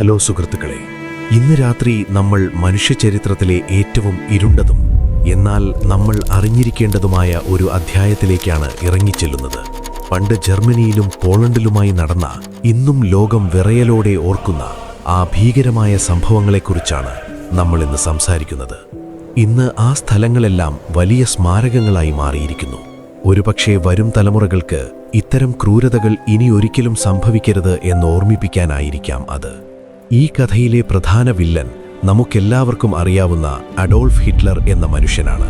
Hello സുഹൃത്തുക്കളെ, ഇന്ന് രാത്രി നമ്മൾ മനുഷ്യചരിത്രത്തിലെ ഏറ്റവും ഇരുണ്ടതും എന്നാൽ നമ്മൾ അറിഞ്ഞിരിക്കേണ്ടതുമായ ഒരു അധ്യായത്തിലേക്കാണ് ഇറങ്ങിച്ചെല്ലുന്നത്. പണ്ട് ജർമ്മനിയിലും പോളണ്ടിലുമായി നടന്ന, ഇന്നും ലോകം വിറയലോടെ ഓർക്കുന്ന ആ ഭീകരമായ സംഭവങ്ങളെക്കുറിച്ചാണ് നമ്മൾ ഇന്ന് സംസാരിക്കുന്നത്. ഇന്ന് ആ സ്ഥലങ്ങളെല്ലാം വലിയ സ്മാരകങ്ങളായി മാറിയിരിക്കുന്നു. ഒരുപക്ഷെ വരും തലമുറകൾക്ക് ഇത്തരം ക്രൂരതകൾ ഇനിയൊരിക്കലും സംഭവിക്കരുത് എന്ന് ഓർമ്മിപ്പിക്കാനായിരിക്കാം അത്. ഈ കഥയിലെ പ്രധാന വില്ലൻ നമുക്കെല്ലാവർക്കും അറിയാവുന്ന അഡോൾഫ് ഹിറ്റ്ലർ എന്ന മനുഷ്യനാണ്.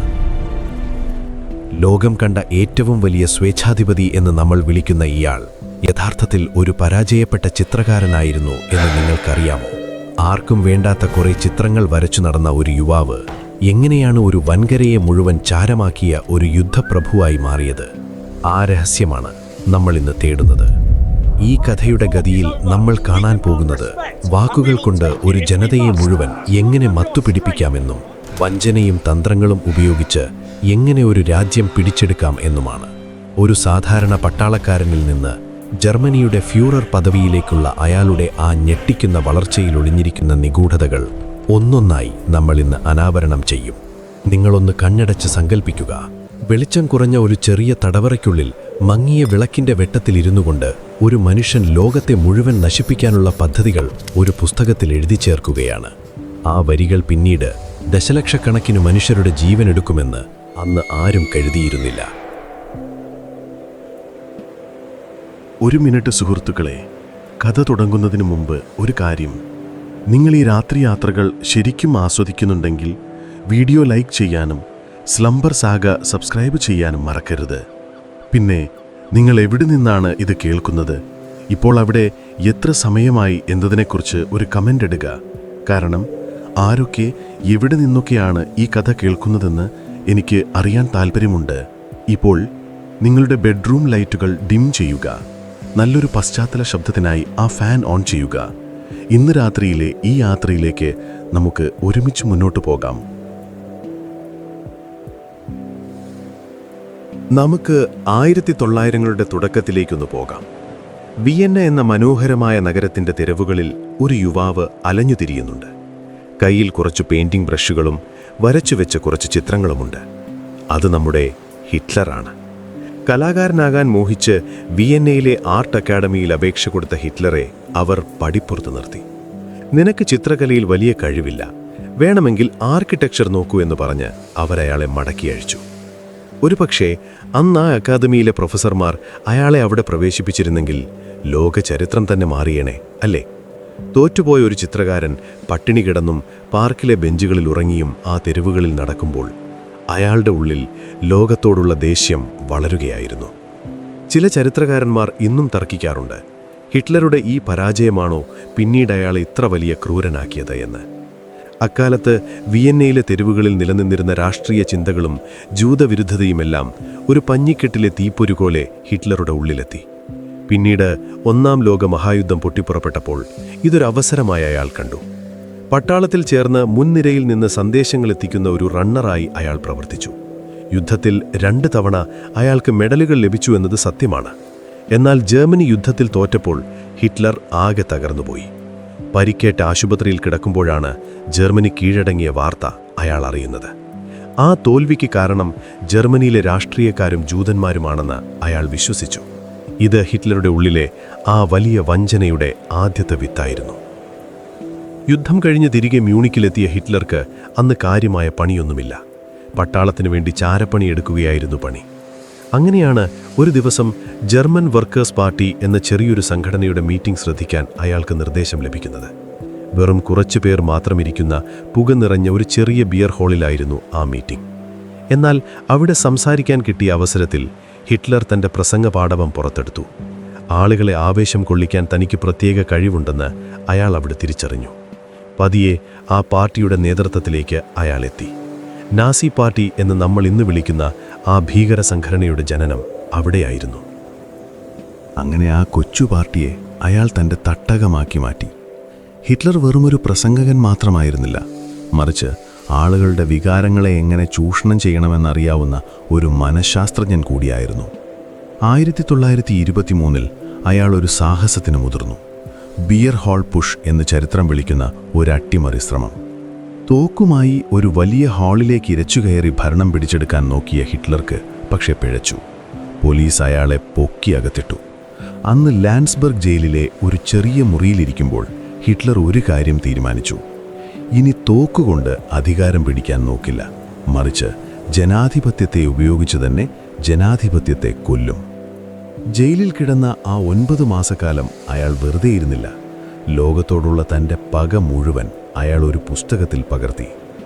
ലോകം കണ്ട ഏറ്റവും വലിയ സ്വേച്ഛാധിപതി എന്ന് നമ്മൾ വിളിക്കുന്ന ഇയാൾ യഥാർത്ഥത്തിൽ ഒരു പരാജയപ്പെട്ട ചിത്രകാരനായിരുന്നു എന്ന് നിങ്ങൾക്കറിയാമോ? ആർക്കും വേണ്ടാത്ത കുറെ ചിത്രങ്ങൾ വരച്ചു നടന്ന ഒരു യുവാവ് എങ്ങനെയാണ് ഒരു വൻകരയെ മുഴുവൻ ചാരമാക്കിയ ഒരു യുദ്ധപ്രഭുവായി മാറിയത്? ആ രഹസ്യമാണ് നമ്മൾ ഇന്ന് തേടുന്നത്. ഈ കഥയുടെ ഗതിയിൽ നമ്മൾ കാണാൻ പോകുന്നത് വാക്കുകൾ കൊണ്ട് ഒരു ജനതയെ മുഴുവൻ എങ്ങനെ മത്തുപിടിപ്പിക്കാമെന്നും വഞ്ചനയും തന്ത്രങ്ങളും ഉപയോഗിച്ച് എങ്ങനെ ഒരു രാജ്യം പിടിച്ചെടുക്കാം എന്നുമാണ്. ഒരു സാധാരണ പട്ടാളക്കാരനിൽ നിന്ന് ജർമ്മനിയുടെ ഫ്യൂറർ പദവിയിലേക്കുള്ള അയാളുടെ ആ ഞെട്ടിക്കുന്ന വളർച്ചയിൽ ഒളിഞ്ഞിരിക്കുന്ന നിഗൂഢതകൾ ഒന്നൊന്നായി നമ്മൾ ഇന്ന് അനാവരണം ചെയ്യും. നിങ്ങളൊന്ന് കണ്ണടച്ച് സങ്കൽപ്പിക്കുക. വെളിച്ചം കുറഞ്ഞ ഒരു ചെറിയ തടവറയ്ക്കുള്ളിൽ മങ്ങിയ വിളക്കിന്റെ വെട്ടത്തിലിരുന്നു കൊണ്ട് ഒരു മനുഷ്യൻ ലോകത്തെ മുഴുവൻ നശിപ്പിക്കാനുള്ള പദ്ധതികൾ ഒരു പുസ്തകത്തിൽ എഴുതി ചേർക്കുകയാണ്. ആ വരികൾ പിന്നീട് ദശലക്ഷക്കണക്കിന് മനുഷ്യരുടെ ജീവനെടുക്കുമെന്ന് അന്ന് ആരും കരുതിയിരുന്നില്ല. ഒരു മിനിറ്റ് സുഹൃത്തുക്കളെ, കഥ തുടങ്ങുന്നതിന് മുമ്പ് ഒരു കാര്യം. നിങ്ങൾ ഈ രാത്രി യാത്രകൾ ശരിക്കും ആസ്വദിക്കുന്നുണ്ടെങ്കിൽ വീഡിയോ ലൈക്ക് ചെയ്യാനും സ്ലംബർ സാഗ സബ്സ്ക്രൈബ് ചെയ്യാനും മറക്കരുത്. പിന്നെ നിങ്ങൾ എവിടെ നിന്നാണ് ഇത് കേൾക്കുന്നത്, ഇപ്പോൾ അവിടെ എത്ര സമയമായി എന്നതിനെക്കുറിച്ച് ഒരു കമൻ്റ് ഇടുക. കാരണം ആരൊക്കെ എവിടെ നിന്നൊക്കെയാണ് ഈ കഥ കേൾക്കുന്നതെന്ന് എനിക്ക് അറിയാൻ താല്പര്യമുണ്ട്. ഇപ്പോൾ നിങ്ങളുടെ ബെഡ്റൂം ലൈറ്റുകൾ ഡിം ചെയ്യുക. നല്ലൊരു പശ്ചാത്തല ശബ്ദത്തിനായി ആ ഫാൻ ഓൺ ചെയ്യുക. ഇന്ന് രാത്രിയിലെ ഈ യാത്രയിലേക്ക് നമുക്ക് ഒരുമിച്ച് മുന്നോട്ട് പോകാം. നമുക്ക് 1900കളുടെ തുടക്കത്തിലേക്കൊന്ന് പോകാം. വിയന്ന എന്ന മനോഹരമായ നഗരത്തിൻ്റെ തെരുവുകളിൽ ഒരു യുവാവ് അലഞ്ഞുതിരിയുന്നുണ്ട്. കയ്യിൽ കുറച്ച് പെയിന്റിംഗ് ബ്രഷുകളും വരച്ചുവെച്ച കുറച്ച് ചിത്രങ്ങളുമുണ്ട്. അത് നമ്മുടെ ഹിറ്റ്ലറാണ്. കലാകാരനാകാൻ മോഹിച്ച് വിയന്നയിലെ ആർട്ട് അക്കാഡമിയിൽ അപേക്ഷ കൊടുത്ത ഹിറ്റ്ലറെ അവർ പടിപ്പുറത്ത് നിർത്തി. നിനക്ക് ചിത്രകലയിൽ വലിയ കഴിവില്ല, വേണമെങ്കിൽ ആർക്കിടെക്ചർ നോക്കൂ എന്ന് പറഞ്ഞ് അവരയാളെ മടക്കി അയച്ചു. ഒരുപക്ഷെ അന്ന് ആ അക്കാദമിയിലെ പ്രൊഫസർമാർ അയാളെ അവിടെ പ്രവേശിപ്പിച്ചിരുന്നെങ്കിൽ ലോക ചരിത്രം തന്നെ മാറിയേണേ, അല്ലേ? തോറ്റുപോയ ഒരു ചിത്രകാരൻ പട്ടിണി കിടന്നും പാർക്കിലെ ബെഞ്ചുകളിൽ ഉറങ്ങിയും ആ തെരുവുകളിൽ നടക്കുമ്പോൾ അയാളുടെ ഉള്ളിൽ ലോകത്തോടുള്ള ദേഷ്യം വളരുകയായിരുന്നു. ചില ചരിത്രകാരന്മാർ ഇന്നും തർക്കിക്കാറുണ്ട്, ഹിറ്റ്ലറുടെ ഈ പരാജയമാണോ പിന്നീട് അയാളെ ഇത്ര വലിയ ക്രൂരനാക്കിയത് എന്ന്. അക്കാലത്ത് വിയന്നയിലെ തെരുവുകളിൽ നിലനിന്നിരുന്ന രാഷ്ട്രീയ ചിന്തകളും ജൂതവിരുദ്ധതയുമെല്ലാം ഒരു പഞ്ഞിക്കെട്ടിലെ തീപ്പൊരുപോലെ ഹിറ്റ്ലറുടെ ഉള്ളിലെത്തി. പിന്നീട് 1-ാം ലോക മഹായുദ്ധം പൊട്ടിപ്പുറപ്പെട്ടപ്പോൾ ഇതൊരു അവസരമായി അയാൾ കണ്ടു. പട്ടാളത്തിൽ ചേർന്ന് മുൻനിരയിൽ നിന്ന് സന്ദേശങ്ങൾ എത്തിക്കുന്ന ഒരു റണ്ണറായി അയാൾ പ്രവർത്തിച്ചു. യുദ്ധത്തിൽ 2 തവണ അയാൾക്ക് മെഡലുകൾ ലഭിച്ചു എന്നത് സത്യമാണ്. എന്നാൽ ജർമ്മനി യുദ്ധത്തിൽ തോറ്റപ്പോൾ ഹിറ്റ്ലർ ആകെ തകർന്നുപോയി. പരിക്കേറ്റ ആശുപത്രിയിൽ കിടക്കുമ്പോഴാണ് ജർമ്മനി കീഴടങ്ങിയ വാർത്ത അയാൾ അറിയുന്നത്. ആ തോൽവിക്ക് കാരണം ജർമ്മനിയിലെ രാഷ്ട്രീയക്കാരും ജൂതന്മാരുമാണെന്ന് അയാൾ വിശ്വസിച്ചു. ഇത് ഹിറ്റ്ലറുടെ ഉള്ളിലെ ആ വലിയ വഞ്ചനയുടെ ആദ്യത്തെ വിത്തായിരുന്നു. യുദ്ധം കഴിഞ്ഞ് തിരികെ മ്യൂണിക്കിലെത്തിയ ഹിറ്റ്ലർക്ക് അന്ന് കാര്യമായ പണിയൊന്നുമില്ല. പട്ടാളത്തിനു വേണ്ടി ചാരപ്പണിയെടുക്കുകയായിരുന്നു പണി. അങ്ങനെയാണ് ഒരു ദിവസം ജർമ്മൻ വർക്കേഴ്സ് പാർട്ടി എന്ന ചെറിയൊരു സംഘടനയുടെ മീറ്റിംഗ് ശ്രദ്ധിക്കാൻ അയാൾക്ക് നിർദ്ദേശം ലഭിക്കുന്നത്. വെറും കുറച്ചു പേർ മാത്രമിരിക്കുന്ന പുക നിറഞ്ഞ ഒരു ചെറിയ ബിയർ ഹാളിലായിരുന്നു ആ മീറ്റിംഗ്. എന്നാൽ അവിടെ സംസാരിക്കാൻ കിട്ടിയ അവസരത്തിൽ ഹിറ്റ്ലർ തൻ്റെ പ്രസംഗ പാടവം പുറത്തെടുത്തു. ആളുകളെ ആവേശം കൊള്ളിക്കാൻ തനിക്ക് പ്രത്യേക കഴിവുണ്ടെന്ന് അയാൾ അവിടെ തിരിച്ചറിഞ്ഞു. പതിയെ ആ പാർട്ടിയുടെ നേതൃത്വത്തിലേക്ക് അയാൾ എത്തി. നാസി പാർട്ടി എന്ന് നമ്മൾ ഇന്ന് വിളിക്കുന്ന ആ ഭീകര സംഘടനയുടെ ജനനം അവിടെയായിരുന്നു. അങ്ങനെ ആ കൊച്ചു പാർട്ടിയെ അയാൾ തൻ്റെ തട്ടകമാക്കി മാറ്റി. ഹിറ്റ്ലർ വെറുമൊരു പ്രസംഗകൻ മാത്രമായിരുന്നില്ല, മറിച്ച് ആളുകളുടെ വികാരങ്ങളെ എങ്ങനെ ചൂഷണം ചെയ്യണമെന്നറിയാവുന്ന ഒരു മനഃശാസ്ത്രജ്ഞൻ കൂടിയായിരുന്നു. 1923 അയാൾ ഒരു സാഹസത്തിന് മുതിർന്നു. ബിയർ ഹാൾ പുഷ് എന്ന് ചരിത്രം വിളിക്കുന്ന ഒരു അട്ടിമറി ശ്രമം. തോക്കുമായി ഒരു വലിയ ഹാളിലേക്ക് ഇരച്ചുകയറി ഭരണം പിടിച്ചെടുക്കാൻ നോക്കിയ ഹിറ്റ്ലർക്ക് പക്ഷേ പിഴച്ചു. പോലീസ് അയാളെ പൊക്കി അകത്തിട്ടു. അന്ന് ലാൻഡ്സ്ബർഗ് ജയിലിലെ ഒരു ചെറിയ മുറിയിലിരിക്കുമ്പോൾ ഹിറ്റ്ലർ ഒരു കാര്യം തീരുമാനിച്ചു. ഇനി തോക്കുകൊണ്ട് അധികാരം പിടിക്കാൻ നോക്കില്ല, മറിച്ച് ജനാധിപത്യത്തെ ഉപയോഗിച്ച് തന്നെ ജനാധിപത്യത്തെ കൊല്ലും. ജയിലിൽ കിടന്ന ആ 9 മാസക്കാലം അയാൾ വെറുതെ ഇരുന്നില്ല. ലോകത്തോടുള്ള തൻ്റെ പക മുഴുവൻ അയാൾ ഒരു പുസ്തകത്തിൽ പകർത്തി.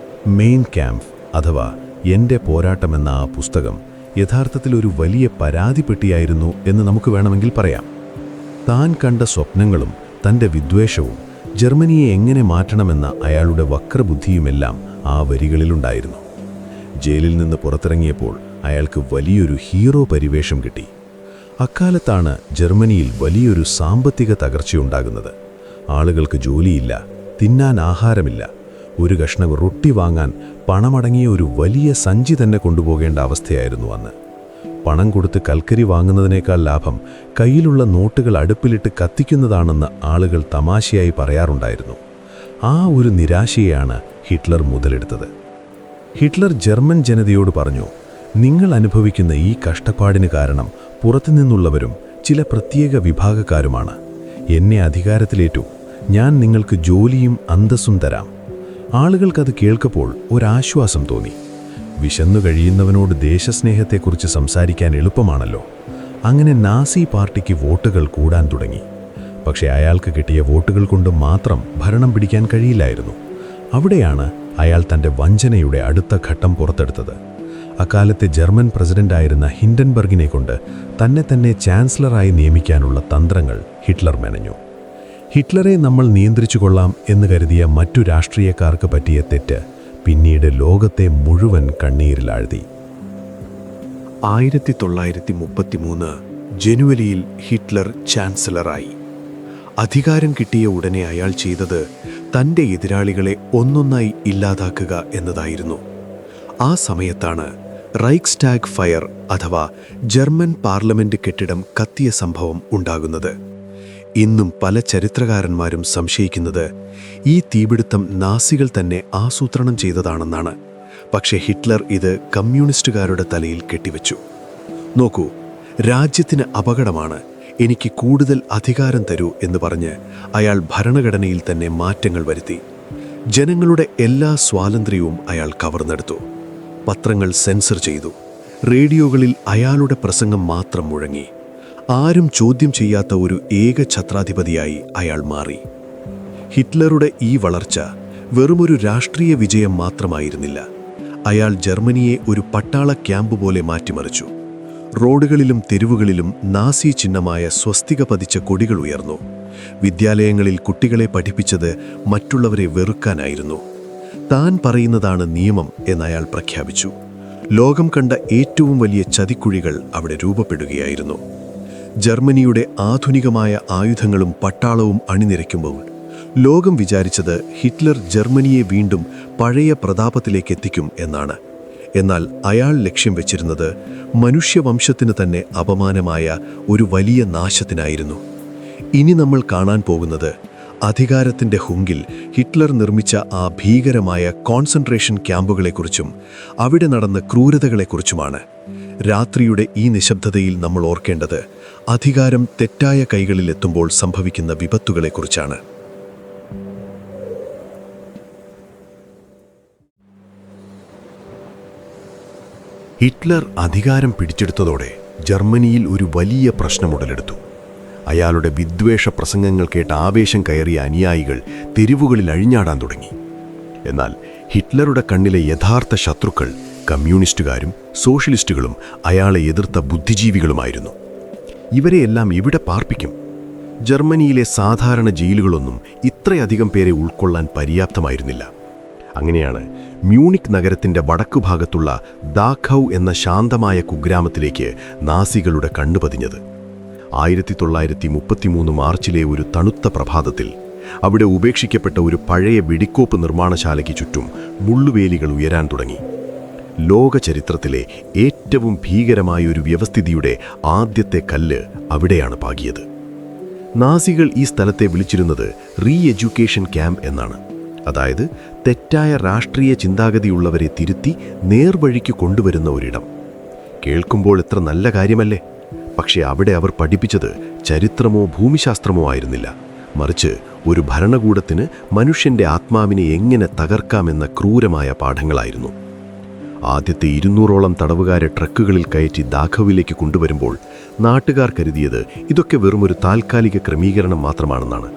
മെയിൻ ക്യാമ്പ് അഥവാ എൻ്റെ പോരാട്ടമെന്ന ആ പുസ്തകം യഥാർത്ഥത്തിൽ ഒരു വലിയ പരാതിപ്പെട്ടിയായിരുന്നു എന്ന് നമുക്ക് വേണമെങ്കിൽ പറയാം. താൻ കണ്ട സ്വപ്നങ്ങളും തൻ്റെ വിദ്വേഷവും ജർമ്മനിയെ എങ്ങനെ മാറ്റണമെന്ന അയാളുടെ വക്രബുദ്ധിയുമെല്ലാം ആ വരികളിലുണ്ടായിരുന്നു. ജയിലിൽ നിന്ന് പുറത്തിറങ്ങിയപ്പോൾ അയാൾക്ക് വലിയൊരു ഹീറോ പരിവേഷം കിട്ടി. അക്കാലത്താണ് ജർമ്മനിയിൽ വലിയൊരു സാമ്പത്തിക തകർച്ചയുണ്ടാകുന്നത്. ആളുകൾക്ക് ജോലിയില്ല, തിന്നാൻ ആഹാരമില്ല. ഒരു കഷ്ണം റൊട്ടി വാങ്ങാൻ പണമടങ്ങിയ ഒരു വലിയ സഞ്ചി തന്നെ കൊണ്ടുപോകേണ്ട അവസ്ഥയായിരുന്നു അന്ന്. പണം കൊടുത്ത് കൽക്കരി വാങ്ങുന്നതിനേക്കാൾ ലാഭം കയ്യിലുള്ള നോട്ടുകൾ അടുപ്പിലിട്ട് കത്തിക്കുന്നതാണെന്ന് ആളുകൾ തമാശയായി പറയാറുണ്ടായിരുന്നു. ആ ഒരു നിരാശയാണ് ഹിറ്റ്ലർ മുതലെടുത്തത്. ഹിറ്റ്ലർ ജർമ്മൻ ജനതയോട് പറഞ്ഞു, നിങ്ങൾ അനുഭവിക്കുന്ന ഈ കഷ്ടപ്പാടിന് കാരണം പുറത്തുനിന്നുള്ളവരും ചില പ്രത്യേക വിഭാഗക്കാരുമാണ്. എന്നെ അധികാരത്തിലേറ്റു, ഞാൻ നിങ്ങൾക്ക് ജോലിയും അന്തസ്സും തരാം. ആളുകൾക്കത് കേൾക്കപ്പോൾ ഒരാശ്വാസം തോന്നി. വിശന്നു കഴിയുന്നവനോട് ദേശസ്നേഹത്തെക്കുറിച്ച് സംസാരിക്കാൻ എളുപ്പമാണല്ലോ. അങ്ങനെ നാസി പാർട്ടിക്ക് വോട്ടുകൾ കൂടാൻ തുടങ്ങി. പക്ഷേ അയാൾക്ക് കിട്ടിയ വോട്ടുകൾ കൊണ്ട് മാത്രം ഭരണം പിടിക്കാൻ കഴിയില്ലായിരുന്നു. അവിടെയാണ് അയാൾ തൻ്റെ വഞ്ചനയുടെ അടുത്ത ഘട്ടം പുറത്തെടുത്തത്. അക്കാലത്തെ ജർമ്മൻ പ്രസിഡന്റായിരുന്ന ഹിൻഡൻബർഗിനെ കൊണ്ട് തന്നെ ചാൻസലറായി നിയമിക്കാനുള്ള തന്ത്രങ്ങൾ ഹിറ്റ്ലർ മെനഞ്ഞു. ഹിറ്റ്ലറെ നമ്മൾ നിയന്ത്രിച്ചുകൊള്ളാം എന്ന് കരുതിയ മറ്റു രാഷ്ട്രീയക്കാർക്ക് പറ്റിയ തെറ്റ് പിന്നീട് ലോകത്തെ മുഴുവൻ കണ്ണീരിലാഴ്ത്തി. 1933 ജനുവരിയിൽ ഹിറ്റ്ലർ ചാൻസലറായി. അധികാരം കിട്ടിയ ഉടനെ അയാൾ ചെയ്തത് തൻ്റെ എതിരാളികളെ ഒന്നൊന്നായി ഇല്ലാതാക്കുക എന്നതായിരുന്നു. ആ സമയത്താണ് റൈക്സ്ടാഗ് ഫയർ അഥവാ ജർമ്മൻ പാർലമെന്റ് കെട്ടിടം കത്തിയ സംഭവം ഉണ്ടാകുന്നത്. ഇന്നും പല ചരിത്രകാരന്മാരും സംശയിക്കുന്നത് ഈ തീപിടുത്തം നാസികൾ തന്നെ ആസൂത്രണം ചെയ്തതാണെന്നാണ്. പക്ഷേ ഹിറ്റ്ലർ ഇത് കമ്മ്യൂണിസ്റ്റുകാരുടെ തലയിൽ കെട്ടിവെച്ചു. നോക്കൂ, രാജ്യത്തിന് അപകടമാണ്, എനിക്ക് കൂടുതൽ അധികാരം തരൂ എന്ന് പറഞ്ഞ് അയാൾ ഭരണഘടനയിൽ തന്നെ മാറ്റങ്ങൾ വരുത്തി. ജനങ്ങളുടെ എല്ലാ സ്വാതന്ത്ര്യവും അയാൾ കവർന്നെടുത്തു. പത്രങ്ങൾ സെൻസർ ചെയ്തു. റേഡിയോകളിൽ അയാളുടെ പ്രസംഗം മാത്രം മുഴങ്ങി. ആരും ചോദ്യം ചെയ്യാത്ത ഒരു ഏക ഛത്രാധിപതിയായി അയാൾ മാറി. ഹിറ്റ്ലറുടെ ഈ വളർച്ച വെറുമൊരു രാഷ്ട്രീയ വിജയം മാത്രമായിരുന്നില്ല. അയാൾ ജർമ്മനിയെ ഒരു പട്ടാള ക്യാമ്പ് പോലെ മാറ്റിമറിച്ചു. റോഡുകളിലും തെരുവുകളിലും നാസി ചിഹ്നമായ സ്വസ്തിക പതിച്ച കൊടികൾ ഉയർന്നു. വിദ്യാലയങ്ങളിൽ കുട്ടികളെ പഠിപ്പിച്ചത് മറ്റുള്ളവരെ വെറുക്കാനായിരുന്നു. താൻ പറയുന്നതാണ് നിയമം എന്നയാൾ പ്രഖ്യാപിച്ചു. ലോകം കണ്ട ഏറ്റവും വലിയ ചതിക്കുഴികൾ അവിടെ രൂപപ്പെടുകയായിരുന്നു. ജർമ്മനിയുടെ ആധുനികമായ ആയുധങ്ങളും പട്ടാളവും അണിനിരക്കുമ്പോൾ ലോകം വിചാരിച്ചത് ഹിറ്റ്ലർ ജർമ്മനിയെ വീണ്ടും പഴയ പ്രതാപത്തിലേക്ക് എത്തിക്കും എന്നാണ്. എന്നാൽ അയാൾ ലക്ഷ്യം വെച്ചിരുന്നത് മനുഷ്യവംശത്തിന് തന്നെ അപമാനമായ ഒരു വലിയ നാശത്തിനായിരുന്നു. ഇനി നമ്മൾ കാണാൻ പോകുന്നത് അധികാരത്തിൻ്റെ ഹുങ്കിൽ ഹിറ്റ്ലർ നിർമ്മിച്ച ആ ഭീകരമായ കോൺസെൻട്രേഷൻ ക്യാമ്പുകളെക്കുറിച്ചും അവിടെ നടന്ന ക്രൂരതകളെക്കുറിച്ചുമാണ്. രാത്രിയുടെ ഈ നിശബ്ദതയിൽ നമ്മൾ ഓർക്കേണ്ടത് അധികാരം തെറ്റായ കൈകളിലെത്തുമ്പോൾ സംഭവിക്കുന്ന വിപത്തുകളെക്കുറിച്ചാണ്. ഹിറ്റ്ലർ അധികാരം പിടിച്ചെടുത്തതോടെ ജർമ്മനിയിൽ ഒരു വലിയ പ്രശ്നം ഉടലെടുത്തു. അയാളുടെ വിദ്വേഷ പ്രസംഗങ്ങൾ കേട്ട ആവേശം കയറിയ അനുയായികൾ തെരുവുകളിൽ അഴിഞ്ഞാടാൻ തുടങ്ങി. എന്നാൽ ഹിറ്റ്ലറുടെ കണ്ണിലെ യഥാർത്ഥ ശത്രുക്കൾ കമ്മ്യൂണിസ്റ്റുകാരും സോഷ്യലിസ്റ്റുകളും അയാളെ എതിർത്ത ബുദ്ധിജീവികളുമായിരുന്നു. ഇവരെയെല്ലാം ഇവിടെ പാർപ്പിക്കും. ജർമ്മനിയിലെ സാധാരണ ജയിലുകളൊന്നും ഇത്രയധികം പേരെ ഉൾക്കൊള്ളാൻ പര്യാപ്തമായിരുന്നില്ല. അങ്ങനെയാണ് മ്യൂണിക് നഗരത്തിൻ്റെ വടക്കുഭാഗത്തുള്ള ദാഖൌ എന്ന ശാന്തമായ കുഗ്രാമത്തിലേക്ക് നാസികളുടെ കണ്ണുപതിഞ്ഞത്. 1933 മാർച്ചിലെ ഒരു തണുത്ത പ്രഭാതത്തിൽ അവിടെ ഉപേക്ഷിക്കപ്പെട്ട ഒരു പഴയ വെടിക്കോപ്പ് നിർമ്മാണശാലയ്ക്ക് ചുറ്റും മുള്ളുവേലികൾ ഉയരാൻ തുടങ്ങി. ലോക ചരിത്രത്തിലെ ഏറ്റവും ഭീകരമായ ഒരു വ്യവസ്ഥിതിയുടെ ആദ്യത്തെ കല്ല് അവിടെയാണ് പാകിയത്. നാസികൾ ഈ സ്ഥലത്തെ വിളിച്ചിരുന്നത് റീ എഡ്യൂക്കേഷൻ ക്യാമ്പ് എന്നാണ്. അതായത് തെറ്റായ രാഷ്ട്രീയ ചിന്താഗതിയുള്ളവരെ തിരുത്തി നേർവഴിക്ക് കൊണ്ടുവരുന്ന ഒരിടം. കേൾക്കുമ്പോൾ എത്ര നല്ല കാര്യമല്ലേ? പക്ഷേ അവിടെ അവർ പഠിപ്പിച്ചത് ചരിത്രമോ ഭൂമിശാസ്ത്രമോ ആയിരുന്നില്ല. മറിച്ച് ഒരു ഭരണകൂടത്തിന് മനുഷ്യന്റെ ആത്മാവിനെ എങ്ങനെ തകർക്കാമെന്ന ക്രൂരമായ പാഠങ്ങളായിരുന്നു. ആദ്യത്തെ 200ഓളം തടവുകാരെ ട്രക്കുകളിൽ കയറ്റി ദാഖൌവിലേക്ക് കൊണ്ടുവരുമ്പോൾ നാട്ടുകാർ കരുതിയത് ഇതൊക്കെ വെറുമൊരു താൽക്കാലിക ക്രമീകരണം മാത്രമാണെന്നാണ്.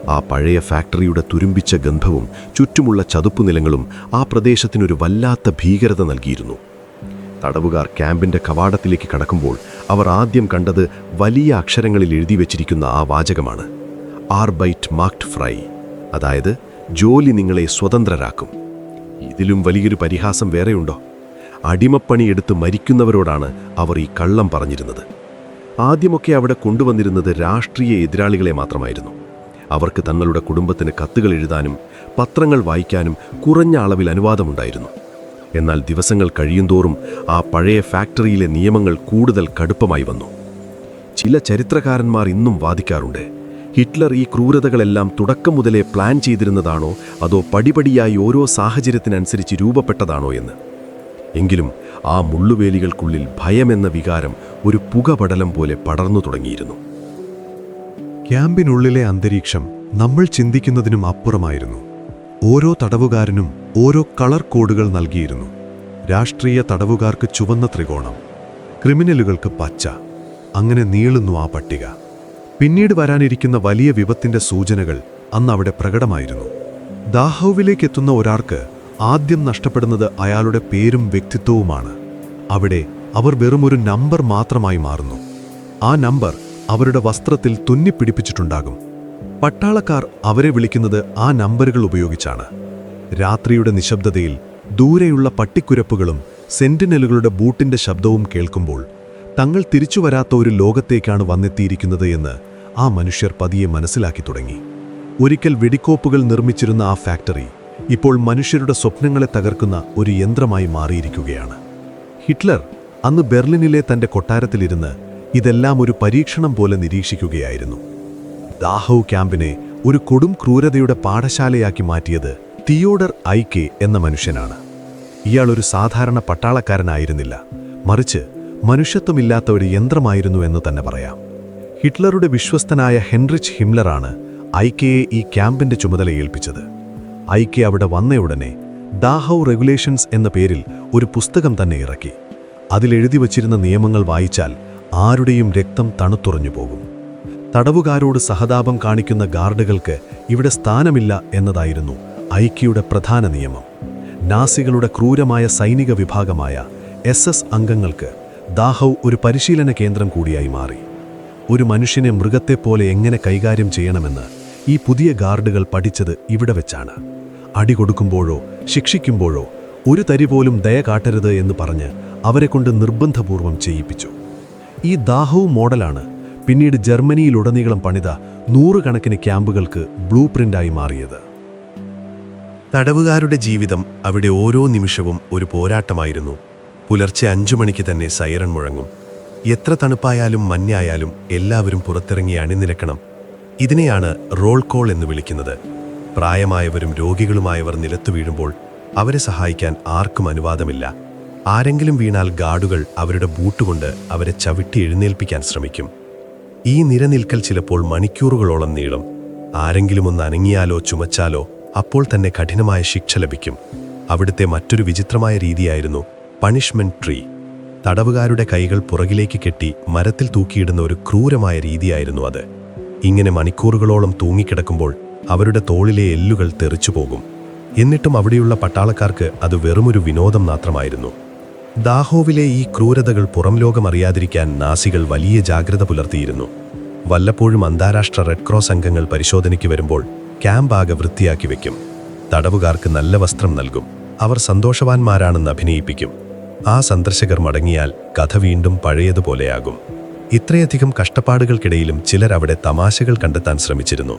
ആ പഴയ ഫാക്ടറിയുടെ തുരുമ്പിച്ച ഗന്ധവും ചുറ്റുമുള്ള ചതുപ്പുനിലങ്ങളും ആ പ്രദേശത്തിനൊരു വല്ലാത്ത ഭീകരത നൽകിയിരുന്നു. തടവുകാർ ക്യാമ്പിന്റെ കവാടത്തിലേക്ക് കടക്കുമ്പോൾ അവർ ആദ്യം കണ്ടത് വലിയ അക്ഷരങ്ങളിൽ എഴുതി വച്ചിരിക്കുന്ന ആ വാചകമാണ്: ആർബൈറ്റ് മാക്ട് ഫ്രൈ, അതായത് ജോലി നിങ്ങളെ സ്വതന്ത്രരാക്കും. ഇതിലും വലിയൊരു പരിഹാസം വേറെയുണ്ടോ? അടിമപ്പണിയെടുത്ത് മരിക്കുന്നവരോടാണ് അവർ ഈ കള്ളം പറഞ്ഞിരുന്നത്. ആദ്യമൊക്കെ അവിടെ കൊണ്ടുവന്നിരുന്നത് രാഷ്ട്രീയ എതിരാളികളെ മാത്രമായിരുന്നു. അവർക്ക് തങ്ങളുടെ കുടുംബത്തിന് കത്തുകൾ എഴുതാനും പത്രങ്ങൾ വായിക്കാനും കുറഞ്ഞ അളവിൽ അനുവാദമുണ്ടായിരുന്നു. എന്നാൽ ദിവസങ്ങൾ കഴിയുന്തോറും ആ പഴയ ഫാക്ടറിയിലെ നിയമങ്ങൾ കൂടുതൽ കടുപ്പമായി വന്നു. ചില ചരിത്രകാരന്മാർ ഇന്നും വാദിക്കാറുണ്ട്, ഹിറ്റ്ലർ ഈ ക്രൂരതകളെല്ലാം തുടക്കം മുതലേ പ്ലാൻ ചെയ്തിരുന്നതാണോ അതോ പടിപടിയായി ഓരോ സാഹചര്യത്തിനനുസരിച്ച് രൂപപ്പെട്ടതാണോ എന്ന്. എങ്കിലും ആ മുള്ളുവേലികൾക്കുള്ളിൽ ഭയമെന്ന വികാരം ഒരു പുകപടലം പോലെ പടർന്നു തുടങ്ങിയിരുന്നു. ക്യാമ്പിനുള്ളിലെ അന്തരീക്ഷം നമ്മൾ ചിന്തിക്കുന്നതിനും അപ്പുറമായിരുന്നു. ഓരോ തടവുകാരനും ഓരോ കളർ കോഡുകൾ നൽകിയിരുന്നു. രാഷ്ട്രീയ തടവുകാർക്ക് ചുവന്ന ത്രികോണം, ക്രിമിനലുകൾക്ക് പച്ച. അങ്ങനെ നീളുന്നു ആ പട്ടിക. പിന്നീട് വരാനിരിക്കുന്ന വലിയ വിപത്തിന്റെ സൂചനകൾ അന്ന് അവിടെ പ്രകടമായിരുന്നു. ദാഹൌവിലേക്കെത്തുന്ന ഒരാൾക്ക് ആദ്യം നഷ്ടപ്പെടുന്നത് അയാളുടെ പേരും വ്യക്തിത്വവുമാണ്. അവിടെ അവർ വെറുമൊരു നമ്പർ മാത്രമായി മാറുന്നു. ആ നമ്പർ അവരുടെ വസ്ത്രത്തിൽ തുന്നിപ്പിടിപ്പിച്ചിട്ടുണ്ടാകും. പട്ടാളക്കാർ അവരെ വിളിക്കുന്നത് ആ നമ്പറുകൾ ഉപയോഗിച്ചാണ്. രാത്രിയുടെ നിശബ്ദതയിൽ ദൂരെയുള്ള പട്ടിക്കുരപ്പുകളും സെന്റിനലുകളുടെ ബൂട്ടിന്റെ ശബ്ദവും കേൾക്കുമ്പോൾ തങ്ങൾ തിരിച്ചുവരാത്ത ഒരു ലോകത്തേക്കാണ് വന്നെത്തിയിരിക്കുന്നത് എന്ന് ആ മനുഷ്യർ പതിയെ മനസ്സിലാക്കി തുടങ്ങി. ഒരിക്കൽ വെടിക്കോപ്പുകൾ നിർമ്മിച്ചിരുന്ന ആ ഫാക്ടറി ഇപ്പോൾ മനുഷ്യരുടെ സ്വപ്നങ്ങളെ തകർക്കുന്ന ഒരു യന്ത്രമായി മാറിയിരിക്കുകയാണ്. ഹിറ്റ്ലർ അന്ന് ബെർലിനിലെ തന്റെ കൊട്ടാരത്തിലിരുന്ന് ഇതെല്ലാം ഒരു പരീക്ഷണം പോലെ നിരീക്ഷിക്കുകയായിരുന്നു. ദാഹൌ ക്യാമ്പിനെ ഒരു കൊടും ക്രൂരതയുടെ പാഠശാലയാക്കി മാറ്റിയത് തിയോഡർ ഐക്കെ എന്ന മനുഷ്യനാണ്. ഇയാൾ ഒരു സാധാരണ പട്ടാളക്കാരനായിരുന്നില്ല, മറിച്ച് മനുഷ്യത്വമില്ലാത്ത ഒരു യന്ത്രമായിരുന്നു എന്ന് തന്നെ പറയാം. ഹിറ്റ്ലറുടെ വിശ്വസ്തനായ ഹെൻറിച്ച് ഹിംലറാണ് ഐക്കെയെ ഈ ക്യാമ്പിന്റെ ചുമതല ഏൽപ്പിച്ചത്. ഐക്കെ അവിടെ വന്നയുടനെ ദാഹൌ റെഗുലേഷൻസ് എന്ന പേരിൽ ഒരു പുസ്തകം തന്നെ ഇറക്കി. അതിലെഴുതി വച്ചിരുന്ന നിയമങ്ങൾ വായിച്ചാൽ ആരുടെയും രക്തം തണുത്തുറഞ്ഞു പോകും. തടവുകാരോട് സഹതാപം കാണിക്കുന്ന ഗാർഡുകൾക്ക് ഇവിടെ സ്ഥാനമില്ല എന്നതായിരുന്നു ഐക്കെയുടെ പ്രധാന നിയമം. നാസികളുടെ ക്രൂരമായ സൈനിക വിഭാഗമായ SS അംഗങ്ങൾക്ക് ദാഹൌ ഒരു പരിശീലന കേന്ദ്രം കൂടിയായി മാറി. ഒരു മനുഷ്യനെ മൃഗത്തെപ്പോലെ എങ്ങനെ കൈകാര്യം ചെയ്യണമെന്ന് ഈ പുതിയ ഗാർഡുകൾ പഠിച്ചത് ഇവിടെ വെച്ചാണ്. അടി കൊടുക്കുമ്പോഴോ ശിക്ഷിക്കുമ്പോഴോ ഒരു തരി പോലും ദയ കാട്ടരുത് എന്ന് പറഞ്ഞ് അവരെക്കൊണ്ട് നിർബന്ധപൂർവം ചെയ്യിപ്പിച്ചു. ഈ ദാഹൌ മോഡലാണ് പിന്നീട് ജർമ്മനിയിലുടനീളം പണിത നൂറുകണക്കിന് ക്യാമ്പുകൾക്ക് ബ്ലൂ പ്രിന്റായി മാറിയത്. തടവുകാരുടെ ജീവിതം അവിടെ ഓരോ നിമിഷവും ഒരു പോരാട്ടമായിരുന്നു. പുലർച്ചെ 5 മണിക്ക് തന്നെ സൈറൺ മുഴങ്ങും. എത്ര തണുപ്പായാലും മഞ്ഞായാലും എല്ലാവരും പുറത്തിറങ്ങി അണിനിരക്കണം. ഇതിനെയാണ് റോൾ കോൾ എന്ന് വിളിക്കുന്നത്. പ്രായമായവരും രോഗികളുമായവർ നിലത്തു വീഴുമ്പോൾ അവരെ സഹായിക്കാൻ ആർക്കും അനുവാദമില്ല. ആരെങ്കിലും വീണാൽ ഗാർഡുകൾ അവരുടെ ബൂട്ടുകൊണ്ട് അവരെ ചവിട്ടി എഴുന്നേൽപ്പിക്കാൻ ശ്രമിക്കും. ഈ നിരനിൽക്കൽ ചിലപ്പോൾ മണിക്കൂറുകളോളം നീളും. ആരെങ്കിലും ഒന്ന് അനങ്ങിയാലോ ചുമച്ചാലോ അപ്പോൾ തന്നെ കഠിനമായ ശിക്ഷ ലഭിക്കും. അവിടുത്തെ മറ്റൊരു വിചിത്രമായ രീതിയായിരുന്നു പണിഷ്മെന്റ് ട്രീ. തടവുകാരുടെ കൈകൾ പുറകിലേക്ക് കെട്ടി മരത്തിൽ തൂക്കിയിടുന്ന ഒരു ക്രൂരമായ രീതിയായിരുന്നു അത്. ഇങ്ങനെ മണിക്കൂറുകളോളം തൂങ്ങിക്കിടക്കുമ്പോൾ അവരുടെ തോളിലെ എല്ലുകൾ തെറിച്ചുപോകും. എന്നിട്ടും അവിടെയുള്ള പട്ടാളക്കാർക്ക് അത് വെറുമൊരു വിനോദം മാത്രമായിരുന്നു. ദാഹോവിലെ ഈ ക്രൂരതകൾ പുറം ലോകമറിയാതിരിക്കാൻ നാസികൾ വലിയ ജാഗ്രത പുലർത്തിയിരുന്നു. വല്ലപ്പോഴും അന്താരാഷ്ട്ര റെഡ് ക്രോസ് അംഗങ്ങൾ പരിശോധനയ്ക്ക് വരുമ്പോൾ ക്യാമ്പ് ആകെ വൃത്തിയാക്കി വെക്കും. തടവുകാർക്ക് നല്ല വസ്ത്രം നൽകും. അവർ സന്തോഷവാന്മാരാണെന്ന് അഭിനയിപ്പിക്കും. ആ സന്ദർശകർ മടങ്ങിയാൽ കഥ വീണ്ടും പഴയതുപോലെയാകും. ഇത്രയധികം കഷ്ടപ്പാടുകൾക്കിടയിലും ചിലർ അവിടെ തമാശകൾ കണ്ടെത്താൻ ശ്രമിച്ചിരുന്നു.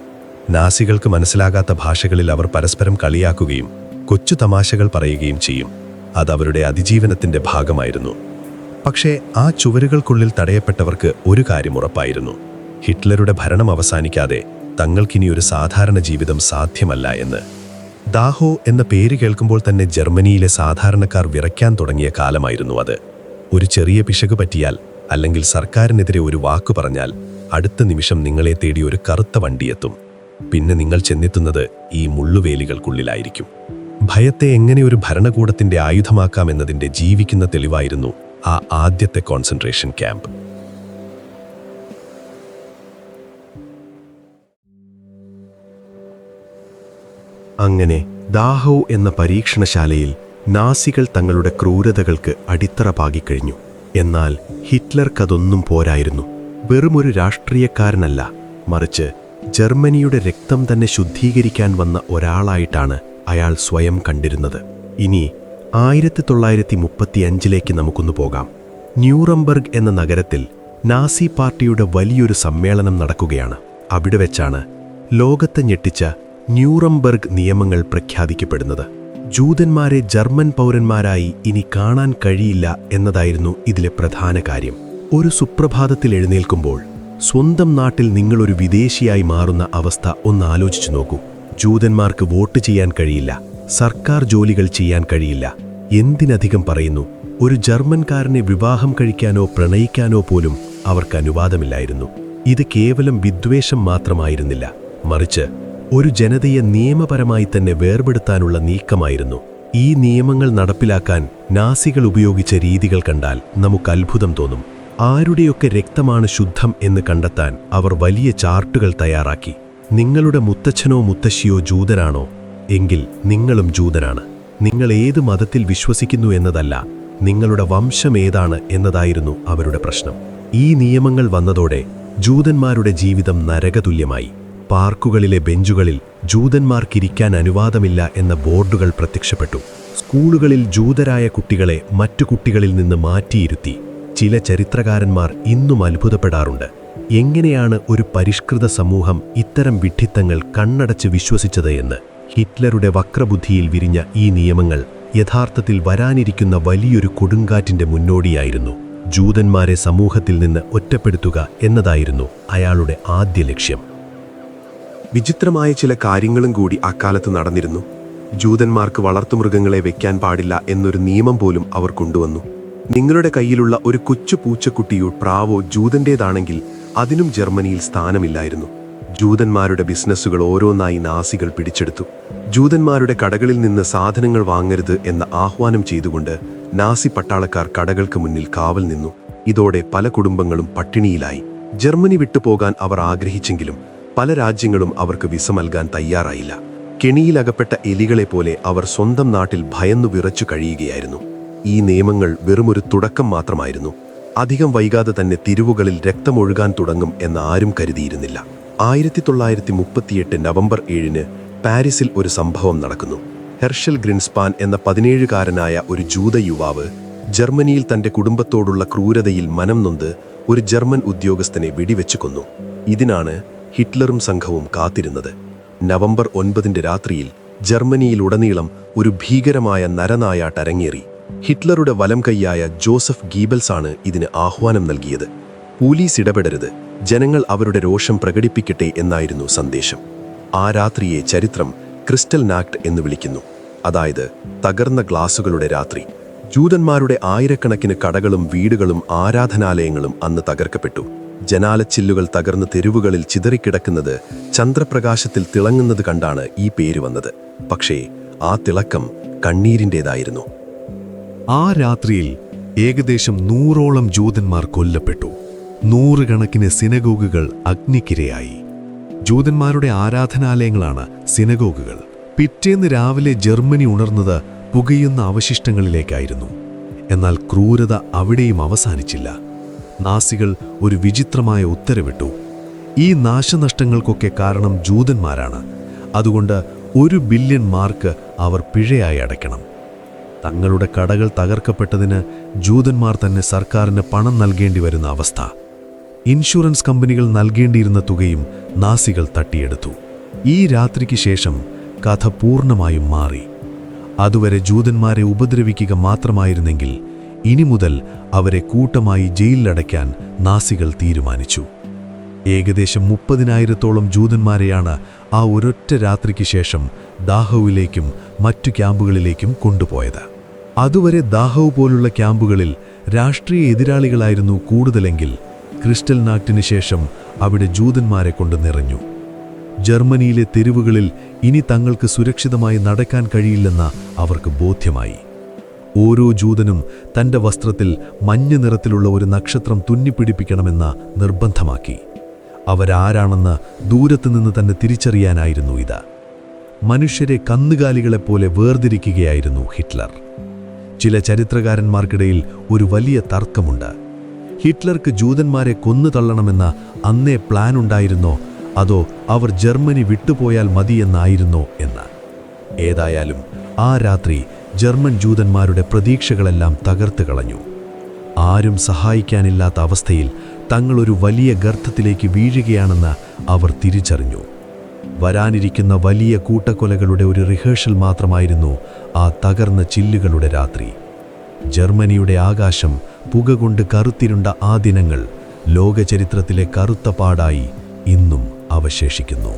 നാസികൾക്ക് മനസ്സിലാകാത്ത ഭാഷകളിൽ അവർ പരസ്പരം കളിയാക്കുകയും കൊച്ചു തമാശകൾ പറയുകയും ചെയ്യും. അതവരുടെ അതിജീവനത്തിന്റെ ഭാഗമായിരുന്നു. പക്ഷേ ആ ചുവരുകൾക്കുള്ളിൽ തടയപ്പെട്ടവർക്ക് ഒരു കാര്യം ഉറപ്പായിരുന്നു: ഹിറ്റ്ലറുടെ ഭരണം അവസാനിക്കാതെ തങ്ങൾക്കിനി ഒരു സാധാരണ ജീവിതം സാധ്യമല്ല എന്ന്. ദാഹോ എന്ന പേര് കേൾക്കുമ്പോൾ തന്നെ ജർമ്മനിയിലെ സാധാരണക്കാർ വിറയ്ക്കാൻ തുടങ്ങിയ കാലമായിരുന്നു അത്. ഒരു ചെറിയ പിശക് പറ്റിയാൽ, അല്ലെങ്കിൽ സർക്കാരിനെതിരെ ഒരു വാക്കു പറഞ്ഞാൽ, അടുത്ത നിമിഷം നിങ്ങളെ തേടി ഒരു കറുത്ത വണ്ടിയെത്തും. പിന്നെ നിങ്ങൾ ചെന്നെത്തുന്നത് ഈ മുള്ളുവേലികൾക്കുള്ളിലായിരിക്കും. ഭയത്തെ എങ്ങനെ ഒരു ഭരണകൂടത്തിന്റെ ആയുധമാക്കാമെന്നതിന്റെ ജീവിക്കുന്ന തെളിവായിരുന്നു ആ ആദ്യത്തെ കോൺസെൻട്രേഷൻ ക്യാമ്പ്. അങ്ങനെ ദാഹോ എന്ന പരീക്ഷണശാലയിൽ നാസികൾ തങ്ങളുടെ ക്രൂരതകൾക്ക് അടിത്തറ പാകിക്കഴിഞ്ഞു. എന്നാൽ ഹിറ്റ്ലർക്കതൊന്നും പോരായിരുന്നു. വെറുമൊരു രാഷ്ട്രീയക്കാരനല്ല, മറിച്ച് ജർമ്മനിയുടെ രക്തം തന്നെ ശുദ്ധീകരിക്കാൻ വന്ന ഒരാളായിട്ടാണ് അയാൾ സ്വയം കണ്ടിരുന്നത്. ഇനി 1935 നമുക്കൊന്നു പോകാം. ന്യൂറംബർഗ് എന്ന നഗരത്തിൽ നാസി പാർട്ടിയുടെ വലിയൊരു സമ്മേളനം നടക്കുകയാണ്. അവിടെ വെച്ചാണ് ലോകത്തെ ഞെട്ടിച്ച ന്യൂറംബർഗ് നിയമങ്ങൾ പ്രഖ്യാപിക്കപ്പെടുന്നത്. ജൂതന്മാരെ ജർമ്മൻ പൗരന്മാരായി ഇനി കാണാൻ കഴിയില്ല എന്നതായിരുന്നു ഇതിലെ പ്രധാന കാര്യം. ഒരു സുപ്രഭാതത്തിൽ എഴുന്നേൽക്കുമ്പോൾ സ്വന്തം നാട്ടിൽ നിങ്ങളൊരു വിദേശിയായി മാറുന്ന അവസ്ഥ ഒന്ന് ആലോചിച്ചു നോക്കൂ. ജൂതന്മാർക്ക് വോട്ട് ചെയ്യാൻ കഴിയില്ല, സർക്കാർ ജോലികൾ ചെയ്യാൻ കഴിയില്ല. എന്തിനധികം പറയുന്നു, ഒരു ജർമ്മൻകാരനെ വിവാഹം കഴിക്കാനോ പ്രണയിക്കാനോ പോലും അവർക്ക് അനുവാദമില്ലായിരുന്നു. ഇത് കേവലം വിദ്വേഷം മാത്രമായിരുന്നില്ല, മറിച്ച് ഒരു ജനതയെ നിയമപരമായി തന്നെ വേർപെടുത്താനുള്ള നീക്കമായിരുന്നു. ഈ നിയമങ്ങൾ നടപ്പിലാക്കാൻ നാസികൾ ഉപയോഗിച്ച രീതികൾ കണ്ടാൽ നമുക്ക് അത്ഭുതം തോന്നും. ആരുടെയൊക്കെ രക്തമാണ് ശുദ്ധം എന്ന് കണ്ടെത്താൻ അവർ വലിയ ചാർട്ടുകൾ തയ്യാറാക്കി. നിങ്ങളുടെ മുത്തച്ഛനോ മുത്തശ്ശിയോ ജൂതനാണോ എങ്കിൽ നിങ്ങളും ജൂതനാണ്. നിങ്ങൾ ഏത് മതത്തിൽ വിശ്വസിക്കുന്നു എന്നതല്ല, നിങ്ങളുടെ വംശം ഏതാണ് എന്നതായിരുന്നു അവരുടെ പ്രശ്നം. ഈ നിയമങ്ങൾ വന്നതോടെ ജൂതന്മാരുടെ ജീവിതം നരകതുല്യമായി. പാർക്കുകളിലെ ബെഞ്ചുകളിൽ ജൂതന്മാർക്കിരിക്കാൻ അനുവാദമില്ല എന്ന ബോർഡുകൾ പ്രത്യക്ഷപ്പെട്ടു. സ്കൂളുകളിൽ ജൂതരായ കുട്ടികളെ മറ്റു കുട്ടികളിൽ നിന്ന് മാറ്റിയിരുത്തി. ചില ചരിത്രകാരന്മാർ ഇന്നും അത്ഭുതപ്പെടാറുണ്ട്. എങ്ങനെയാണ് ഒരു പരിഷ്കൃത സമൂഹം ഇത്തരം വിഡ്ഢിത്തങ്ങൾ കണ്ണടച്ച് വിശ്വസിച്ചത് എന്ന്. ഹിറ്റ്ലറുടെ വക്രബുദ്ധിയിൽ വിരിഞ്ഞ ഈ നിയമങ്ങൾ യഥാർത്ഥത്തിൽ വരാനിരിക്കുന്ന വലിയൊരു കൊടുങ്കാറ്റിന്റെ മുന്നോടിയായിരുന്നു. ജൂതന്മാരെ സമൂഹത്തിൽ നിന്ന് ഒറ്റപ്പെടുത്തുക എന്നതായിരുന്നു അയാളുടെ ആദ്യ ലക്ഷ്യം. വിചിത്രമായ ചില കാര്യങ്ങളും കൂടി അക്കാലത്ത് നടന്നിരുന്നു. ജൂതന്മാർക്ക് വളർത്തുമൃഗങ്ങളെ വെക്കാൻ പാടില്ല എന്നൊരു നിയമം പോലും അവർ കൊണ്ടുവന്നു. നിങ്ങളുടെ കയ്യിലുള്ള ഒരു കൊച്ചു പൂച്ചക്കുട്ടിയോ പ്രാവോ ജൂതന്റേതാണെങ്കിൽ അതിനും ജർമ്മനിയിൽ സ്ഥാനമില്ലായിരുന്നു. ജൂതന്മാരുടെ ബിസിനസ്സുകൾ ഓരോന്നായി നാസികൾ പിടിച്ചെടുത്തു. ജൂതന്മാരുടെ കടകളിൽ നിന്ന് സാധനങ്ങൾ വാങ്ങരുത് എന്ന ആഹ്വാനം ചെയ്തുകൊണ്ട് നാസി പട്ടാളക്കാർ കടകൾക്ക് മുന്നിൽ കാവൽ നിന്നു. ഇതോടെ പല കുടുംബങ്ങളും പട്ടിണിയിലായി. ജർമ്മനി വിട്ടുപോകാൻ അവർ ആഗ്രഹിച്ചെങ്കിലും പല രാജ്യങ്ങളും അവർക്ക് വിസ നൽകാൻ തയ്യാറായില്ല. കെണിയിലകപ്പെട്ട എലികളെപ്പോലെ അവർ സ്വന്തം നാട്ടിൽ ഭയന്നു വിറച്ചു കഴിയുകയായിരുന്നു. ഈ നിയമങ്ങൾ വെറുമൊരു തുടക്കം മാത്രമായിരുന്നു. അധികം വൈകാതെ തന്നെ തിരുവുകളിൽ രക്തമൊഴുകാൻ തുടങ്ങും എന്ന് ആരും കരുതിയിരുന്നില്ല. 1938 നവംബർ 7 പാരീസിൽ ഒരു സംഭവം നടക്കുന്നു. ഹെർഷൽ ഗ്രിൻസ്പാൻ എന്ന 17-കാരനായ ഒരു ജൂത യുവാവ് ജർമ്മനിയിൽ തന്റെ കുടുംബത്തോടുള്ള ക്രൂരതയിൽ മനം നൊന്ത് ഒരു ജർമ്മൻ ഉദ്യോഗസ്ഥനെ വെടിവെച്ചു കൊന്നു. ഇതിനാണ് ഹിറ്റ്ലറും സംഘവും കാത്തിരുന്നത്. നവംബർ 9 രാത്രിയിൽ ജർമ്മനിയിലുടനീളം ഒരു ഭീകരമായ നരനായാട്ട് അരങ്ങേറി. ഹിറ്റ്ലറുടെ വലം കൈയായ ജോസഫ് ഗീബൽസ് ആണ് ഇതിന് ആഹ്വാനം നൽകിയത്. പോലീസ് ഇടപെടരുത്, ജനങ്ങൾ അവരുടെ രോഷം പ്രകടിപ്പിക്കട്ടെ എന്നായിരുന്നു സന്ദേശം. ആ രാത്രിയെ ചരിത്രം ക്രിസ്റ്റൽ നാക്ട് എന്ന് വിളിക്കുന്നു, അതായത് തകർന്ന ഗ്ലാസുകളുടെ രാത്രി. ജൂതന്മാരുടെ ആയിരക്കണക്കിന് കടകളും വീടുകളും ആരാധനാലയങ്ങളും അന്ന് തകർക്കപ്പെട്ടു. ജനാലച്ചില്ലുകൾ തകർന്ന് തെരുവുകളിൽ ചിതറിക്കിടക്കുന്നത് ചന്ദ്രപ്രകാശത്തിൽ തിളങ്ങുന്നത് കണ്ടാണ് ഈ പേര് വന്നത്. പക്ഷേ ആ തിളക്കം കണ്ണീരിൻ്റേതായിരുന്നു. ആ രാത്രിയിൽ ഏകദേശം 100ഓളം ജൂതന്മാർ കൊല്ലപ്പെട്ടു. 100 കണക്കിന് സിനഗോഗുകൾ അഗ്നിക്കിരയായി. ജൂതന്മാരുടെ ആരാധനാലയങ്ങളാണ് സിനഗോഗുകൾ. പിറ്റേന്ന് രാവിലെ ജർമ്മനി ഉണർന്നത് പുകയുന്ന അവശിഷ്ടങ്ങളിലേക്കായിരുന്നു. എന്നാൽ ക്രൂരത അവിടെയും അവസാനിച്ചില്ല. നാസികൾ ഒരു വിചിത്രമായ ഉത്തരവിട്ടു. ഈ നാശനഷ്ടങ്ങൾക്കൊക്കെ കാരണം ജൂതന്മാരാണ്. അതുകൊണ്ട് 1 ബില്യൺ മാർക്ക് അവർ പിഴയായി അടയ്ക്കണം. തങ്ങളുടെ കടകൾ തകർക്കപ്പെട്ടതിന് ജൂതന്മാർ തന്നെ സർക്കാരിന് പണം നൽകേണ്ടി വരുന്ന അവസ്ഥ. ഇൻഷുറൻസ് കമ്പനികൾ നൽകേണ്ടിയിരുന്ന തുകയും നാസികൾ തട്ടിയെടുത്തു. ഈ രാത്രിക്ക് ശേഷം കഥ പൂർണ്ണമായും മാറി. അതുവരെ ജൂതന്മാരെ ഉപദ്രവിക്കുക മാത്രമായിരുന്നെങ്കിൽ ഇനി മുതൽ അവരെ കൂട്ടമായി ജയിലിലടയ്ക്കാൻ നാസികൾ തീരുമാനിച്ചു. ഏകദേശം 30,000-ഓളം ജൂതന്മാരെയാണ് ആ ഒരൊറ്റ രാത്രിക്ക് ശേഷം ദാഹൌവിലേക്കും മറ്റു ക്യാമ്പുകളിലേക്കും കൊണ്ടുപോയത്. അതുവരെ ദാഹൌ പോലുള്ള ക്യാമ്പുകളിൽ രാഷ്ട്രീയ എതിരാളികളായിരുന്നു കൂടുതലെങ്കിൽ ക്രിസ്റ്റൽനാക്റ്റിന് ശേഷം അവിടെ ജൂതന്മാരെ കൊണ്ട് നിറഞ്ഞു. ജർമ്മനിയിലെ തെരുവുകളിൽ ഇനി തങ്ങൾക്ക് സുരക്ഷിതമായി നടക്കാൻ കഴിയില്ലെന്ന് അവർക്ക് ബോധ്യമായി. ഓരോ ജൂതനും തൻ്റെ വസ്ത്രത്തിൽ മഞ്ഞ നിറത്തിലുള്ള ഒരു നക്ഷത്രം തുന്നിപ്പിടിപ്പിക്കണമെന്ന് നിർബന്ധമാക്കി. അവരാരാണെന്ന് ദൂരത്തുനിന്ന് തന്നെ തിരിച്ചറിയാനായിരുന്നു ഇത്. മനുഷ്യരെ കന്നുകാലികളെപ്പോലെ വേർതിരിക്കുകയായിരുന്നു ഹിറ്റ്ലർ. ചില ചരിത്രകാരന്മാർക്കിടയിൽ ഒരു വലിയ തർക്കമുണ്ട്. ഹിറ്റ്ലർക്ക് ജൂതന്മാരെ കൊന്നു തള്ളണമെന്ന അന്നേ പ്ലാൻ ഉണ്ടായിരുന്നോ, അതോ അവർ ജർമ്മനി വിട്ടുപോയാൽ മതിയെന്നായിരുന്നോ എന്ന്. ഏതായാലും ആ രാത്രി ജർമ്മൻ ജൂതന്മാരുടെ പ്രതീക്ഷകളെല്ലാം തകർത്ത് കളഞ്ഞു. ആരും സഹായിക്കാനില്ലാത്ത അവസ്ഥയിൽ തങ്ങളൊരു വലിയ ഗർത്തത്തിലേക്ക് വീഴുകയാണെന്ന് അവർ തിരിച്ചറിഞ്ഞു. വരാനിരിക്കുന്ന വലിയ കൂട്ടക്കൊലകളുടെ ഒരു റിഹേഴ്സൽ മാത്രമായിരുന്നു ആ തകർന്ന ചില്ലുകളുടെ രാത്രി. ജർമ്മനിയുടെ ആകാശം പുകകൊണ്ട് കറുത്തിരുണ്ട ആ ദിനങ്ങൾ ലോകചരിത്രത്തിലെ കറുത്ത പാടായി ഇന്നും അവശേഷിക്കുന്നു.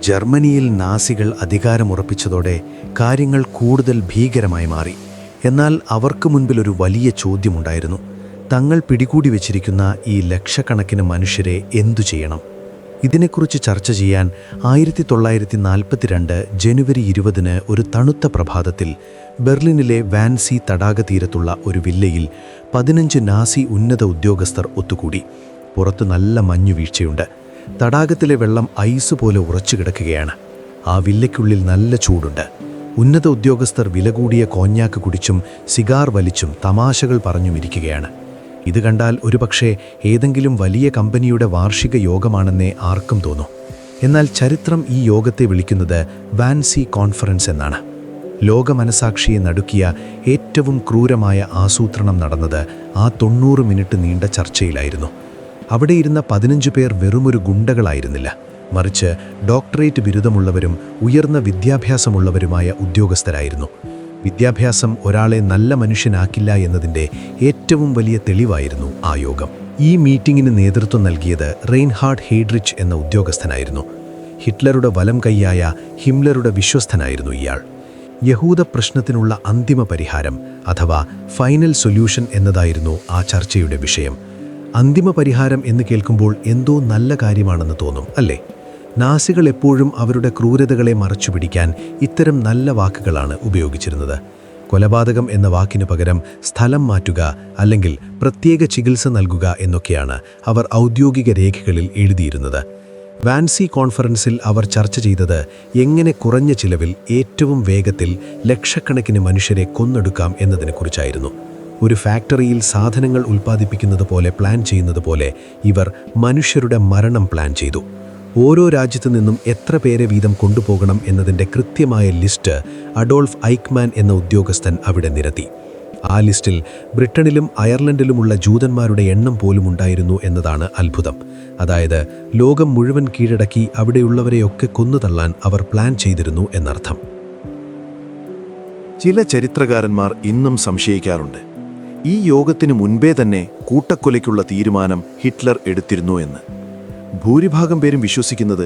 ജർമ്മനിയിൽ നാസികൾ അധികാരമുറപ്പിച്ചതോടെ കാര്യങ്ങൾ കൂടുതൽ ഭീകരമായി മാറി. എന്നാൽ അവർക്ക് മുൻപിൽ ഒരു വലിയ ചോദ്യമുണ്ടായിരുന്നു. തങ്ങൾ പിടികൂടി വച്ചിരിക്കുന്ന ഈ ലക്ഷക്കണക്കിന് മനുഷ്യരെ എന്തു ചെയ്യണം? ഇതിനെക്കുറിച്ച് ചർച്ച ചെയ്യാൻ 1942 ജനുവരി 20 ഒരു തണുത്ത പ്രഭാതത്തിൽ ബെർലിനിലെ വാൻസി തടാക തീരത്തുള്ള ഒരു വില്ലയിൽ 15 നാസി ഉന്നത ഉദ്യോഗസ്ഥർ ഒത്തുകൂടി. പുറത്ത് നല്ല മഞ്ഞുവീഴ്ചയുണ്ട്. തടാകത്തിലെ വെള്ളം ഐസ് പോലെ ഉറച്ചു കിടക്കുകയാണ്. ആ വില്ലയ്ക്കുള്ളിൽ നല്ല ചൂടുണ്ട്. ഉന്നത ഉദ്യോഗസ്ഥർ വില കൂടിയ കോഞ്ഞാക്ക് കുടിച്ചും സിഗാർ വലിച്ചും തമാശകൾ പറഞ്ഞും ഇരിക്കുകയാണ്. ഇത് കണ്ടാൽ ഒരുപക്ഷെ ഏതെങ്കിലും വലിയ കമ്പനിയുടെ വാർഷിക യോഗമാണെന്നേ ആർക്കും തോന്നും. എന്നാൽ ചരിത്രം ഈ യോഗത്തെ വിളിക്കുന്നത് വാൻസി കോൺഫറൻസ് എന്നാണ്. ലോക മനസാക്ഷിയെ നടുക്കിയ ഏറ്റവും ക്രൂരമായ ആസൂത്രണം നടന്നത് ആ 90 മിനിറ്റ് നീണ്ട ചർച്ചയിലായിരുന്നു. അവിടെ ഇരുന്ന 15 പേർ വെറുമൊരു ഗുണ്ടകളായിരുന്നില്ല, മറിച്ച് ഡോക്ടറേറ്റ് ബിരുദമുള്ളവരും ഉയർന്ന വിദ്യാഭ്യാസമുള്ളവരുമായ ഉദ്യോഗസ്ഥരായിരുന്നു. വിദ്യാഭ്യാസം ഒരാളെ നല്ല മനുഷ്യനാക്കില്ല എന്നതിൻ്റെ ഏറ്റവും വലിയ തെളിവായിരുന്നു ആ യോഗം. ഈ മീറ്റിംഗിന് നേതൃത്വം നൽകിയത് റെയിൻഹാർഡ് ഹെയ്ഡ്രിച്ച് എന്ന ഉദ്യോഗസ്ഥനായിരുന്നു. ഹിറ്റ്ലറുടെ വലം കൈയായ ഹിംലറുടെ വിശ്വസ്തനായിരുന്നു ഇയാൾ. യഹൂദ പ്രശ്നത്തിനുള്ള അന്തിമ പരിഹാരം അഥവാ ഫൈനൽ സൊല്യൂഷൻ എന്നതായിരുന്നു ആ ചർച്ചയുടെ വിഷയം. അന്തിമ പരിഹാരം എന്ന് കേൾക്കുമ്പോൾ എന്തോ നല്ല കാര്യമാണെന്ന് തോന്നും, അല്ലേ? നാസികൾ എപ്പോഴും അവരുടെ ക്രൂരതകളെ മറച്ചുപിടിക്കാൻ ഇത്തരം നല്ല വാക്കുകളാണ് ഉപയോഗിച്ചിരുന്നത്. കൊലപാതകം എന്ന വാക്കിന് പകരം സ്ഥലം മാറ്റുക അല്ലെങ്കിൽ പ്രത്യേക ചികിത്സ നൽകുക എന്നൊക്കെയാണ് അവർ ഔദ്യോഗിക രേഖകളിൽ എഴുതിയിരുന്നത്. വാൻസി കോൺഫറൻസിൽ അവർ ചർച്ച ചെയ്തത് എങ്ങനെ കുറഞ്ഞ ചിലവിൽ ഏറ്റവും വേഗത്തിൽ ലക്ഷക്കണക്കിന് മനുഷ്യരെ കൊന്നൊടുക്കാം എന്നതിനെക്കുറിച്ചായിരുന്നു. ഒരു ഫാക്ടറിയിൽ സാധനങ്ങൾ ഉൽപ്പാദിപ്പിക്കുന്നത് പോലെ പ്ലാൻ ചെയ്യുന്നത് പോലെ ഇവർ മനുഷ്യരുടെ മരണം പ്ലാൻ ചെയ്തു. ഓരോ രാജ്യത്തു നിന്നും എത്ര പേരെ വീതം കൊണ്ടുപോകണം എന്നതിൻ്റെ കൃത്യമായ ലിസ്റ്റ് അഡോൾഫ് ഐക്മാൻ എന്ന ഉദ്യോഗസ്ഥൻ അവിടെ നിരത്തി. ആ ലിസ്റ്റിൽ ബ്രിട്ടനിലും അയർലൻഡിലുമുള്ള ജൂതന്മാരുടെ എണ്ണം പോലും ഉണ്ടായിരുന്നു എന്നതാണ് അത്ഭുതം. അതായത് ലോകം മുഴുവൻ കീഴടക്കി അവിടെയുള്ളവരെയൊക്കെ കൊന്നുതള്ളാൻ അവർ പ്ലാൻ ചെയ്തിരുന്നു എന്നർത്ഥം. ചില ചരിത്രകാരന്മാർ ഇന്നും സംശയിക്കാറുണ്ട്, ഈ യോഗത്തിന് മുൻപേ തന്നെ കൂട്ടക്കൊലയ്ക്കുള്ള തീരുമാനം ഹിറ്റ്ലർ എടുത്തിരുന്നു എന്ന്. ഭൂരിഭാഗം പേരും വിശ്വസിക്കുന്നത്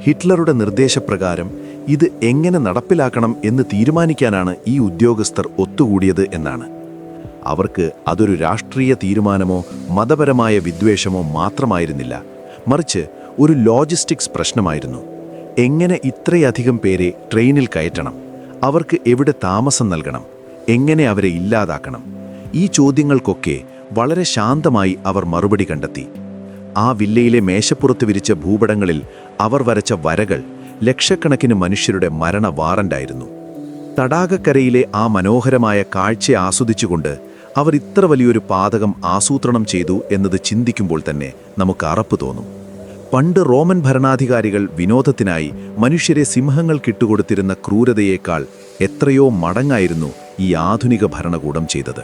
ഹിറ്റ്ലറുടെ നിർദ്ദേശപ്രകാരം ഇത് എങ്ങനെ നടപ്പിലാക്കണം എന്ന് തീരുമാനിക്കാനാണ് ഈ ഉദ്യോഗസ്ഥർ ഒത്തുകൂടിയത് എന്നാണ്. അവർക്ക് അതൊരു രാഷ്ട്രീയ തീരുമാനമോ മതപരമായ വിദ്വേഷമോ മാത്രമായിരുന്നില്ല, മറിച്ച് ഒരു ലോജിസ്റ്റിക്സ് പ്രശ്നമായിരുന്നു. എങ്ങനെ ഇത്രയധികം പേരെ ട്രെയിനിൽ കയറ്റണം, അവർക്ക് എവിടെ താമസം നൽകണം, എങ്ങനെ അവരെ ഇല്ലാതാക്കണം? ഈ ചോദ്യങ്ങൾക്കൊക്കെ വളരെ ശാന്തമായി അവർ മറുപടി കണ്ടെത്തി. ആ വില്ലയിലെ മേശപ്പുറത്ത് വിരിച്ച ഭൂപടങ്ങളിൽ അവർ വരച്ച വരകൾ ലക്ഷക്കണക്കിന് മനുഷ്യരുടെ മരണ വാറണ്ടായിരുന്നു. തടാകക്കരയിലെ ആ മനോഹരമായ കാഴ്ച ആസ്വദിച്ചുകൊണ്ട് അവർ ഇത്ര വലിയൊരു പാതകം ആസൂത്രണം ചെയ്തു എന്നത് ചിന്തിക്കുമ്പോൾ തന്നെ നമുക്ക് അറപ്പ് തോന്നും. പണ്ട് റോമൻ ഭരണാധികാരികൾ വിനോദത്തിനായി മനുഷ്യരെ സിംഹങ്ങൾ കിട്ടുകൊടുത്തിരുന്ന ക്രൂരതയേക്കാൾ എത്രയോ മടങ്ങായിരുന്നു ഈ ആധുനിക ഭരണകൂടം ചെയ്തത്.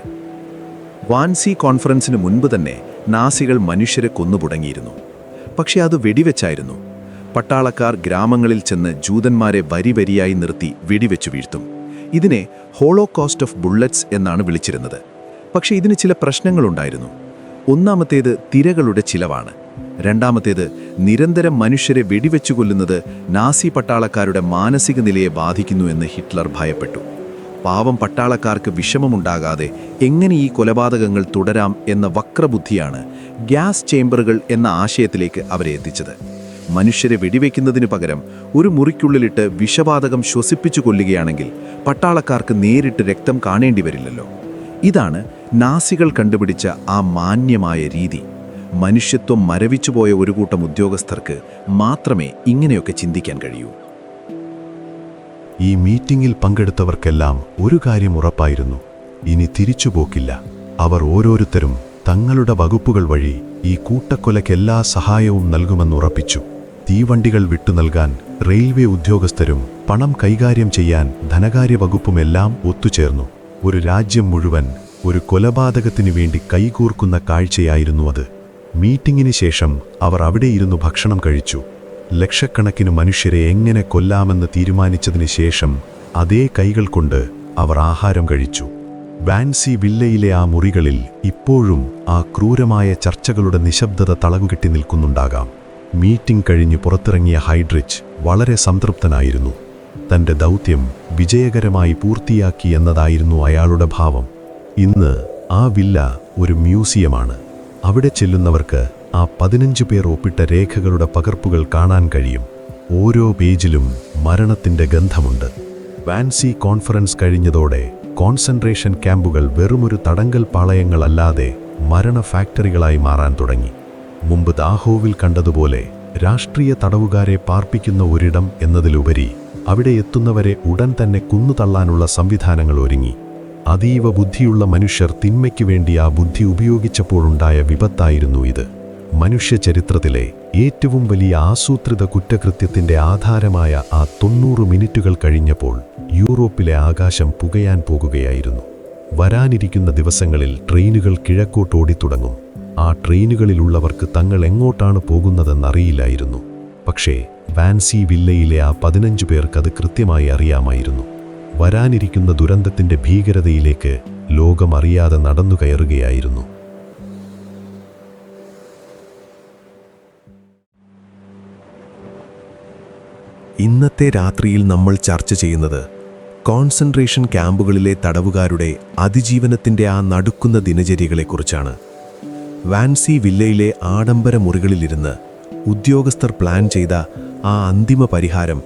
വാൻസി കോൺഫറൻസിന് മുൻപ് തന്നെ നാസികൾ മനുഷ്യരെ കൊന്നുതുടങ്ങിയിരുന്നു. പക്ഷെ അത് വെടിവെച്ചായിരുന്നു. പട്ടാളക്കാർ ഗ്രാമങ്ങളിൽ ചെന്ന് ജൂതന്മാരെ വരി വരിയായി നിർത്തി വെടിവെച്ചു വീഴ്ത്തും. ഇതിനെ ഹോളോകോസ്റ്റ് ഓഫ് ബുള്ളറ്റ്സ് എന്നാണ് വിളിച്ചിരുന്നത്. പക്ഷേ ഇതിന് ചില പ്രശ്നങ്ങളുണ്ടായിരുന്നു. ഒന്നാമത്തേത് തിരകളുടെ ചിലവാണ്. രണ്ടാമത്തേത് നിരന്തരം മനുഷ്യരെ വെടിവെച്ചു കൊല്ലുന്നത് നാസി പട്ടാളക്കാരുടെ മാനസിക നിലയെ ബാധിക്കുന്നു എന്ന് ഹിറ്റ്ലർ ഭയപ്പെട്ടു. പാവം പട്ടാളക്കാർക്ക് വിഷമമുണ്ടാകാതെ എങ്ങനെ ഈ കൊലപാതകങ്ങൾ തുടരാം എന്ന വക്രബുദ്ധിയാണ് ഗ്യാസ് ചേംബറുകൾ എന്ന ആശയത്തിലേക്ക് അവരെ എത്തിച്ചത്. മനുഷ്യരെ വെടിവെക്കുന്നതിനു പകരം ഒരു മുറിക്കുള്ളിലിട്ട് വിഷവാതകം ശ്വസിപ്പിച്ചു കൊല്ലുകയാണെങ്കിൽ പട്ടാളക്കാർക്ക് നേരിട്ട് രക്തം കാണേണ്ടി വരില്ലല്ലോ. ഇതാണ് നാസികൾ കണ്ടുപിടിച്ച ആ മാന്യമായ രീതി. മനുഷ്യത്വം മരവിച്ചുപോയ ഒരു കൂട്ടം ഉദ്യോഗസ്ഥർക്ക് മാത്രമേ ഇങ്ങനെയൊക്കെ ചിന്തിക്കാൻ കഴിയൂ. ഈ മീറ്റിംഗിൽ പങ്കെടുത്തവർക്കെല്ലാം ഒരു കാര്യം ഉറപ്പായിരുന്നു: ഇനി തിരിച്ചുപോക്കില്ല. അവർ ഓരോരുത്തരും തങ്ങളുടെ വകുപ്പുകൾ വഴി ഈ കൂട്ടക്കൊലയ്ക്ക് എല്ലാ സഹായവും നൽകുമെന്നുറപ്പിച്ചു. തീവണ്ടികൾ വിട്ടുനൽകാൻ റെയിൽവേ ഉദ്യോഗസ്ഥരും പണം കൈകാര്യം ചെയ്യാൻ ധനകാര്യ വകുപ്പുമെല്ലാം ഒത്തുചേർന്നു. ഒരു രാജ്യം മുഴുവൻ ഒരു കൊലപാതകത്തിനു വേണ്ടി കൈകോർക്കുന്ന കാഴ്ചയായിരുന്നു അത്. മീറ്റിംഗിന് ശേഷം അവർ അവിടെയിരുന്ന് ഭക്ഷണം കഴിച്ചു. ലക്ഷക്കണക്കിന് മനുഷ്യരെ എങ്ങനെ കൊല്ലാമെന്ന് തീരുമാനിച്ചതിന് ശേഷം അതേ കൈകൾ കൊണ്ട് അവർ ആഹാരം കഴിച്ചു. വാൻസി വില്ലയിലെ ആ മുറികളിൽ ഇപ്പോഴും ആ ക്രൂരമായ ചർച്ചകളുടെ നിശബ്ദത തളകുകെട്ടി നിൽക്കുന്നുണ്ടാകാം. മീറ്റിംഗ് കഴിഞ്ഞ് പുറത്തിറങ്ങിയ ഹൈഡ്രിച്ച് വളരെ സംതൃപ്തനായിരുന്നു. തന്റെ ദൗത്യം വിജയകരമായി പൂർത്തിയാക്കി എന്നതായിരുന്നു അയാളുടെ ഭാവം. ഇന്ന് ആ വില്ല ഒരു മ്യൂസിയമാണ്. അവിടെ ചെല്ലുന്നവർക്ക് ആ 15 പേർ ഒപ്പിട്ട രേഖകളുടെ പകർപ്പുകൾ കാണാൻ കഴിയും. ഓരോ പേജിലും മരണത്തിന്റെ ഗന്ധമുണ്ട്. വാൻസി കോൺഫറൻസ് കഴിഞ്ഞതോടെ കോൺസെൻട്രേഷൻ ക്യാമ്പുകൾ വെറുമൊരു തടങ്കൽ പാളയങ്ങളല്ലാതെ മരണ ഫാക്ടറികളായി മാറാൻ തുടങ്ങി. മുമ്പ് ദാഹോവിൽ കണ്ടതുപോലെ രാഷ്ട്രീയ തടവുകാരെ പാർപ്പിക്കുന്ന ഒരിടം എന്നതിലുപരി അവിടെ എത്തുന്നവരെ ഉടൻ തന്നെ കുന്നുതള്ളാനുള്ള സംവിധാനങ്ങൾ ഒരുങ്ങി. അതീവ ബുദ്ധിയുള്ള മനുഷ്യർ തിന്മയ്ക്ക് വേണ്ടി ആ ബുദ്ധി ഉപയോഗിച്ചപ്പോഴുണ്ടായ വിപത്തായിരുന്നു ഇത്. മനുഷ്യ ചരിത്രത്തിലെ ഏറ്റവും വലിയ ആസൂത്രിത കുറ്റകൃത്യത്തിന്റെ ആധാരമായ ആ 90 മിനിറ്റുകൾ കഴിഞ്ഞപ്പോൾ യൂറോപ്പിലെ ആകാശം പുകയാൻ പോകുകയായിരുന്നു. വരാനിരിക്കുന്ന ദിവസങ്ങളിൽ ട്രെയിനുകൾ കിഴക്കോട്ടോടിത്തുടങ്ങും. ആ ട്രെയിനുകളിലുള്ളവർക്ക് തങ്ങൾ എങ്ങോട്ടാണ് പോകുന്നതെന്നറിയില്ലായിരുന്നു. പക്ഷേ വാൻസി വില്ലയിലെ ആ 15 പേർക്കത് കൃത്യമായി അറിയാമായിരുന്നു. വരാനിരിക്കുന്ന ദുരന്തത്തിന്റെ ഭീകരതയിലേക്ക് ലോകം അറിയാതെ നടന്നു കയറുകയായിരുന്നു. ഇന്നത്തെ രാത്രിയിൽ നമ്മൾ ചർച്ച ചെയ്യുന്നത് കോൺസെൻട്രേഷൻ ക്യാമ്പുകളിലെ തടവുകാരുടെ അതിജീവനത്തിന്റെ ആ നടുക്കുന്ന ദിനചര്യകളെക്കുറിച്ചാണ്. വാൻസി വില്ലയിലെ ആഡംബര മുറികളിലിരുന്ന് ഉദ്യോഗസ്ഥർ പ്ലാൻ ചെയ്ത ആ അന്തിമ പരിഹാരം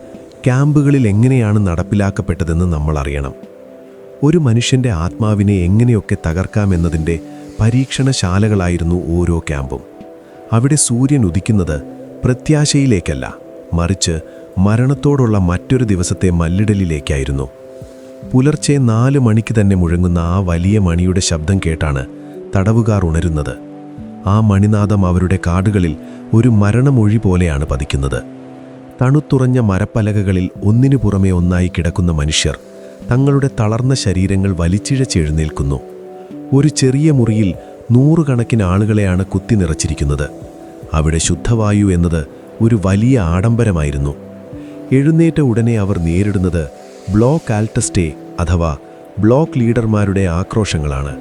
ക്യാമ്പുകളിൽ എങ്ങനെയാണ് നടപ്പിലാക്കപ്പെട്ടതെന്ന് നമ്മൾ അറിയണം. ഒരു മനുഷ്യന്റെ ആത്മാവിനെ എങ്ങനെയൊക്കെ തകർക്കാമെന്നതിൻ്റെ പരീക്ഷണശാലകളായിരുന്നു ഓരോ ക്യാമ്പും. അവിടെ സൂര്യൻ ഉദിക്കുന്നത് പ്രത്യാശയിലേക്കല്ല, മറിച്ച് മരണത്തോടുള്ള മറ്റൊരു ദിവസത്തെ മല്ലിടലിലേക്കായിരുന്നു. പുലർച്ചെ 4 മണിക്ക് തന്നെ മുഴങ്ങുന്ന ആ വലിയ മണിയുടെ ശബ്ദം കേട്ടാണ് തടവുകാർ ഉണരുന്നത്. ആ മണിനാദം അവരുടെ കാടുകളിൽ ഒരു മരണമൊഴി പോലെയാണ് പതിക്കുന്നത്. തണുത്തുറഞ്ഞ മരപ്പലകകളിൽ ഒന്നിനു പുറമെ ഒന്നായി കിടക്കുന്ന മനുഷ്യർ തങ്ങളുടെ തളർന്ന ശരീരങ്ങൾ വലിച്ചിഴച്ചെഴുന്നേൽക്കുന്നു. ഒരു ചെറിയ മുറിയിൽ 100 കണക്കിന് ആളുകളെയാണ് കുത്തി നിറച്ചിരിക്കുന്നത്. അവിടെ ശുദ്ധവായു എന്നത് ഒരു വലിയ ആഡംബരമായിരുന്നു. എഴുന്നേറ്റ ഉടനെ അവർ നേരിടുന്നത് ബ്ലോക്ക് ആൽട്ടസ്റ്റേ അഥവാ ബ്ലോക്ക് ലീഡർമാരുടെ ആക്രോശങ്ങളാണ്.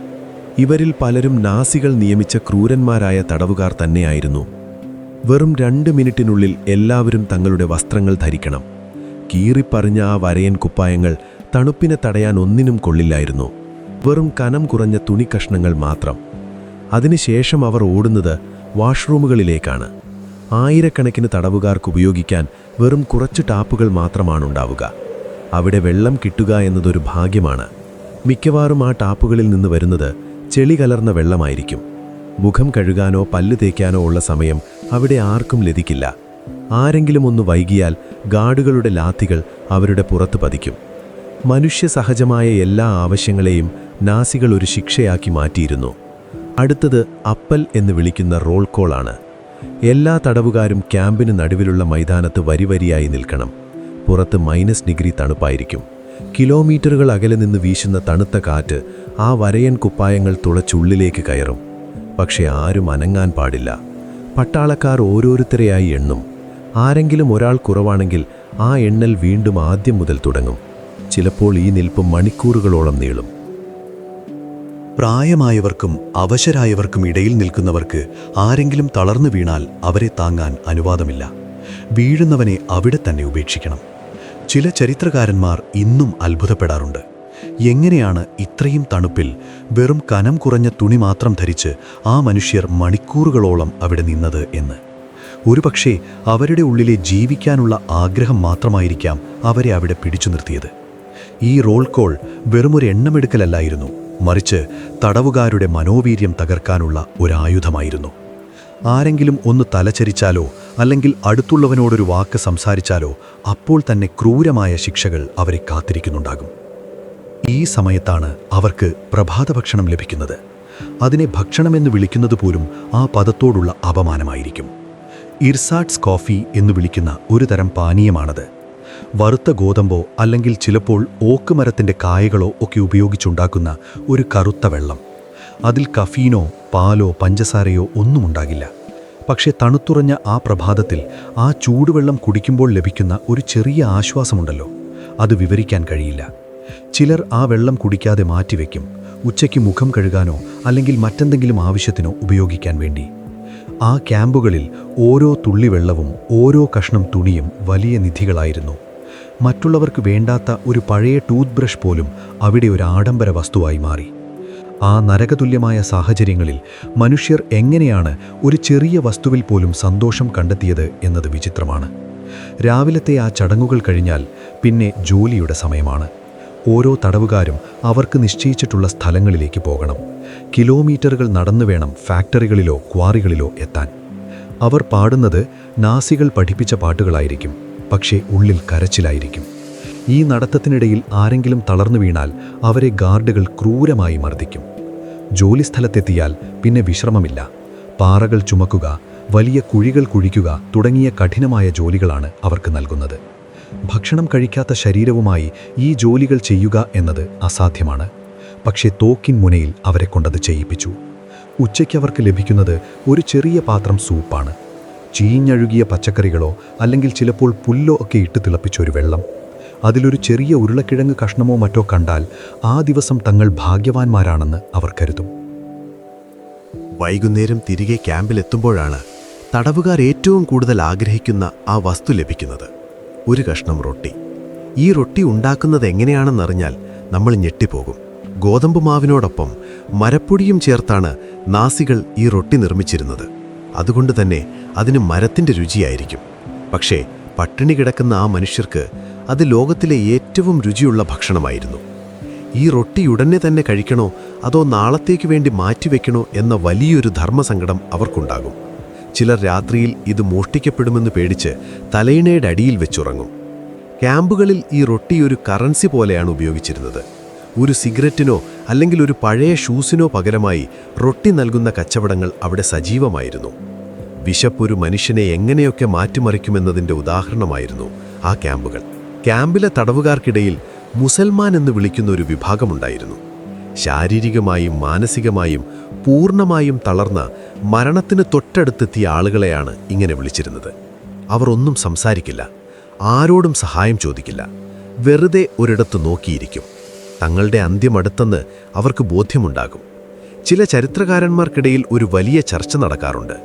ഇവരിൽ പലരും നാസികൾ നിയമിച്ച ക്രൂരന്മാരായ തടവുകാർ തന്നെയായിരുന്നു. വെറും 2 മിനിറ്റിനുള്ളിൽ എല്ലാവരും തങ്ങളുടെ വസ്ത്രങ്ങൾ ധരിക്കണം. കീറിപ്പറിഞ്ഞ ആ വരയൻ കുപ്പായങ്ങൾ തണുപ്പിനെ തടയാൻ ഒന്നിനും കൊള്ളില്ലായിരുന്നു. വെറും കനം കുറഞ്ഞ തുണിക്കഷ്ണങ്ങൾ മാത്രം. അതിനുശേഷം അവർ ഓടുന്നത് വാഷ്റൂമുകളിലേക്കാണ്. ആയിരക്കണക്കിന് തടവുകാർക്ക് ഉപയോഗിക്കാൻ വെറും കുറച്ച് ടാപ്പുകൾ മാത്രമാണുണ്ടാവുക. അവിടെ വെള്ളം കിട്ടുക എന്നതൊരു ഭാഗ്യമാണ്. മിക്കവാറും ആ ടാപ്പുകളിൽ നിന്ന് വരുന്നത് ചെളി കലർന്ന വെള്ളമായിരിക്കും. മുഖം കഴുകാനോ പല്ല് തേക്കാനോ ഉള്ള സമയം അവിടെ ആർക്കും ലഭിക്കില്ല. ആരെങ്കിലും ഒന്ന് വൈകിയാൽ ഗാർഡുകളുടെ ലാത്തികൾ അവരുടെ പുറത്ത് പതിക്കും. മനുഷ്യസഹജമായ എല്ലാ ആവശ്യങ്ങളെയും നാസികൾ ഒരു ശിക്ഷയാക്കി മാറ്റിയിരുന്നു. അടുത്തത് അപ്പൽ എന്ന് വിളിക്കുന്ന റോൾ കോളാണ്. എല്ലാ തടവുകാരും ക്യാമ്പിന് നടുവിലുള്ള മൈതാനത്ത് വരിവരിയായി നിൽക്കണം. പുറത്ത് -डिग्री തണുപ്പായിരിക്കും. കിലോമീറ്ററുകൾ അകലെ നിന്ന് വീശുന്ന തണുത്ത കാറ്റ് ആ വരയൻ കുപ്പായങ്ങൾ തുളച്ചുള്ളിലേക്ക് കയറും. പക്ഷെ ആരും അനങ്ങാൻ പാടില്ല. പട്ടാളക്കാർ ഓരോരുത്തരെയായി എണ്ണും. ആരെങ്കിലും ഒരാൾ കുറവാണെങ്കിൽ ആ എണ്ണൽ വീണ്ടും ആദ്യം മുതൽ തുടങ്ങും. ചിലപ്പോൾ ഈ നിൽപ്പ് മണിക്കൂറുകളോളം നീളും. പ്രായമായവർക്കും അവശരായവർക്കും ഇടയിൽ നിൽക്കുന്നവർക്ക് ആരെങ്കിലും തളർന്നു വീണാൽ അവരെ താങ്ങാൻ അനുവാദമില്ല. വീഴുന്നവനെ അവിടെ തന്നെ ഉപേക്ഷിക്കണം. ചില ചരിത്രകാരന്മാർ ഇന്നും അത്ഭുതപ്പെടാറുണ്ട്. എങ്ങനെയാണ് ഇത്രയും തണുപ്പിൽ വെറും കനം കുറഞ്ഞ തുണി മാത്രം ധരിച്ച് ആ മനുഷ്യർ മണിക്കൂറുകളോളം അവിടെ നിന്നത് എന്ന്. ഒരുപക്ഷേ അവരുടെ ഉള്ളിലെ ജീവിക്കാനുള്ള ആഗ്രഹം മാത്രമായിരിക്കാം അവരെ അവിടെ പിടിച്ചു നിർത്തിയത്. ഈ റോൾ കോൾ വെറുമൊരു എണ്ണമെടുക്കലല്ലായിരുന്നു, മറിച്ച് തടവുകാരുടെ മനോവീര്യം തകർക്കാനുള്ള ഒരായുധമായിരുന്നു. ആരെങ്കിലും ഒന്ന് തലചരിച്ചാലോ അല്ലെങ്കിൽ അടുത്തുള്ളവനോടൊരു വാക്ക് സംസാരിച്ചാലോ അപ്പോൾ തന്നെ ക്രൂരമായ ശിക്ഷകൾ അവരെ കാത്തിരിക്കുന്നുണ്ടാകും. ഈ സമയത്താണ് അവർക്ക് പ്രഭാതഭക്ഷണം ലഭിക്കുന്നത്. അതിനെ ഭക്ഷണമെന്ന് വിളിക്കുന്നത് പോലും ആ പദത്തോടുള്ള അപമാനമായിരിക്കും. ഇർസാട്സ് കോഫി എന്ന് വിളിക്കുന്ന ഒരു തരം പാനീയമാണത്. വറുത്ത ഗോതമ്പോ അല്ലെങ്കിൽ ചിലപ്പോൾ ഓക്ക് മരത്തിൻ്റെ കായകളോ ഒക്കെ ഉപയോഗിച്ചുണ്ടാക്കുന്ന ഒരു കറുത്ത വെള്ളം. അതിൽ കഫീനോ പാലോ പഞ്ചസാരയോ ഒന്നും ഉണ്ടാകില്ല. പക്ഷേ തണുത്തുറഞ്ഞ ആ പ്രഭാതത്തിൽ ആ ചൂടുവെള്ളം കുടിക്കുമ്പോൾ ലഭിക്കുന്ന ഒരു ചെറിയ ആശ്വാസമുണ്ടല്ലോ, അത് വിവരിക്കാൻ കഴിയില്ല. ചിലർ ആ വെള്ളം കുടിക്കാതെ മാറ്റിവെക്കും, ഉച്ചയ്ക്ക് മുഖം കഴുകാനോ അല്ലെങ്കിൽ മറ്റെന്തെങ്കിലും ആവശ്യത്തിനോ ഉപയോഗിക്കാൻ വേണ്ടി. ആ ക്യാമ്പുകളിൽ ഓരോ തുള്ളി വെള്ളവും ഓരോ കഷ്ണം തുണിയും വലിയ നിധികളായിരുന്നു. മറ്റുള്ളവർക്ക് വേണ്ടാത്ത ഒരു പഴയ ടൂത്ത് ബ്രഷ് പോലും അവിടെ ഒരു ആഡംബര വസ്തുവായി മാറി. ആ നരകതുല്യമായ സാഹചര്യങ്ങളിൽ മനുഷ്യർ എങ്ങനെയാണ് ഒരു ചെറിയ വസ്തുവിൽ പോലും സന്തോഷം കണ്ടെത്തിയത് എന്നത് വിചിത്രമാണ്. രാവിലത്തെ ആ ചടങ്ങുകൾ കഴിഞ്ഞാൽ പിന്നെ ജോലിയുടെ സമയമാണ്. ഓരോ തടവുകാരും അവർക്ക് നിശ്ചയിച്ചിട്ടുള്ള സ്ഥലങ്ങളിലേക്ക് പോകണം. കിലോമീറ്ററുകൾ നടന്നു വേണം ഫാക്ടറികളിലോ ക്വാറികളിലോ എത്താൻ. അവർ പാടുന്നത് നാസികൾ പഠിപ്പിച്ച പാട്ടുകളായിരിക്കും, പക്ഷേ ഉള്ളിൽ കരച്ചിലായിരിക്കും. ഈ നടത്തത്തിനിടയിൽ ആരെങ്കിലും തളർന്നു വീണാൽ അവരെ ഗാർഡുകൾ ക്രൂരമായി മർദ്ദിക്കും. ജോലിസ്ഥലത്തെത്തിയാൽ പിന്നെ വിശ്രമമില്ല. പാറകൾ ചുമക്കുക, വലിയ കുഴികൾ കുഴിക്കുക തുടങ്ങിയ കഠിനമായ ജോലികളാണ് അവർക്ക് നൽകുന്നത്. ഭക്ഷണം കഴിക്കാത്ത ശരീരവുമായി ഈ ജോലികൾ ചെയ്യുക എന്നത് അസാധ്യമാണ്. പക്ഷേ തോക്കിൻ മുനയിൽ അവരെ കൊണ്ടത് ചെയ്യിപ്പിച്ചു. ഉച്ചയ്ക്ക് അവർക്ക് ലഭിക്കുന്നത് ഒരു ചെറിയ പാത്രം സൂപ്പാണ്. ചീഞ്ഞഴുകിയ പച്ചക്കറികളോ അല്ലെങ്കിൽ ചിലപ്പോൾ പുല്ലോ ഒക്കെ ഇട്ട് തിളപ്പിച്ചൊരു വെള്ളം. അതിലൊരു ചെറിയ ഉരുളക്കിഴങ്ങ് കഷ്ണമോ മറ്റോ കണ്ടാൽ ആ ദിവസം തങ്ങൾ ഭാഗ്യവാന്മാരാണെന്ന് അവർ കരുതും. വൈകുന്നേരം തിരികെ ക്യാമ്പിലെത്തുമ്പോഴാണ് തടവുകാർ ഏറ്റവും കൂടുതൽ ആഗ്രഹിക്കുന്ന ആ വസ്തു ലഭിക്കുന്നത്. ഒരു കഷ്ണം റൊട്ടി. ഈ റൊട്ടി ഉണ്ടാക്കുന്നത് എങ്ങനെയാണെന്നറിഞ്ഞാൽ നമ്മൾ ഞെട്ടിപ്പോകും. ഗോതമ്പ് മാവിനോടൊപ്പം മരപ്പൊടിയും ചേർത്താണ് നാസികൾ ഈ റൊട്ടി നിർമ്മിച്ചിരുന്നത്. അതുകൊണ്ട് തന്നെ അതിന് മരത്തിൻ്റെ രുചിയായിരിക്കും. പക്ഷേ പട്ടിണി കിടക്കുന്ന ആ മനുഷ്യർക്ക് അത് ലോകത്തിലെ ഏറ്റവും രുചിയുള്ള ഭക്ഷണമായിരുന്നു. ഈ റൊട്ടി ഉടനെ തന്നെ കഴിക്കണോ അതോ നാളത്തേക്ക് വേണ്ടി മാറ്റിവെക്കണോ എന്ന വലിയൊരു ധർമ്മസങ്കടം അവർക്കുണ്ടാകും. ചിലർ രാത്രിയിൽ ഇത് മോഷ്ടിക്കപ്പെടുമെന്ന് പേടിച്ച് തലയിണയുടെ അടിയിൽ വെച്ചുറങ്ങും. ക്യാമ്പുകളിൽ ഈ റൊട്ടി ഒരു കറൻസി പോലെയാണ് ഉപയോഗിച്ചിരുന്നത്. ഒരു സിഗരറ്റിനോ അല്ലെങ്കിൽ ഒരു പഴയ ഷൂസിനോ പകരമായി റൊട്ടി നൽകുന്ന കച്ചവടങ്ങൾ അവിടെ സജീവമായിരുന്നു. വിശപ്പൊരു മനുഷ്യനെ എങ്ങനെയൊക്കെ മാറ്റിമറിക്കുമെന്നതിൻ്റെ ഉദാഹരണമായിരുന്നു ആ ക്യാമ്പുകൾ. ക്യാമ്പിലെ തടവുകാർക്കിടയിൽ മുസൽമാൻ എന്ന് വിളിക്കുന്ന ഒരു വിഭാഗമുണ്ടായിരുന്നു. ശാരീരികമായും മാനസികമായും പൂർണ്ണമായും തളർന്ന മരണത്തിന് തൊട്ടടുത്തെത്തിയ ആളുകളെയാണ് ഇങ്ങനെ വിളിച്ചിരുന്നത്. അവർ ഒന്നും സംസാരിക്കില്ല, ആരോടും സഹായം ചോദിക്കില്ല, വെറുതെ ഒരിടത്ത് നോക്കിയിരിക്കും. തങ്ങളുടെ അന്ത്യമടുത്തെന്ന് അവർക്ക് ബോധ്യമുണ്ടാകും. ചില ചരിത്രകാരന്മാർക്കിടയിൽ ഒരു വലിയ ചർച്ച നടക്കാറുണ്ട്.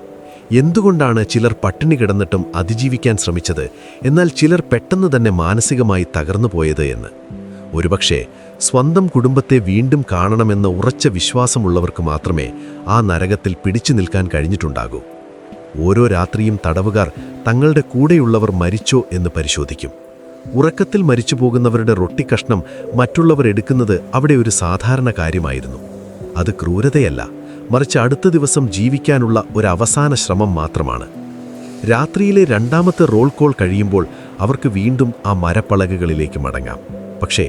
എന്തുകൊണ്ടാണ് ചിലർ പട്ടിണി കിടന്നിട്ടും അതിജീവിക്കാൻ ശ്രമിച്ചത്, എന്നാൽ ചിലർ പെട്ടെന്ന് തന്നെ മാനസികമായി തകർന്നു പോയത് എന്ന്. ഒരുപക്ഷെ സ്വന്തം കുടുംബത്തെ വീണ്ടും കാണണമെന്ന ഉറച്ച വിശ്വാസമുള്ളവർക്ക് മാത്രമേ ആ നരകത്തിൽ പിടിച്ചു നിൽക്കാൻ കഴിഞ്ഞിട്ടുണ്ടാകൂ. ഓരോ രാത്രിയും തടവുകാർ തങ്ങളുടെ കൂടെയുള്ളവർ മരിച്ചോ എന്ന് പരിശോധിക്കും. ഉറക്കത്തിൽ മരിച്ചു പോകുന്നവരുടെ റൊട്ടിക്കഷ്ണം മറ്റുള്ളവർ എടുക്കുന്നത് അവിടെ ഒരു സാധാരണ കാര്യമായിരുന്നു. അത് ക്രൂരതയല്ല, മറിച്ച് അടുത്ത ദിവസം ജീവിക്കാനുള്ള ഒരു അവസാന ശ്രമം മാത്രമാണ്. രാത്രിയിലെ രണ്ടാമത്തെ റോൾ കോൾ കഴിയുമ്പോൾ അവർക്ക് വീണ്ടും ആ മരപ്പലകകളിലേക്ക് മടങ്ങാം. പക്ഷേ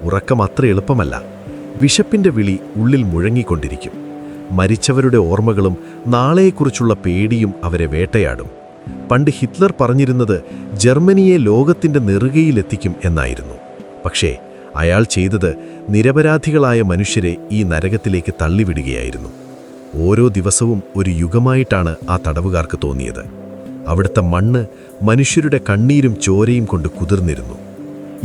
ഉറക്കം അത്ര എളുപ്പമല്ല. വിശപ്പിൻ്റെ വിളി ഉള്ളിൽ മുഴങ്ങിക്കൊണ്ടിരിക്കും. മരിച്ചവരുടെ ഓർമ്മകളും നാളെയെക്കുറിച്ചുള്ള പേടിയും അവരെ വേട്ടയാടും. പണ്ട് ഹിറ്റ്ലർ പറഞ്ഞിരുന്നത് ജർമ്മനിയെ ലോകത്തിൻ്റെ നെറുകയിലെത്തിക്കും എന്നായിരുന്നു. പക്ഷേ അയാൾ ചെയ്തത് നിരപരാധികളായ മനുഷ്യരെ ഈ നരകത്തിലേക്ക് തള്ളിവിടുകയായിരുന്നു. ഓരോ ദിവസവും ഒരു യുഗമായിട്ടാണ് ആ തടവുകാർക്ക് തോന്നിയത്. അവിടുത്തെ മണ്ണ് മനുഷ്യരുടെ കണ്ണീരും ചോരയും കൊണ്ട് കുതിർന്നിരുന്നു.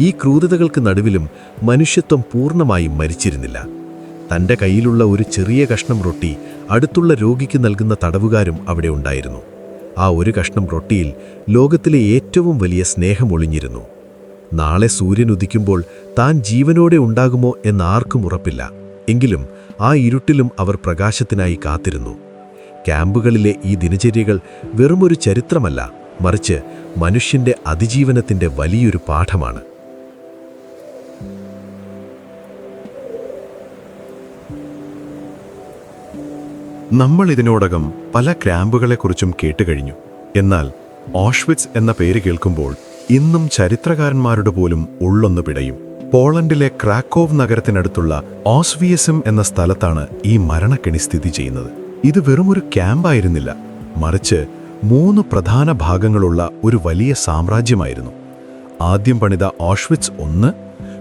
ഈ ക്രൂരതകൾക്ക് നടുവിലും മനുഷ്യത്വം പൂർണ്ണമായും മരിച്ചിരുന്നില്ല. തൻ്റെ കയ്യിലുള്ള ഒരു ചെറിയ കഷ്ണം റൊട്ടി അടുത്തുള്ള രോഗിക്ക് നൽകുന്ന തടവുകാരും അവിടെ ഉണ്ടായിരുന്നു. ആ ഒരു കഷ്ണം റൊട്ടിയിൽ ലോകത്തിലെ ഏറ്റവും വലിയ സ്നേഹം ഒളിഞ്ഞിരുന്നു. നാളെ സൂര്യൻ ഉദിക്കുമ്പോൾ താൻ ജീവനോടെ ഉണ്ടാകുമോ എന്നാർക്കും ഉറപ്പില്ല. എങ്കിലും ആ ഇരുട്ടിലും അവർ പ്രകാശത്തിനായി കാത്തിരുന്നു. ക്യാമ്പുകളിലെ ഈ ദിനചര്യകൾ വെറുമൊരു ചരിത്രമല്ല, മറിച്ച് മനുഷ്യന്റെ അതിജീവനത്തിന്റെ വലിയൊരു പാഠമാണ്. നമ്മൾ ഇതിനോടകം പല ക്യാമ്പുകളെക്കുറിച്ചും കേട്ടുകഴിഞ്ഞു. എന്നാൽ ഓഷ്വിറ്റ്സ് എന്ന പേര് കേൾക്കുമ്പോൾ ഇന്നും ചരിത്രകാരന്മാരുടെ പോലും ഉള്ളൊന്ന് പിടയും. പോളണ്ടിലെ ക്രാക്കോവ് നഗരത്തിനടുത്തുള്ള ഓസ്വിയസം എന്ന സ്ഥലത്താണ് ഈ മരണക്കെണി സ്ഥിതി ചെയ്യുന്നത്. ഇത് വെറുമൊരു ക്യാമ്പായിരുന്നില്ല, മറിച്ച് 3 പ്രധാന ഭാഗങ്ങളുള്ള ഒരു വലിയ സാമ്രാജ്യമായിരുന്നു. ആദ്യം പണിത ഓഷ്വിറ്റ്സ് 1,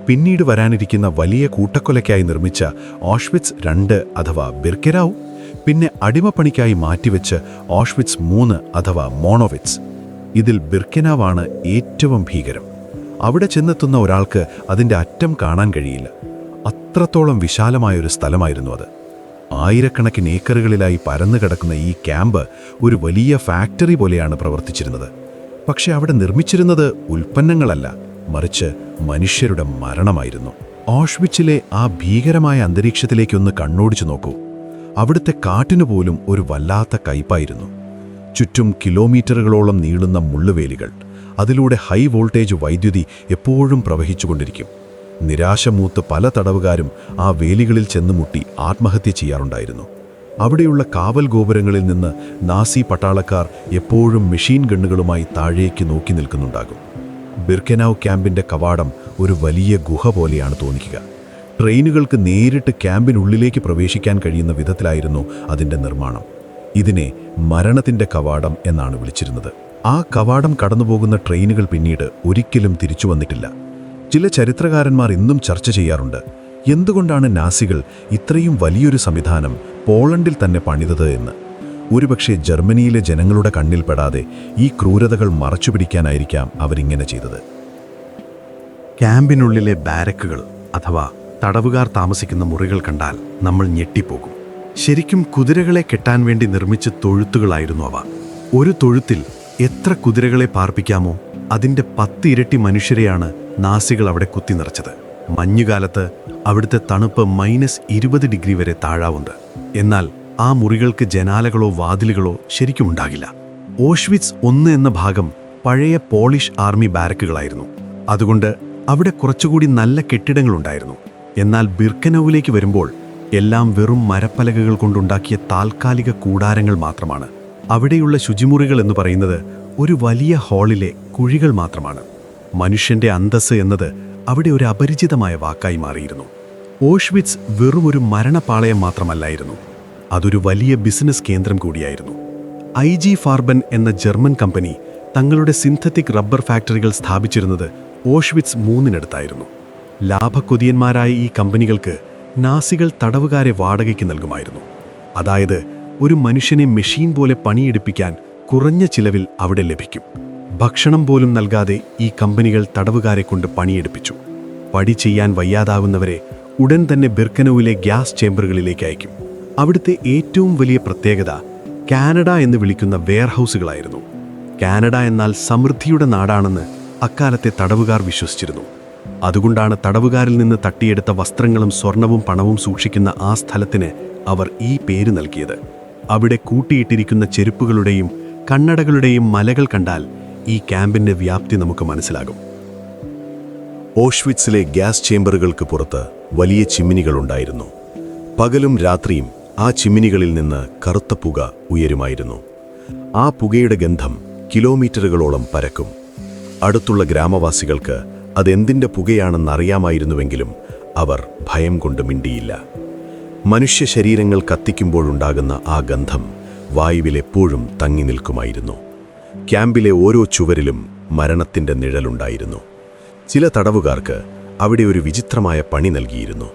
പിന്നീട് വരാനിരിക്കുന്ന വലിയ കൂട്ടക്കൊലയ്ക്കായി നിർമ്മിച്ച ഓഷ്വിറ്റ്സ് 2 അഥവാ ബിർക്കെനൌ, പിന്നെ അടിമപ്പണിക്കായി മാറ്റിവെച്ച് ഓഷ്വിറ്റ്സ് 3 അഥവാ മോണോവിറ്റ്സ്. ഇതിൽ ബിർക്കെനൌവാണ് ഏറ്റവും ഭീകരം. അവിടെ ചെന്നെത്തുന്ന ഒരാൾക്ക് അതിൻ്റെ അറ്റം കാണാൻ കഴിയില്ല. അത്രത്തോളം വിശാലമായൊരു സ്ഥലമായിരുന്നു അത്. ആയിരക്കണക്കിന് ഏക്കറുകളിലായി പരന്നു കിടക്കുന്ന ഈ ക്യാമ്പ് ഒരു വലിയ ഫാക്ടറി പോലെയാണ് പ്രവർത്തിച്ചിരുന്നത്. പക്ഷെ അവിടെ നിർമ്മിച്ചിരുന്നത് ഉൽപ്പന്നങ്ങളല്ല, മറിച്ച് മനുഷ്യരുടെ മരണമായിരുന്നു. ഓഷ്വിറ്റ്സിലെ ആ ഭീകരമായ അന്തരീക്ഷത്തിലേക്കൊന്ന് കണ്ണോടിച്ചു നോക്കൂ. അവിടുത്തെ കാറ്റിനു പോലും ഒരു വല്ലാത്ത കയ്പായിരുന്നു. ചുറ്റും കിലോമീറ്ററുകളോളം നീളുന്ന മുള്ളുവേലികൾ, അതിലൂടെ ഹൈ വോൾട്ടേജ് വൈദ്യുതി എപ്പോഴും പ്രവഹിച്ചുകൊണ്ടിരിക്കും. നിരാശമൂത്ത് പല തടവുകാരും ആ വേലികളിൽ ചെന്നുമുട്ടി ആത്മഹത്യ ചെയ്യാറുണ്ടായിരുന്നു. അവിടെയുള്ള കാവൽ ഗോപുരങ്ങളിൽ നിന്ന് നാസി പട്ടാളക്കാർ എപ്പോഴും മെഷീൻ ഗണ്ണുകളുമായി താഴേക്ക് നോക്കി നിൽക്കുന്നുണ്ടാകും. ബിർക്കെനൌ ക്യാമ്പിൻ്റെ കവാടം ഒരു വലിയ ഗുഹ പോലെയാണ് തോന്നിക്കുക. ട്രെയിനുകൾക്ക് നേരിട്ട് ക്യാമ്പിനുള്ളിലേക്ക് പ്രവേശിക്കാൻ കഴിയുന്ന വിധത്തിലായിരുന്നു അതിൻ്റെ നിർമ്മാണം. ഇതിനെ മരണത്തിൻ്റെ കവാടം എന്നാണ് വിളിച്ചിരുന്നത്. ആ കവാടം കടന്നുപോകുന്ന ട്രെയിനുകൾ പിന്നീട് ഒരിക്കലും തിരിച്ചു വന്നിട്ടില്ല. ചില ചരിത്രകാരന്മാർ ഇന്നും ചർച്ച ചെയ്യാറുണ്ട്, എന്തുകൊണ്ടാണ് നാസികൾ ഇത്രയും വലിയൊരു സംവിധാനം പോളണ്ടിൽ തന്നെ പണിതത് എന്ന്. ഒരുപക്ഷെ ജർമ്മനിയിലെ ജനങ്ങളുടെ കണ്ണിൽപ്പെടാതെ ഈ ക്രൂരതകൾ മറച്ചുപിടിക്കാനായിരിക്കാം അവരിങ്ങനെ ചെയ്തത്. ക്യാമ്പിനുള്ളിലെ ബാരക്കുകൾ അഥവാ തടവുകാർ താമസിക്കുന്ന മുറികൾ കണ്ടാൽ നമ്മൾ ഞെട്ടിപ്പോകും. ശരിക്കും കുതിരകളെ കെട്ടാൻ വേണ്ടി നിർമ്മിച്ച തൊഴുത്തുകളായിരുന്നു അവ. ഒരു തൊഴുത്തിൽ എത്ര കുതിരകളെ പാർപ്പിക്കാമോ അതിൻ്റെ 10 ഇരട്ടി മനുഷ്യരെയാണ് നാസികൾ അവിടെ കുത്തി നിറച്ചത്. മഞ്ഞുകാലത്ത് അവിടുത്തെ തണുപ്പ് -20 ഡിഗ്രി വരെ താഴാവുണ്ട്. എന്നാൽ ആ മുറികൾക്ക് ജനാലകളോ വാതിലുകളോ ശരിക്കും ഉണ്ടാകില്ല. ഓഷ്വിറ്റ്സ് 1 എന്ന ഭാഗം പഴയ പോളിഷ് ആർമി ബാരക്കുകളായിരുന്നു. അതുകൊണ്ട് അവിടെ കുറച്ചുകൂടി നല്ല കെട്ടിടങ്ങളുണ്ടായിരുന്നു. എന്നാൽ ബിർക്കെനൌവിലേക്ക് വരുമ്പോൾ എല്ലാം വെറും മരപ്പലകകൾ കൊണ്ടുണ്ടാക്കിയ താൽക്കാലിക കൂടാരങ്ങൾ മാത്രമാണ്. അവിടെയുള്ള ശുചിമുറികൾ എന്ന് പറയുന്നത് ഒരു വലിയ ഹാളിലെ കുഴികൾ മാത്രമാണ്. മനുഷ്യന്റെ അന്തസ്സ് എന്നത് അവിടെ ഒരു അപരിചിതമായ വാക്കായി മാറിയിരുന്നു. ഓഷ്വിറ്റ്സ് വെറും ഒരു മരണപ്പാളയം മാത്രമല്ലായിരുന്നു, അതൊരു വലിയ ബിസിനസ് കേന്ദ്രം കൂടിയായിരുന്നു. IG ഫാർബൻ എന്ന ജർമ്മൻ കമ്പനി തങ്ങളുടെ സിന്തറ്റിക് റബ്ബർ ഫാക്ടറികൾ സ്ഥാപിച്ചിരുന്നത് ഓഷ്വിറ്റ്സ് 3-നടുത്തായിരുന്നു. ലാഭക്കൊതിയന്മാരായ ഈ കമ്പനികൾക്ക് നാസികൾ തടവുകാരെ വാടകയ്ക്ക് നൽകുമായിരുന്നു. അതായത് ഒരു മനുഷ്യനെ മെഷീൻ പോലെ പണിയെടുപ്പിക്കാൻ കുറഞ്ഞ ചിലവിൽ അവിടെ ലഭിക്കും. ഭക്ഷണം പോലും നൽകാതെ ഈ കമ്പനികൾ തടവുകാരെ കൊണ്ട് പണിയെടുപ്പിച്ചു. പടി ചെയ്യാൻ വയ്യാതാവുന്നവരെ ഉടൻ തന്നെ ബിർക്കെനൌവിലെ ഗ്യാസ് ചേംബറുകളിലേക്ക് അയക്കും. അവിടുത്തെ ഏറ്റവും വലിയ പ്രത്യേകത കാനഡ എന്ന് വിളിക്കുന്ന വെയർഹൗസുകളായിരുന്നു. കാനഡ എന്നാൽ സമൃദ്ധിയുടെ നാടാണെന്ന് അക്കാലത്തെ തടവുകാർ വിശ്വസിച്ചിരുന്നു. അതുകൊണ്ടാണ് തടവുകാരിൽ നിന്ന് തട്ടിയെടുത്ത വസ്ത്രങ്ങളും സ്വർണവും പണവും സൂക്ഷിക്കുന്ന ആ സ്ഥലത്തിന് അവർ ഈ പേര് നൽകിയത്. അവിടെ കൂട്ടിയിട്ടിരിക്കുന്ന ചെരുപ്പുകളുടെയും കണ്ണടകളുടെയും മലകൾ കണ്ടാൽ ഈ ക്യാമ്പിൻ്റെ വ്യാപ്തി നമുക്ക് മനസ്സിലാകും. ഓഷ്വിറ്റ്സിലെ ഗ്യാസ് ചേംബറുകൾക്ക് പുറത്ത് വലിയ ചിമ്മിനികളുണ്ടായിരുന്നു. പകലും രാത്രിയും ആ ചിമ്മിനികളിൽ നിന്ന് കറുത്ത പുക ഉയരുമായിരുന്നു. ആ പുകയുടെ ഗന്ധം കിലോമീറ്ററുകളോളം പരക്കും. അടുത്തുള്ള ഗ്രാമവാസികൾക്ക് അതെന്തിൻ്റെ പുകയാണെന്നറിയാമായിരുന്നുവെങ്കിലും അവർ ഭയം കൊണ്ട് മിണ്ടിയില്ല. മനുഷ്യ ശരീരങ്ങൾ കത്തിക്കുമ്പോഴുണ്ടാകുന്ന ആ ഗന്ധം വായുവിൽ എപ്പോഴും തങ്ങി നിൽക്കുമായിരുന്നു. ക്യാമ്പിലെ ഓരോ ചുവരിലും മരണത്തിൻ്റെ നിഴലുണ്ടായിരുന്നു. ചില തടവുകാർക്ക് അവിടെ ഒരു വിചിത്രമായ പണി നൽകിയിരുന്നു.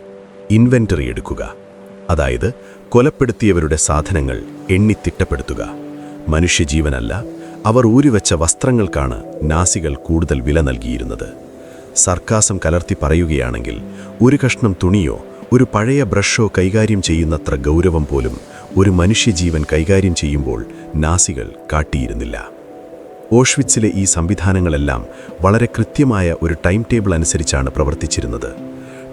ഇൻവെന്ററി എടുക്കുക, അതായത് കൊലപ്പെടുത്തിയവരുടെ സാധനങ്ങൾ എണ്ണിത്തിട്ടപ്പെടുത്തുക. മനുഷ്യജീവനല്ല, അവർ ഊരിവെച്ച വസ്ത്രങ്ങൾക്കാണ് നാസികൾ കൂടുതൽ വില നൽകിയിരുന്നത്. സർക്കാസം കലർത്തി പറയുകയാണെങ്കിൽ ഒരു കഷ്ണം തുണിയോ ഒരു പഴയ ബ്രഷോ കൈകാര്യം ചെയ്യുന്നത്ര ഗൗരവം പോലും ഒരു മനുഷ്യജീവൻ കൈകാര്യം ചെയ്യുമ്പോൾ നാസികൾ കാട്ടിയിരുന്നില്ല. ഓഷ്വിറ്റ്സിലെ ഈ സംവിധാനങ്ങളെല്ലാം വളരെ കൃത്യമായ ഒരു ടൈം ടേബിൾ അനുസരിച്ചാണ് പ്രവർത്തിച്ചിരുന്നത്.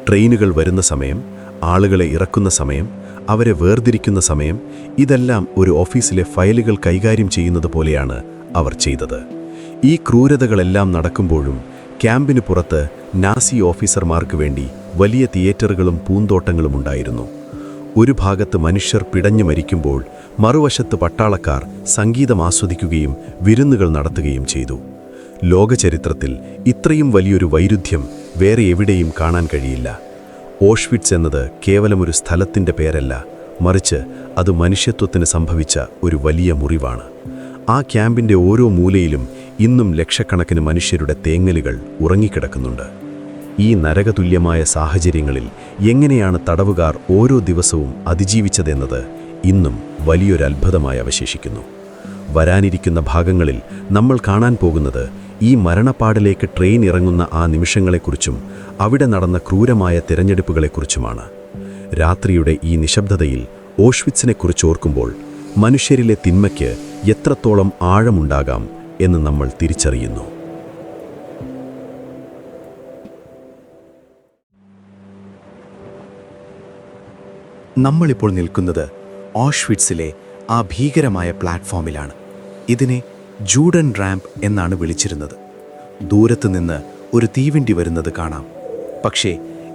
ട്രെയിനുകൾ വരുന്ന സമയം, ആളുകളെ ഇറക്കുന്ന സമയം, അവരെ വേർതിരിക്കുന്ന സമയം, ഇതെല്ലാം ഒരു ഓഫീസിലെ ഫയലുകൾ കൈകാര്യം ചെയ്യുന്നത് പോലെയാണ് അവർ ചെയ്തത്. ഈ ക്രൂരതകളെല്ലാം നടക്കുമ്പോഴും ക്യാമ്പിന് പുറത്ത് നാസി ഓഫീസർമാർക്ക് വേണ്ടി വലിയ തിയേറ്ററുകളും പൂന്തോട്ടങ്ങളും ഉണ്ടായിരുന്നു. ഒരു ഭാഗത്ത് മനുഷ്യർ പിടഞ്ഞു മരിക്കുമ്പോൾ മറുവശത്ത് പട്ടാളക്കാർ സംഗീതം ആസ്വദിക്കുകയും വിരുന്നുകൾ നടത്തുകയും ചെയ്തു. ലോകചരിത്രത്തിൽ ഇത്രയും വലിയൊരു വൈരുദ്ധ്യം വേറെ എവിടെയും കാണാൻ കഴിയില്ല. ഓഷ്വിറ്റ്സ് എന്നത് കേവലമൊരു സ്ഥലത്തിൻ്റെ പേരല്ല, മറിച്ച് അത് മനുഷ്യത്വത്തിന് സംഭവിച്ച ഒരു വലിയ മുറിവാണ്. ആ ക്യാമ്പിൻ്റെ ഓരോ മൂലയിലും ഇന്നും ലക്ഷക്കണക്കിന് മനുഷ്യരുടെ തേങ്ങലുകൾ ഉറങ്ങിക്കിടക്കുന്നുണ്ട്. ഈ നരകതുല്യമായ സാഹചര്യങ്ങളിൽ എങ്ങനെയാണ് തടവുകാർ ഓരോ ദിവസവും അതിജീവിച്ചതെന്നത് ഇന്നും വലിയൊരു അത്ഭുതമായി അവശേഷിക്കുന്നു. വരാനിരിക്കുന്ന ഭാഗങ്ങളിൽ നമ്മൾ കാണാൻ പോകുന്നത് ഈ മരണപ്പാടിലേക്ക് ട്രെയിൻ ഇറങ്ങുന്ന ആ നിമിഷങ്ങളെക്കുറിച്ചും അവിടെ നടന്ന ക്രൂരമായ തിരഞ്ഞെടുപ്പുകളെക്കുറിച്ചുമാണ്. രാത്രിയുടെ ഈ നിശബ്ദതയിൽ ഓഷ്വിറ്റ്സിനെക്കുറിച്ച് ഓർക്കുമ്പോൾ മനുഷ്യരിലെ തിന്മയ്ക്ക് എത്രത്തോളം ആഴമുണ്ടാകാം എന്ന് നമ്മൾ തിരിച്ചറിയുന്നു. നമ്മളിപ്പോൾ നിൽക്കുന്നത് ഓഷ്വിറ്റ്സിലെ ആ ഭീകരമായ പ്ലാറ്റ്ഫോമിലാണ്. ഇതിനെ ജൂഡൻ റാമ്പ് എന്നാണ് വിളിച്ചിരുന്നത്. ദൂരത്ത് നിന്ന് ഒരു തീവണ്ടി വരുന്നത് കാണാം. പക്ഷേ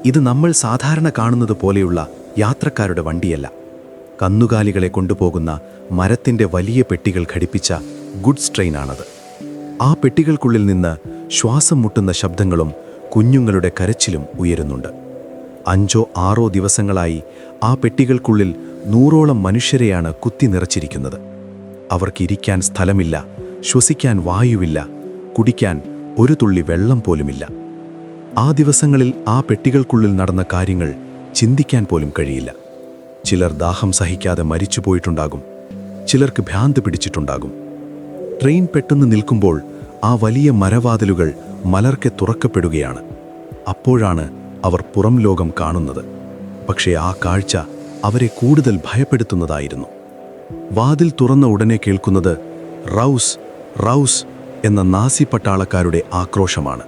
ഇത് നമ്മൾ സാധാരണ കാണുന്നത് പോലെയുള്ള യാത്രക്കാരുടെ വണ്ടിയല്ല. കന്നുകാലികളെ കൊണ്ടുപോകുന്ന മരത്തിൻ്റെ വലിയ പെട്ടികൾ ഘടിപ്പിച്ച ഗുഡ്സ് ട്രെയിനാണത്. ആ പെട്ടികൾക്കുള്ളിൽ നിന്ന് ശ്വാസം മുട്ടുന്ന ശബ്ദങ്ങളും കുഞ്ഞുങ്ങളുടെ കരച്ചിലും ഉയരുന്നുണ്ട്. 5-6 ദിവസങ്ങളായി ആ പെട്ടികൾക്കുള്ളിൽ 100ഓളം മനുഷ്യരെയാണ് കുത്തി നിറച്ചിരിക്കുന്നത്. അവർക്കിരിക്കാൻ സ്ഥലമില്ല, ശ്വസിക്കാൻ വായുവില്ല, കുടിക്കാൻ ഒരു തുള്ളി വെള്ളം പോലുമില്ല. ആ ദിവസങ്ങളിൽ ആ പെട്ടികൾക്കുള്ളിൽ നടന്ന കാര്യങ്ങൾ ചിന്തിക്കാൻ പോലും കഴിയില്ല. ചിലർ ദാഹം സഹിക്കാതെ മരിച്ചുപോയിട്ടുണ്ടാകും, ചിലർക്ക് ഭ്രാന്ത് പിടിച്ചിട്ടുണ്ടാകും. ട്രെയിൻ പെട്ടെന്ന് നിൽക്കുമ്പോൾ ആ വലിയ മരവാതിലുകൾ മലർക്കെ തുറക്കപ്പെടുകയാണ്. അപ്പോഴാണ് അവർ പുറം ലോകം കാണുന്നത്. പക്ഷേ ആ കാഴ്ച അവരെ കൂടുതൽ ഭയപ്പെടുത്തുന്നതായിരുന്നു. വാതിൽ തുറന്ന ഉടനെ കേൾക്കുന്നത് റൗസ് റൗസ് എന്ന നാസി പട്ടാളക്കാരുടെ ആക്രോശമാണ്.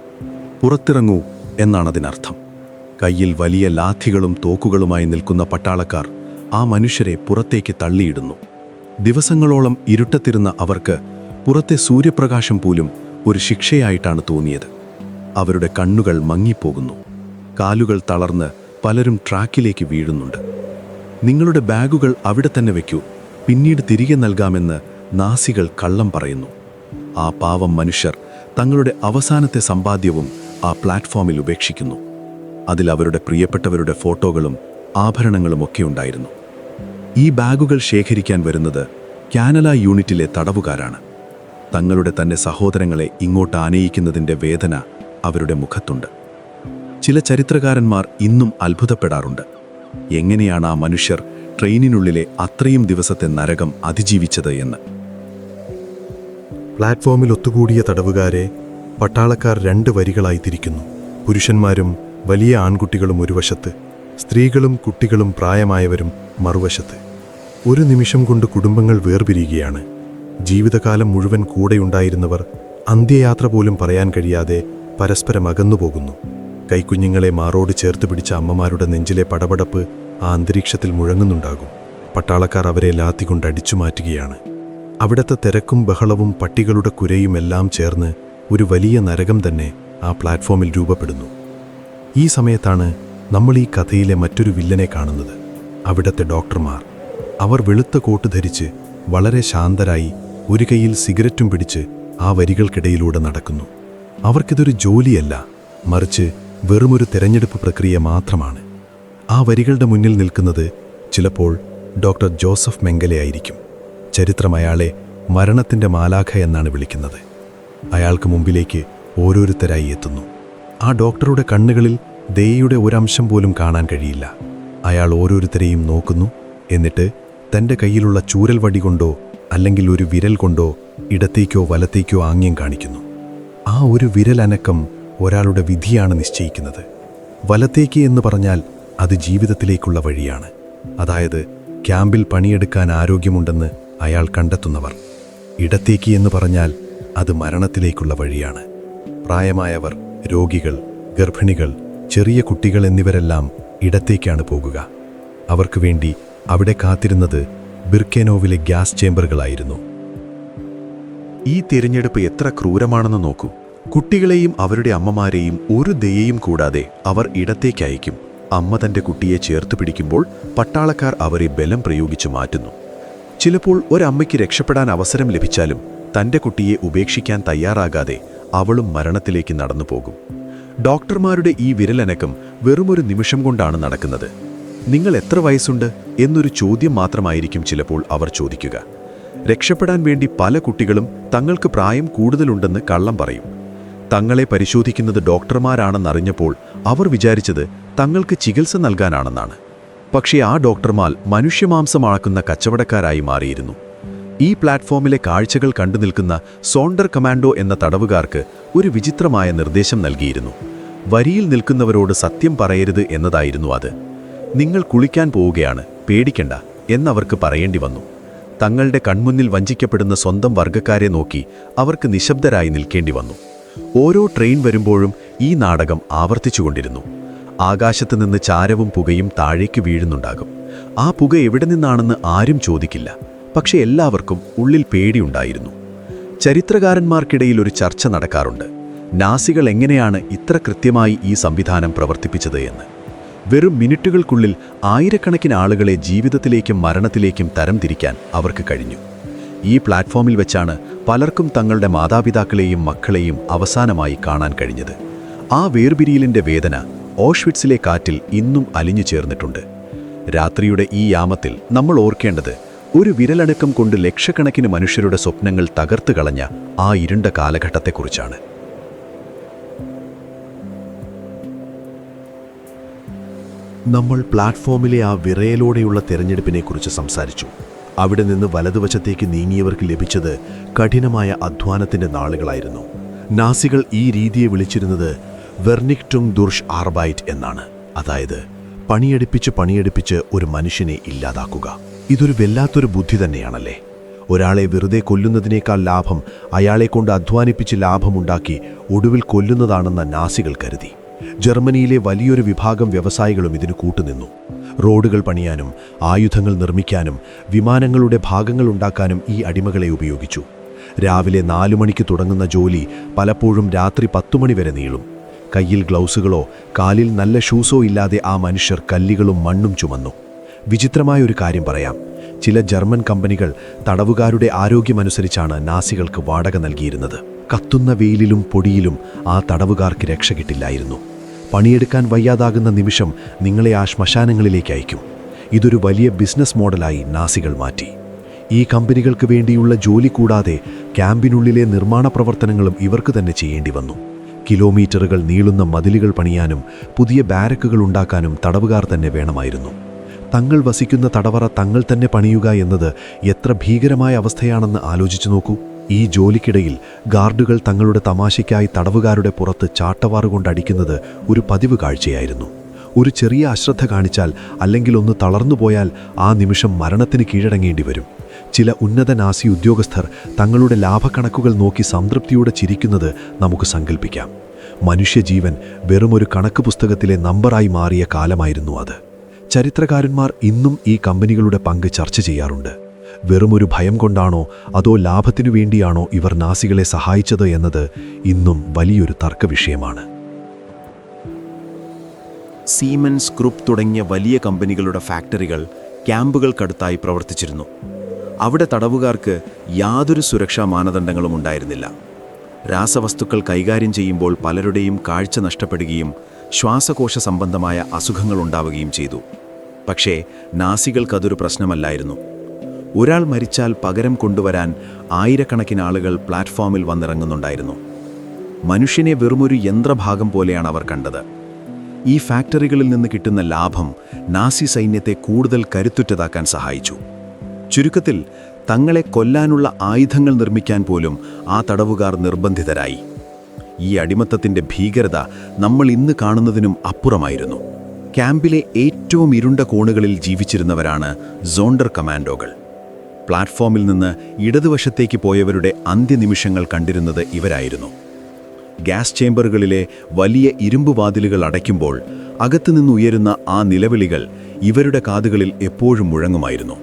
പുറത്തിറങ്ങൂ എന്നാണതിനർത്ഥം. കയ്യിൽ വലിയ ലാഥികളും തോക്കുകളുമായി നിൽക്കുന്ന പട്ടാളക്കാർ ആ മനുഷ്യരെ പുറത്തേക്ക് തള്ളിയിടുന്നു. ദിവസങ്ങളോളം ഇരുട്ടത്തിരുന്ന അവർക്ക് പുറത്തെ സൂര്യപ്രകാശം പോലും ഒരു ശിക്ഷയായിട്ടാണ് തോന്നിയത്. അവരുടെ കണ്ണുകൾ മങ്ങിപ്പോകുന്നു. കാലുകൾ തളർന്ന് പലരും ട്രാക്കിലേക്ക് വീഴുന്നുണ്ട്. നിങ്ങളുടെ ബാഗുകൾ അവിടെ തന്നെ വയ്ക്കൂ, പിന്നീട് തിരികെ നൽകാമെന്ന് നാസികൾ കള്ളം പറയുന്നു. ആ പാവം മനുഷ്യർ തങ്ങളുടെ അവസാനത്തെ സമ്പാദ്യവും ആ പ്ലാറ്റ്ഫോമിൽ ഉപേക്ഷിക്കുന്നു. അതിൽ അവരുടെ പ്രിയപ്പെട്ടവരുടെ ഫോട്ടോകളും ആഭരണങ്ങളുമൊക്കെ ഉണ്ടായിരുന്നു. ഈ ബാഗുകൾ ശേഖരിക്കാൻ വരുന്നത് കാനല യൂണിറ്റിലെ തടവുകാരാണ്. തങ്ങളുടെ തന്നെ സഹോദരങ്ങളെ ഇങ്ങോട്ട് ആനയിക്കുന്നതിൻ്റെ വേദന അവരുടെ മുഖത്തുണ്ട്. ചില ചരിത്രകാരന്മാർ ഇന്നും അത്ഭുതപ്പെടാറുണ്ട്. എങ്ങനെയാണ് ആ മനുഷ്യർ ട്രെയിനിനുള്ളിലെ അത്രയും ദിവസത്തെ നരകം അതിജീവിച്ചത് എന്ന്. പ്ലാറ്റ്ഫോമിൽ ഒത്തുകൂടിയ തടവുകാരെ പട്ടാളക്കാർ 2 വരികളായി തിരിക്കുന്നു. പുരുഷന്മാരും വലിയ ആൺകുട്ടികളും ഒരു വശത്ത്, സ്ത്രീകളും കുട്ടികളും പ്രായമായവരും മറുവശത്ത്. ഒരു നിമിഷം കൊണ്ട് കുടുംബങ്ങൾ വേർപിരിയുകയാണ്. ജീവിതകാലം മുഴുവൻ കൂടെയുണ്ടായിരുന്നവർ അന്ത്യയാത്ര പോലും പറയാൻ കഴിയാതെ പരസ്പരം അകന്നുപോകുന്നു. കൈക്കുഞ്ഞുങ്ങളെ മാറോട് ചേർത്ത് പിടിച്ച അമ്മമാരുടെ നെഞ്ചിലെ പടപടപ്പ് ആ അന്തരീക്ഷത്തിൽ മുഴങ്ങുന്നുണ്ടാകും. പട്ടാളക്കാർ അവരെ ലാത്തികൊണ്ട് അടിച്ചു മാറ്റുകയാണ്. അവിടുത്തെ തിരക്കും ബഹളവും പട്ടികളുടെ കുരയുമെല്ലാം ചേർന്ന് ഒരു വലിയ നരകം തന്നെ ആ പ്ലാറ്റ്ഫോമിൽ രൂപപ്പെടുന്നു. ഈ സമയത്താണ് നമ്മൾ ഈ കഥയിലെ മറ്റൊരു വില്ലനെ കാണുന്നത്. അവിടുത്തെ ഡോക്ടർമാർ. അവർ വെളുത്ത കോട്ട് ധരിച്ച് വളരെ ശാന്തരായി ഒരു കൈയിൽ സിഗരറ്റും പിടിച്ച് ആ വരികൾക്കിടയിലൂടെ നടക്കുന്നു. അവർക്കിതൊരു ജോലിയല്ല, മറിച്ച് വെറുമൊരു തെരഞ്ഞെടുപ്പ് പ്രക്രിയ മാത്രമാണ്. ആ വരികളുടെ മുന്നിൽ നിൽക്കുന്നത് ചിലപ്പോൾ ഡോക്ടർ ജോസഫ് മെങ്കലെ ആയിരിക്കും. ചരിത്രം അയാളെ മരണത്തിൻ്റെ മാലാഖ എന്നാണ് വിളിക്കുന്നത്. അയാൾക്ക് മുമ്പിലേക്ക് ഓരോരുത്തരായി എത്തുന്നു. ആ ഡോക്ടറുടെ കണ്ണുകളിൽ ദയയുടെ ഒരംശം പോലും കാണാൻ കഴിയില്ല. അയാൾ ഓരോരുത്തരെയും നോക്കുന്നു. എന്നിട്ട് തൻ്റെ കയ്യിലുള്ള ചൂരൽ വടി കൊണ്ടോ അല്ലെങ്കിൽ ഒരു വിരൽ കൊണ്ടോ ഇടത്തേക്കോ വലത്തേക്കോ ആംഗ്യം കാണിക്കുന്നു. ആ ഒരു വിരലനക്കം ഒരാളുടെ വിധിയാണ് നിശ്ചയിക്കുന്നത്. വലത്തേക്ക് എന്ന് പറഞ്ഞാൽ അത് ജീവിതത്തിലേക്കുള്ള വഴിയാണ്. അതായത് ക്യാമ്പിൽ പണിയെടുക്കാൻ ആരോഗ്യമുണ്ടെന്ന് അയാൾ കണ്ടെത്തുന്നവർ. ഇടത്തേക്ക് എന്ന് പറഞ്ഞാൽ അത് മരണത്തിലേക്കുള്ള വഴിയാണ്. പ്രായമായവർ, രോഗികൾ, ഗർഭിണികൾ, ചെറിയ കുട്ടികൾ എന്നിവരെല്ലാം ഇടത്തേക്കാണ് പോകുക. അവർക്ക് വേണ്ടി അവിടെ കാത്തിരുന്നത് ബിർക്കേനോവിലെ ഗ്യാസ് ചേമ്പറുകളായിരുന്നു. ഈ തിരഞ്ഞെടുപ്പ് എത്ര ക്രൂരമാണെന്ന് നോക്കൂ. കുട്ടികളെയും അവരുടെ അമ്മമാരെയും ഒരു ദയയും കൂടാതെ അവർ ഇടത്തേക്ക് അയക്കും. അമ്മ തൻ്റെ കുട്ടിയെ ചേർത്ത് പിടിക്കുമ്പോൾ പട്ടാളക്കാർ അവരെ ബലം പ്രയോഗിച്ചു മാറ്റുന്നു. ചിലപ്പോൾ ഒരമ്മയ്ക്ക് രക്ഷപ്പെടാൻ അവസരം ലഭിച്ചാലും തൻ്റെ കുട്ടിയെ ഉപേക്ഷിക്കാൻ തയ്യാറാകാതെ അവളും മരണത്തിലേക്ക് നടന്നു പോകും. ഡോക്ടർമാരുടെ ഈ വിരലനക്കം വെറുമൊരു നിമിഷം കൊണ്ടാണ് നടക്കുന്നത്. നിങ്ങൾ എത്ര വയസ്സുണ്ട് എന്നൊരു ചോദ്യം മാത്രമായിരിക്കും ചിലപ്പോൾ അവർ ചോദിക്കുക. രക്ഷപ്പെടാൻ വേണ്ടി പല കുട്ടികളും തങ്ങൾക്ക് പ്രായം കൂടുതലുണ്ടെന്ന് കള്ളം പറയും. തങ്ങളെ പരിശോധിക്കുന്നത് ഡോക്ടർമാരാണെന്നറിഞ്ഞപ്പോൾ അവർ വിചാരിച്ചത് തങ്ങൾക്ക് ചികിത്സ നൽകാനാണെന്നാണ്. പക്ഷേ ആ ഡോക്ടർമാർ മനുഷ്യമാംസമാക്കുന്ന കച്ചവടക്കാരായി മാറിയിരുന്നു. ഈ പ്ലാറ്റ്ഫോമിലെ കാഴ്ചകൾ കണ്ടു നിൽക്കുന്ന സോണ്ടർ കമാൻഡോ എന്ന തടവുകാർക്ക് ഒരു വിചിത്രമായ നിർദ്ദേശം നൽകിയിരുന്നു. വരിയിൽ നിൽക്കുന്നവരോട് സത്യം പറയരുത് എന്നതായിരുന്നു അത്. നിങ്ങൾ കുളിക്കാൻ പോവുകയാണ്, പേടിക്കണ്ട എന്നവർക്ക് പറയേണ്ടി വന്നു. തങ്ങളുടെ കൺമുന്നിൽ വഞ്ചിക്കപ്പെടുന്ന സ്വന്തം വർഗ്ഗക്കാരെ നോക്കി അവർക്ക് നിശബ്ദരായി നിൽക്കേണ്ടി വന്നു. ഓരോ ട്രെയിൻ വരുമ്പോഴും ഈ നാടകം ആവർത്തിച്ചുകൊണ്ടിരുന്നു. ആകാശത്ത് നിന്ന് ചാരവും പുകയും താഴേക്ക് വീഴുന്നുണ്ടാകും. ആ പുക എവിടെ നിന്നാണെന്ന് ആരും ചോദിക്കില്ല. പക്ഷെ എല്ലാവർക്കും ഉള്ളിൽ പേടിയുണ്ടായിരുന്നു. ചരിത്രകാരന്മാർക്കിടയിൽ ഒരു ചർച്ച നടക്കാറുണ്ട്. നാസികൾ എങ്ങനെയാണ് ഇത്ര കൃത്യമായി ഈ സംവിധാനം പ്രവർത്തിപ്പിച്ചത് എന്ന്. വെറും മിനിറ്റുകൾക്കുള്ളിൽ ആയിരക്കണക്കിന് ആളുകളെ ജീവിതത്തിലേക്കും മരണത്തിലേക്കും തരംതിരിക്കാൻ അവർക്ക് കഴിഞ്ഞു. ഈ പ്ലാറ്റ്ഫോമിൽ വെച്ചാണ് പലർക്കും തങ്ങളുടെ മാതാപിതാക്കളെയും മക്കളെയും അവസാനമായി കാണാൻ കഴിഞ്ഞത്. ആ വേർപിരിയലിൻ്റെ വേദന ഓഷ്വിറ്റ്സിലെ കാറ്റിൽ ഇന്നും അലിഞ്ഞു ചേർന്നിട്ടുണ്ട്. രാത്രിയുടെ ഈ യാമത്തിൽ നമ്മൾ ഓർക്കേണ്ടത് ഒരു വിരലടക്കം കൊണ്ട് ലക്ഷക്കണക്കിന് മനുഷ്യരുടെ സ്വപ്നങ്ങൾ തകർത്ത് കളഞ്ഞ ആ ഇരുണ്ട കാലഘട്ടത്തെക്കുറിച്ചാണ്. നമ്മൾ പ്ലാറ്റ്ഫോമിലെ ആ വിറയലോടെയുള്ള തെരഞ്ഞെടുപ്പിനെക്കുറിച്ച് സംസാരിച്ചു. അവിടെ നിന്ന് വലതുവശത്തേക്ക് നീങ്ങിയവർക്ക് ലഭിച്ചത് കഠിനമായ അധ്വാനത്തിൻ്റെ നാളുകളായിരുന്നു. നാസികൾ ഈ രീതിയെ വിളിച്ചിരുന്നത് വെർണിക്ടുങ് ദുർഷ് ആർബൈറ്റ് എന്നാണ്. അതായത് പണിയെടുപ്പിച്ച് ഒരു മനുഷ്യനെ ഇല്ലാതാക്കുക. ഇതൊരു വല്ലാത്തൊരു ബുദ്ധി തന്നെയാണല്ലേ. ഒരാളെ വെറുതെ കൊല്ലുന്നതിനേക്കാൾ ലാഭം അയാളെക്കൊണ്ട് അധ്വാനിപ്പിച്ച് ലാഭമുണ്ടാക്കി ഒടുവിൽ കൊല്ലുന്നതാണെന്ന നാസികൾ കരുതി. ജർമ്മനിയിലെ വലിയൊരു വിഭാഗം വ്യവസായികളും ഇതിന് കൂട്ടുനിന്നു. റോഡുകൾ പണിയാനും ആയുധങ്ങൾ നിർമ്മിക്കാനും വിമാനങ്ങളുടെ ഭാഗങ്ങൾ ഉണ്ടാക്കാനും ഈ അടിമകളെ ഉപയോഗിച്ചു. രാവിലെ 4 മണിക്ക് തുടങ്ങുന്ന ജോലി പലപ്പോഴും രാത്രി 10 മണി വരെ നീളും. കയ്യിൽ ഗ്ലൗസുകളോ കാലിൽ നല്ല ഷൂസോ ഇല്ലാതെ ആ മനുഷ്യർ കല്ലുകളും മണ്ണും ചുമന്നു. വിചിത്രമായൊരു കാര്യം പറയാം. ചില ജർമ്മൻ കമ്പനികൾ തടവുകാരുടെ ആരോഗ്യമനുസരിച്ചാണ് നാസികൾക്ക് വാടക നൽകിയിരുന്നത്. കത്തുന്ന വെയിലിലും പൊടിയിലും ആ തടവുകാർക്ക് രക്ഷ കിട്ടില്ലായിരുന്നു. പണിയെടുക്കാൻ വയ്യാതാകുന്ന നിമിഷം നിങ്ങളെ ആ ശ്മശാനങ്ങളിലേക്ക് അയക്കും. ഇതൊരു വലിയ ബിസിനസ് മോഡലായി നാസികൾ മാറ്റി. ഈ കമ്പനികൾക്ക് വേണ്ടിയുള്ള ജോലി കൂടാതെ ക്യാമ്പിനുള്ളിലെ നിർമ്മാണ പ്രവർത്തനങ്ങളും ഇവർക്ക് തന്നെ ചെയ്യേണ്ടി വന്നു. കിലോമീറ്ററുകൾ നീളുന്ന മതിലുകൾ പണിയാനും പുതിയ ബാരക്കുകൾ ഉണ്ടാക്കാനും തടവുകാർ തന്നെ വേണമായിരുന്നു. തങ്ങൾ വസിക്കുന്ന തടവറ തങ്ങൾ തന്നെ പണിയുക എന്നത് എത്ര ഭീകരമായ അവസ്ഥയാണെന്ന് ആലോചിച്ചു നോക്കൂ. ഈ ജോലിക്കിടയിൽ ഗാർഡുകൾ തങ്ങളുടെ തമാശയ്ക്കായി തടവുകാരുടെ പുറത്ത് ചാട്ടവാറുകൊണ്ടടിക്കുന്നത് ഒരു പതിവ് കാഴ്ചയായിരുന്നു. ഒരു ചെറിയ അശ്രദ്ധ കാണിച്ചാൽ അല്ലെങ്കിൽ ഒന്ന് തളർന്നുപോയാൽ ആ നിമിഷം മരണത്തിന് കീഴടങ്ങേണ്ടി വരും. ചില ഉന്നത നാസി ഉദ്യോഗസ്ഥർ തങ്ങളുടെ ലാഭക്കണക്കുകൾ നോക്കി സംതൃപ്തിയോടെ ചിരിക്കുന്നത് നമുക്ക് സങ്കല്പിക്കാം. മനുഷ്യജീവൻ വെറുമൊരു കണക്ക് പുസ്തകത്തിലെ നമ്പറായി മാറിയ കാലമായിരുന്നു അത്. ചരിത്രകാരന്മാർ ഇന്നും ഈ കമ്പനികളുടെ പങ്ക് ചർച്ച ചെയ്യാറുണ്ട്. വെറുമൊരു ഭയം കൊണ്ടാണോ അതോ ലാഭത്തിനു വേണ്ടിയാണോ ഇവർ നാസികളെ സഹായിച്ചത് എന്നത് ഇന്നും വലിയൊരു തർക്കവിഷയമാണ്. സീമെൻസ് ഗ്രൂപ്പ് തുടങ്ങിയ വലിയ കമ്പനികളുടെ ഫാക്ടറികൾ ക്യാമ്പുകൾക്കടുത്തായി പ്രവർത്തിച്ചിരുന്നു. അവിടെ തടവുകാർക്ക് യാതൊരു സുരക്ഷാ മാനദണ്ഡങ്ങളും ഉണ്ടായിരുന്നില്ല. രാസവസ്തുക്കൾ കൈകാര്യം ചെയ്യുമ്പോൾ പലരുടെയും കാഴ്ച നഷ്ടപ്പെടുകയും ശ്വാസകോശ സംബന്ധമായ അസുഖങ്ങൾ ഉണ്ടാവുകയും ചെയ്തു. പക്ഷേ നാസികൾക്കതൊരു പ്രശ്നമല്ലായിരുന്നു. ഒരാൾ മരിച്ചാൽ പകരം കൊണ്ടുവരാൻ ആയിരക്കണക്കിന് ആളുകൾ പ്ലാറ്റ്ഫോമിൽ വന്നിറങ്ങുന്നുണ്ടായിരുന്നു. മനുഷ്യനെ വെറുമൊരു യന്ത്രഭാഗം പോലെയാണ് അവർ കണ്ടത്. ഈ ഫാക്ടറികളിൽ നിന്ന് കിട്ടുന്ന ലാഭം നാസി സൈന്യത്തെ കൂടുതൽ കരുത്തുറ്റതാക്കാൻ സഹായിച്ചു. ചുരുക്കത്തിൽ തങ്ങളെ കൊല്ലാനുള്ള ആയുധങ്ങൾ നിർമ്മിക്കാൻ പോലും ആ തടവുകാർ നിർബന്ധിതരായി. ഈ അടിമത്തത്തിൻ്റെ ഭീകരത നമ്മൾ ഇന്ന് കാണുന്നതിനും അപ്പുറമായിരുന്നു. ക്യാമ്പിലെ ഏറ്റവും ഇരുണ്ട കോണുകളിൽ ജീവിച്ചിരുന്നവരാണ് സോണ്ടർ കമാൻഡോകൾ. പ്ലാറ്റ്ഫോമിൽ നിന്ന് ഇടതുവശത്തേക്ക് പോയവരുടെ അന്ത്യനിമിഷങ്ങൾ കണ്ടിരുന്നത് ഇവരായിരുന്നു. ഗ്യാസ് ചേംബറുകളിലെ വലിയ ഇരുമ്പ് വാതിലുകൾ അടയ്ക്കുമ്പോൾ അകത്തുനിന്ന് ഉയരുന്ന ആ നിലവിളികൾ ഇവരുടെ കാതുകളിൽ എപ്പോഴും മുഴങ്ങുമായിരുന്നു.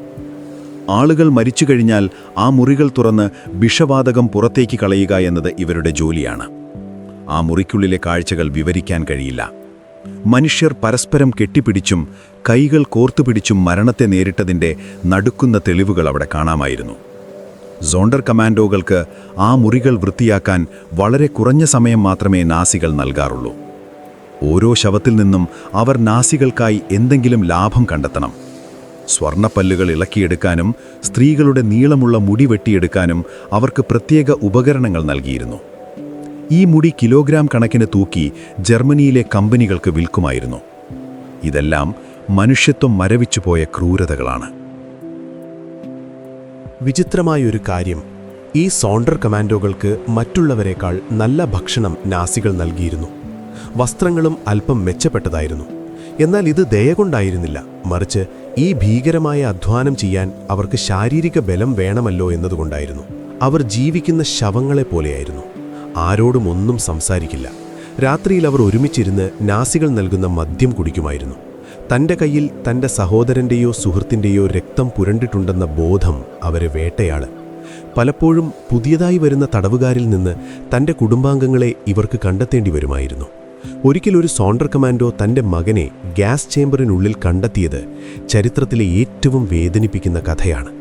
ആളുകൾ മരിച്ചു കഴിഞ്ഞാൽ ആ മുറികൾ തുറന്ന് വിഷവാതകം പുറത്തേക്ക് കളയുക എന്നത് ഇവരുടെ ജോലിയാണ്. ആ മുറിക്കുള്ളിലെ കാഴ്ചകൾ വിവരിക്കാൻ കഴിയില്ല. മനുഷ്യർ പരസ്പരം കെട്ടിപ്പിടിച്ചും കൈകൾ കോർത്തുപിടിച്ചും മരണത്തെ നേരിട്ടതിൻ്റെ നടുക്കുന്ന തെളിവുകൾ അവിടെ കാണാമായിരുന്നു. സോണ്ടർ കമാൻഡോകൾക്ക് ആ മുറികൾ വൃത്തിയാക്കാൻ വളരെ കുറഞ്ഞ സമയം മാത്രമേ നാസികൾ നൽകാറുള്ളൂ. ഓരോ ശവത്തിൽ നിന്നും അവർ നാസികൾക്കായി എന്തെങ്കിലും ലാഭം കണ്ടെത്തണം. സ്വർണ്ണപ്പല്ലുകൾ ഇളക്കിയെടുക്കാനും സ്ത്രീകളുടെ നീളമുള്ള മുടി വെട്ടിയെടുക്കാനും അവർക്ക് പ്രത്യേക ഉപകരണങ്ങൾ നൽകിയിരുന്നു. ഈ മുടി കിലോഗ്രാം കണക്കിന് തൂക്കി ജർമ്മനിയിലെ കമ്പനികൾക്ക് വിൽക്കുമായിരുന്നു. ഇതെല്ലാം മനുഷ്യത്വം മരവിച്ചുപോയ ക്രൂരതകളാണ്. വിചിത്രമായൊരു കാര്യം, ഈ സോണ്ടർ കമാൻഡോകൾക്ക് മറ്റുള്ളവരെക്കാൾ നല്ല ഭക്ഷണം നാസികൾ നൽകിയിരുന്നു. വസ്ത്രങ്ങളും അല്പം മെച്ചപ്പെട്ടതായിരുന്നു. എന്നാൽ ഇത് ദയ കൊണ്ടായിരുന്നില്ല, മറിച്ച് ഈ ഭീകരമായ അധ്വാനം ചെയ്യാൻ അവർക്ക് ശാരീരിക ബലം വേണമല്ലോ എന്നതുകൊണ്ടായിരുന്നു. അവർ ജീവിക്കുന്ന ശവങ്ങളെപ്പോലെയായിരുന്നു. ആരോടും ഒന്നും സംസാരിക്കില്ല. രാത്രിയിൽ അവർ ഒരുമിച്ചിരുന്ന് നാസികൾ നൽകുന്ന മദ്യം കുടിക്കുമായിരുന്നു. തൻ്റെ കയ്യിൽ തൻ്റെ സഹോദരൻ്റെയോ സുഹൃത്തിൻ്റെയോ രക്തം പുരണ്ടിട്ടുണ്ടെന്ന ബോധം അവരെ വേട്ടയാട്. പലപ്പോഴും പുതിയതായി വരുന്ന തടവുകാരിൽ നിന്ന് തൻ്റെ കുടുംബാംഗങ്ങളെ ഇവർക്ക് കണ്ടെത്തേണ്ടി വരുമായിരുന്നു. ഒരിക്കലൊരു സോണ്ടർ കമാൻഡോ തൻ്റെ മകനെ ഗ്യാസ് ചേംബറിനുള്ളിൽ കണ്ടെത്തിയത് ചരിത്രത്തിലെ ഏറ്റവും വേദനിപ്പിക്കുന്ന കഥയാണ്.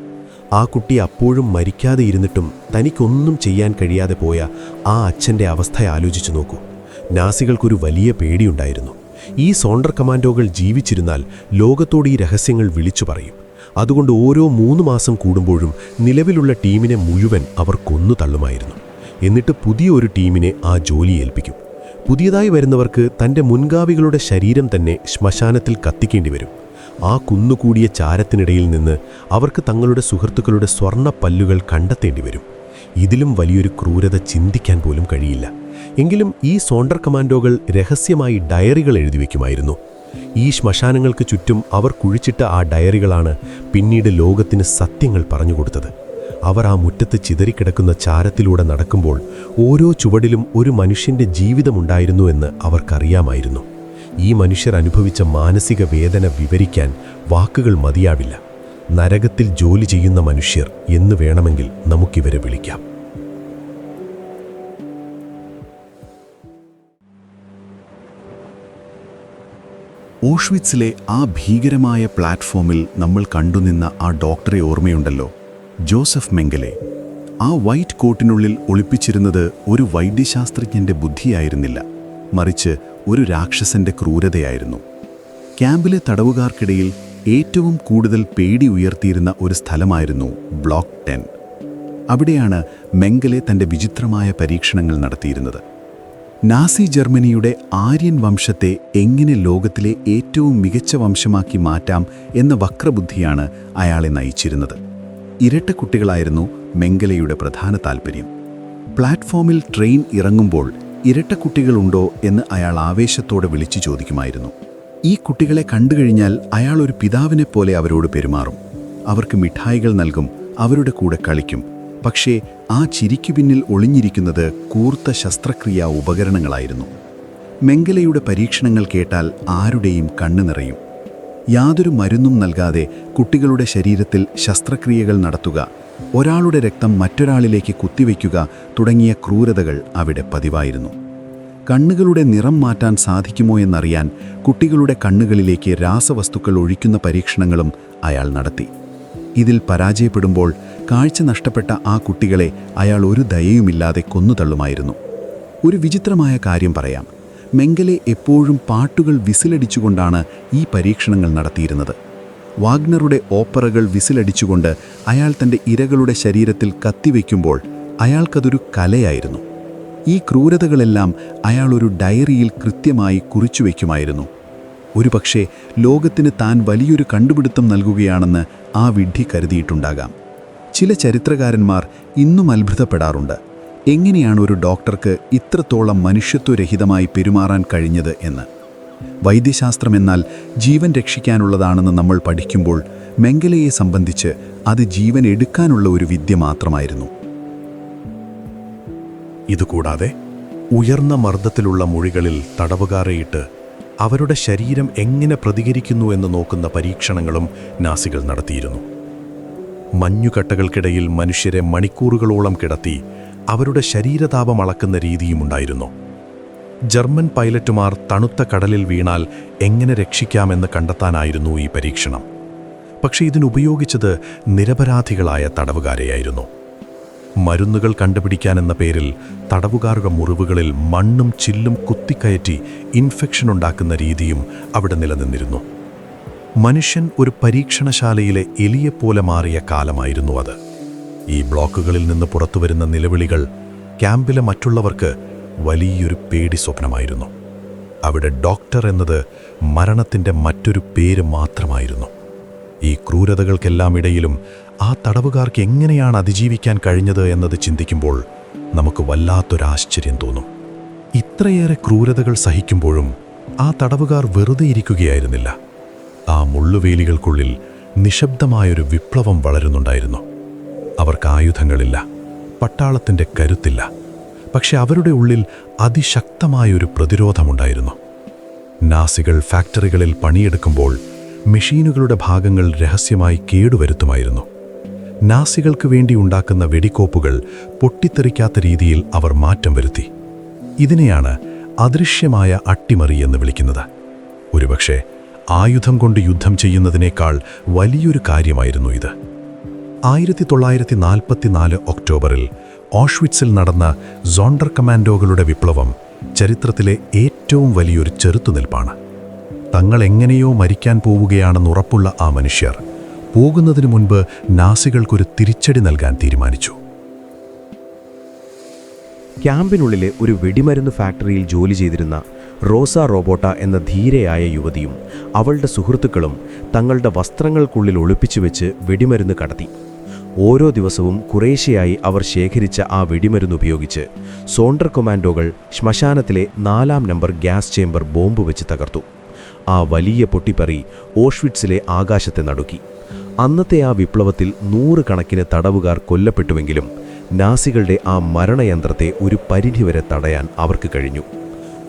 ആ കുട്ടി അപ്പോഴും മരിക്കാതെ ഇരുന്നിട്ടും തനിക്കൊന്നും ചെയ്യാൻ കഴിയാതെ പോയ ആ അച്ഛൻ്റെ അവസ്ഥ ആലോചിച്ചു നോക്കൂ. നാസികൾക്കൊരു വലിയ പേടിയുണ്ടായിരുന്നു. ഈ സോണ്ടർ കമാൻഡോകൾ ജീവിച്ചിരുന്നാൽ ലോകത്തോട് ഈ രഹസ്യങ്ങൾ വിളിച്ചു പറയും. അതുകൊണ്ട് ഓരോ 3 മാസം കൂടുമ്പോഴും നിലവിലുള്ള ടീമിനെ മുഴുവൻ അവർ കൊന്നു തള്ളുമായിരുന്നു. എന്നിട്ട് പുതിയ ഒരു ടീമിനെ ആ ജോലി ഏൽപ്പിക്കും. പുതിയതായി വരുന്നവർക്ക് തൻ്റെ മുൻഗാമികളുടെ ശരീരം തന്നെ ശ്മശാനത്തിൽ കത്തിക്കേണ്ടി വരും. ആ കുന്നുകൂടിയ ചാരത്തിനിടയിൽ നിന്ന് അവർക്ക് തങ്ങളുടെ സുഹൃത്തുക്കളുടെ സ്വർണ്ണപ്പല്ലുകൾ കണ്ടെത്തേണ്ടി വരും. ഇതിലും വലിയൊരു ക്രൂരത ചിന്തിക്കാൻ പോലും കഴിയില്ല. എങ്കിലും ഈ സോണ്ടർ കമാൻഡോകൾ രഹസ്യമായി ഡയറികൾ എഴുതി വയ്ക്കുമായിരുന്നു. ഈ ശ്മശാനങ്ങൾക്ക് ചുറ്റും അവർ കുഴിച്ചിട്ട ആ ഡയറികളാണ് പിന്നീട് ലോകത്തിന് സത്യങ്ങൾ പറഞ്ഞുകൊടുത്തത്. അവർ ആ മുറ്റത്ത് ചിതറിക്കിടക്കുന്ന ചാരത്തിലൂടെ നടക്കുമ്പോൾ ഓരോ ചുവടിലും ഒരു മനുഷ്യൻ്റെ ജീവിതമുണ്ടായിരുന്നു എന്ന് അവർക്കറിയാമായിരുന്നു. ഈ മനുഷ്യർ അനുഭവിച്ച മാനസിക വേദന വിവരിക്കാൻ വാക്കുകൾ മതിയാവില്ല. നരകത്തിൽ ജോലി ചെയ്യുന്ന മനുഷ്യർ എന്ന് വേണമെങ്കിൽ നമുക്കിവരെ വിളിക്കാം. ഓഷ്വിറ്റ്സിലെ ആ ഭീകരമായ പ്ലാറ്റ്ഫോമിൽ നമ്മൾ കണ്ടുനിന്ന ആ ഡോക്ടറെ ഓർമ്മയുണ്ടല്ലോ, ജോസഫ് മെങ്കലെ. ആ വൈറ്റ് കോട്ടിനുള്ളിൽ ഒളിപ്പിച്ചിരുന്നത് ഒരു വൈദ്യശാസ്ത്രജ്ഞൻ്റെ ബുദ്ധിയായിരുന്നില്ല, മറിച്ച് ഒരു രാക്ഷസന്റെ ക്രൂരതയായിരുന്നു. ക്യാമ്പിലെ തടവുകാർക്കിടയിൽ ഏറ്റവും കൂടുതൽ പേടി ഉയർത്തിയിരുന്ന ഒരു സ്ഥലമായിരുന്നു ബ്ലോക്ക് 10. അവിടെയാണ് മെങ്കലെ തൻ്റെ വിചിത്രമായ പരീക്ഷണങ്ങൾ നടത്തിയിരുന്നത്. നാസി ജർമ്മനിയുടെ ആര്യൻ വംശത്തെ എങ്ങനെ ലോകത്തിലെ ഏറ്റവും മികച്ച വംശമാക്കി മാറ്റാം എന്ന വക്രബുദ്ധിയാണ് അയാളെ നയിച്ചിരുന്നത്. ഇരട്ടക്കുട്ടികളായിരുന്നു മെങ്കലയുടെ പ്രധാന താൽപ്പര്യം. പ്ലാറ്റ്ഫോമിൽ ട്രെയിൻ ഇറങ്ങുമ്പോൾ ഇരട്ടക്കുട്ടികളുണ്ടോ എന്ന് അയാൾ ആവേശത്തോടെ വിളിച്ചു ചോദിക്കുമായിരുന്നു. ഈ കുട്ടികളെ കണ്ടുകഴിഞ്ഞാൽ അയാൾ ഒരു പിതാവിനെ പോലെ അവരോട് പെരുമാറും. അവർക്ക് മിഠായികൾ നൽകും, അവരുടെ കൂടെ കളിക്കും. പക്ഷേ ആ ചിരിക്കു പിന്നിൽ ഒളിഞ്ഞിരിക്കുന്നത് കൂർത്ത ശസ്ത്രക്രിയാ ഉപകരണങ്ങളായിരുന്നു. മെങ്കലയുടെ പരീക്ഷണങ്ങൾ കേട്ടാൽ ആരുടെയും കണ്ണു നിറയും. യാതൊരു മരുന്നും നൽകാതെ കുട്ടികളുടെ ശരീരത്തിൽ ശസ്ത്രക്രിയകൾ നടത്തുക, ഒരാളുടെ രക്തം മറ്റൊരാളിലേക്ക് കുത്തിവയ്ക്കുക തുടങ്ങിയ ക്രൂരതകൾ അവിടെ പതിവായിരുന്നു. കണ്ണുകളുടെ നിറം മാറ്റാൻ സാധിക്കുമോ എന്നറിയാൻ കുട്ടികളുടെ കണ്ണുകളിലേക്ക് രാസവസ്തുക്കൾ ഒഴിക്കുന്ന പരീക്ഷണങ്ങളും അയാൾ നടത്തി. ഇതിൽ പരാജയപ്പെടുമ്പോൾ കാഴ്ച നഷ്ടപ്പെട്ട ആ കുട്ടികളെ അയാൾ ഒരു ദയയുമില്ലാതെ കൊന്നുതള്ളുമായിരുന്നു. ഒരു വിചിത്രമായ കാര്യം പറയാം. മെങ്കലെ എപ്പോഴും പാട്ടുകൾ വിസിലടിച്ചുകൊണ്ടാണ് ഈ പരീക്ഷണങ്ങൾ നടത്തിയിരുന്നത്. വാഗ്നറുടെ ഓപ്പറകൾ വിസിലടിച്ചുകൊണ്ട് അയാൾ തൻ്റെ ഇരകളുടെ ശരീരത്തിൽ കത്തിവെക്കുമ്പോൾ അയാൾക്കതൊരു കലയായിരുന്നു. ഈ ക്രൂരതകളെല്ലാം അയാൾ ഒരു ഡയറിയിൽ കൃത്യമായി കുറിച്ചുവെക്കുമായിരുന്നു. ഒരുപക്ഷെ ലോകത്തിന് താൻ വലിയൊരു കണ്ടുപിടുത്തം നൽകുകയാണെന്ന് ആ വിഡ്ഢി കരുതിയിട്ടുണ്ടാകാം. ചില ചരിത്രകാരന്മാർ ഇന്നും അത്ഭുതപ്പെടാറുണ്ട്. എങ്ങനെയാണ് ഒരു ഡോക്ടർക്ക് ഇത്രത്തോളം മനുഷ്യത്വരഹിതമായി പെരുമാറാൻ കഴിഞ്ഞത് എന്ന്. വൈദ്യശാസ്ത്രമെന്നാൽ ജീവൻ രക്ഷിക്കാനുള്ളതാണെന്ന് നമ്മൾ പഠിക്കുമ്പോൾ മെംഗലെയെ സംബന്ധിച്ച് അത് ജീവൻ എടുക്കാനുള്ള ഒരു വിദ്യ മാത്രമായിരുന്നു. ഇതുകൂടാതെ ഉയർന്ന മർദ്ദത്തിലുള്ള മുറികളിൽ തടവുകാരെയിട്ട് അവരുടെ ശരീരം എങ്ങനെ പ്രതികരിക്കുന്നു എന്ന് നോക്കുന്ന പരീക്ഷണങ്ങളും നാസികൾ നടത്തിയിരുന്നു. മഞ്ഞുകട്ടകൾക്കിടയിൽ മനുഷ്യരെ മണിക്കൂറുകളോളം കിടത്തി അവരുടെ ശരീരതാപം അളക്കുന്ന രീതിയുമുണ്ടായിരുന്നു. ജർമ്മൻ പൈലറ്റുമാർ തണുത്ത കടലിൽ വീണാൽ എങ്ങനെ രക്ഷിക്കാമെന്ന് കണ്ടെത്താനായിരുന്നു ഈ പരീക്ഷണം. പക്ഷേ ഇതിനുപയോഗിച്ചത് നിരപരാധികളായ തടവുകാരെയായിരുന്നു. മരുന്നുകൾ കണ്ടുപിടിക്കാനെന്ന പേരിൽ തടവുകാരുടെ മുറിവുകളിൽ മണ്ണും ചില്ലും കുത്തിക്കയറ്റി ഇൻഫെക്ഷൻ ഉണ്ടാക്കുന്ന രീതിയും അവിടെ നിലനിന്നിരുന്നു. മനുഷ്യൻ ഒരു പരീക്ഷണശാലയിലെ എലിയെപ്പോലെ മാറിയ കാലമായിരുന്നു അത്. ഈ ബ്ലോക്കുകളിൽ നിന്ന് പുറത്തുവരുന്ന നിലവിളികൾ ക്യാമ്പിലെ മറ്റുള്ളവർക്ക് വലിയൊരു പേടി സ്വപ്നമായിരുന്നു. അവിടെ ഡോക്ടർ എന്നത് മരണത്തിൻ്റെ മറ്റൊരു പേര് മാത്രമായിരുന്നു. ഈ ക്രൂരതകൾക്കെല്ലാം ഇടയിലും ആ തടവുകാർക്ക് എങ്ങനെയാണ് അതിജീവിക്കാൻ കഴിഞ്ഞത് എന്നത് ചിന്തിക്കുമ്പോൾ നമുക്ക് വല്ലാത്തൊരാശ്ചര്യം തോന്നും. ഇത്രയേറെ ക്രൂരതകൾ സഹിക്കുമ്പോഴും ആ തടവുകാർ വെറുതെ ഇരിക്കുകയായിരുന്നില്ല. ആ മുള്ളുവേലികൾക്കുള്ളിൽ നിശബ്ദമായൊരു വിപ്ലവം വളരുന്നുണ്ടായിരുന്നു. അവർക്ക് ആയുധങ്ങളില്ല, പട്ടാളത്തിൻ്റെ കരുത്തില്ല. പക്ഷെ അവരുടെ ഉള്ളിൽ അതിശക്തമായൊരു പ്രതിരോധമുണ്ടായിരുന്നു. നാസികൾ ഫാക്ടറികളിൽ പണിയെടുക്കുമ്പോൾ മെഷീനുകളുടെ ഭാഗങ്ങൾ രഹസ്യമായി കേടുവരുത്തുമായിരുന്നു. നാസികൾക്ക് വേണ്ടി ഉണ്ടാക്കുന്ന വെടിക്കോപ്പുകൾ പൊട്ടിത്തെറിക്കാത്ത രീതിയിൽ അവർ മാറ്റം വരുത്തി. ഇതിനെയാണ് അദൃശ്യമായ അട്ടിമറി എന്ന് വിളിക്കുന്നത്. ഒരുപക്ഷെ ആയുധം കൊണ്ട് യുദ്ധം ചെയ്യുന്നതിനേക്കാൾ വലിയൊരു കാര്യമായിരുന്നു ഇത്. 1944 ഒക്ടോബറിൽ ഓഷ്വിറ്റ്സിൽ നടന്ന സോണ്ടർ കമാൻഡോകളുടെ വിപ്ലവം ചരിത്രത്തിലെ ഏറ്റവും വലിയൊരു ചെറുത്തുനിൽപ്പാണ്. തങ്ങൾ എങ്ങനെയോ മരിക്കാൻ പോവുകയാണെന്നുറപ്പുള്ള ആ മനുഷ്യർ പോകുന്നതിനു മുൻപ് നാസികൾക്കൊരു തിരിച്ചടി നൽകാൻ തീരുമാനിച്ചു. ക്യാമ്പിനുള്ളിലെ ഒരു വെടിമരുന്ന് ഫാക്ടറിയിൽ ജോലി ചെയ്തിരുന്ന റോസ റോബോട്ട എന്ന ധീരയായ യുവതിയും അവളുടെ സുഹൃത്തുക്കളും തങ്ങളുടെ വസ്ത്രങ്ങൾക്കുള്ളിൽ ഒളിപ്പിച്ചു വെച്ച് വെടിമരുന്ന് കടത്തി. ഓരോ ദിവസവും കുറേശ്ശെയായി അവർ ശേഖരിച്ച ആ വെടിമരുന്ന് ഉപയോഗിച്ച് സോണ്ടർ കൊമാൻഡോകൾ ശ്മശാനത്തിലെ 4-ാം നമ്പർ ഗ്യാസ് ചേംബർ ബോംബ് വെച്ച് തകർത്തു. ആ വലിയ പൊട്ടിപ്പറി ഓഷ്വിറ്റ്സിലെ ആകാശത്തെ നടുക്കി. അന്നത്തെ ആ വിപ്ലവത്തിൽ 100 കണക്കിന് തടവുകാർ കൊല്ലപ്പെട്ടുവെങ്കിലും നാസികളുടെ ആ മരണയന്ത്രത്തെ ഒരു പരിധിവരെ തടയാൻ അവർക്ക് കഴിഞ്ഞു.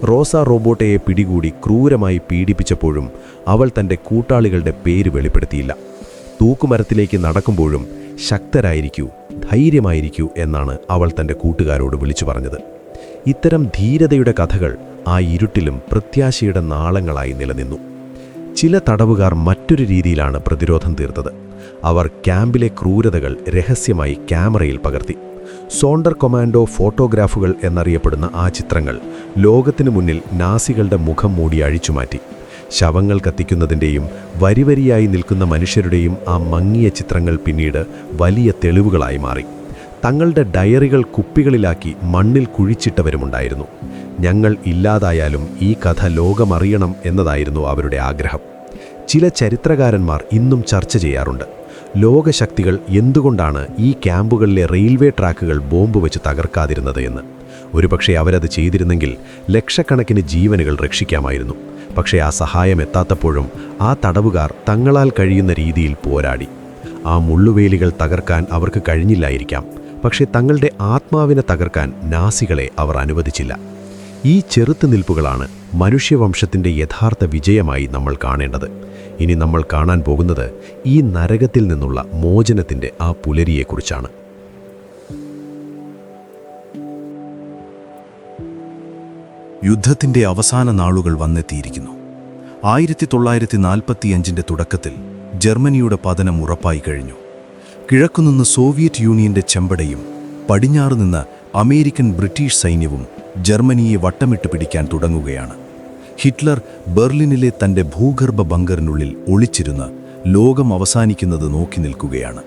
റോസ റോബോട്ടയെ പിടികൂടി ക്രൂരമായി പീഡിപ്പിച്ചപ്പോഴും അവൾ തൻ്റെ കൂട്ടാളികളുടെ പേര് വെളിപ്പെടുത്തിയില്ല. തൂക്കുമരത്തിലേക്ക് നടക്കുമ്പോഴും ശക്തരായിരിക്കൂ, ധൈര്യമായിരിക്കൂ എന്നാണ് അവൾ തൻ്റെ കൂട്ടുകാരോട് വിളിച്ചു പറഞ്ഞത്. ഇത്തരം ധീരതയുടെ കഥകൾ ആ ഇരുട്ടിലും പ്രത്യാശയുടെ നാളങ്ങളായി നിലനിന്നു. ചില തടവുകാർ മറ്റൊരു രീതിയിലാണ് പ്രതിരോധം തീർത്തത്. അവർ ക്യാമ്പിലെ ക്രൂരതകൾ രഹസ്യമായി ക്യാമറയിൽ പകർത്തി. സോണ്ടർ കൊമാൻഡോ ഫോട്ടോഗ്രാഫുകൾ എന്നറിയപ്പെടുന്ന ആ ചിത്രങ്ങൾ ലോകത്തിനു മുന്നിൽ നാസികളുടെ മുഖം മൂടി അഴിച്ചുമാറ്റി. ശവങ്ങൾ കത്തിക്കുന്നതിൻ്റെയും വരിവരിയായി നിൽക്കുന്ന മനുഷ്യരുടെയും ആ മങ്ങിയ ചിത്രങ്ങൾ പിന്നീട് വലിയ തെളിവുകളായി മാറി. തങ്ങളുടെ ഡയറികൾ കുപ്പികളിലാക്കി മണ്ണിൽ കുഴിച്ചിട്ടവരുമുണ്ടായിരുന്നു. ഞങ്ങൾ ഇല്ലാതായാലും ഈ കഥ ലോകമറിയണം എന്നതായിരുന്നു അവരുടെ ആഗ്രഹം. ചില ചരിത്രകാരന്മാർ ഇന്നും ചർച്ച ചെയ്യാറുണ്ട്. ലോകശക്തികൾ എന്തുകൊണ്ടാണ് ഈ ക്യാമ്പുകളിലെ റെയിൽവേ ട്രാക്കുകൾ ബോംബ് വെച്ച് തകർക്കാതിരുന്നത് എന്ന്. ഒരുപക്ഷെ അവരത് ചെയ്തിരുന്നെങ്കിൽ ലക്ഷക്കണക്കിന് ജീവനുകൾ രക്ഷിക്കാമായിരുന്നു. പക്ഷേ ആ സഹായം എത്താത്തപ്പോഴും ആ തടവുകാർ തങ്ങളാൽ കഴിയുന്ന രീതിയിൽ പോരാടി. ആ മുള്ളുവേലികൾ തകർക്കാൻ അവർക്ക് കഴിഞ്ഞില്ലായിരിക്കാം, പക്ഷേ തങ്ങളുടെ ആത്മാവിനെ തകർക്കാൻ നാസികളെ അവർ അനുവദിച്ചില്ല. ഈ ചെറുത്തുനിൽപ്പുകളാണ് മനുഷ്യവംശത്തിൻ്റെ യഥാർത്ഥ വിജയമായി നമ്മൾ കാണേണ്ടത്. ഇനി നമ്മൾ കാണാൻ പോകുന്നത് ഈ നരകത്തിൽ നിന്നുള്ള മോചനത്തിൻ്റെ ആ പുലരിയെക്കുറിച്ചാണ്. യുദ്ധത്തിൻ്റെ അവസാന നാളുകൾ വന്നെത്തിയിരിക്കുന്നു. 1945 തുടക്കത്തിൽ ജർമ്മനിയുടെ പതനം ഉറപ്പായി കഴിഞ്ഞു. കിഴക്കുനിന്ന് സോവിയറ്റ് യൂണിയന്റെ ചെമ്പടയും പടിഞ്ഞാറുനിന്ന് അമേരിക്കൻ ബ്രിട്ടീഷ് സൈന്യവും ജർമ്മനിയെ വട്ടമിട്ട് പിടിക്കാൻ തുടങ്ങുകയാണ്. ഹിറ്റ്ലർ ബെർലിനിലെ തൻ്റെ ഭൂഗർഭ ബങ്കറിനുള്ളിൽ ഒളിച്ചിരുന്ന് ലോകം അവസാനിക്കുന്നത് നോക്കി നിൽക്കുകയാണ്.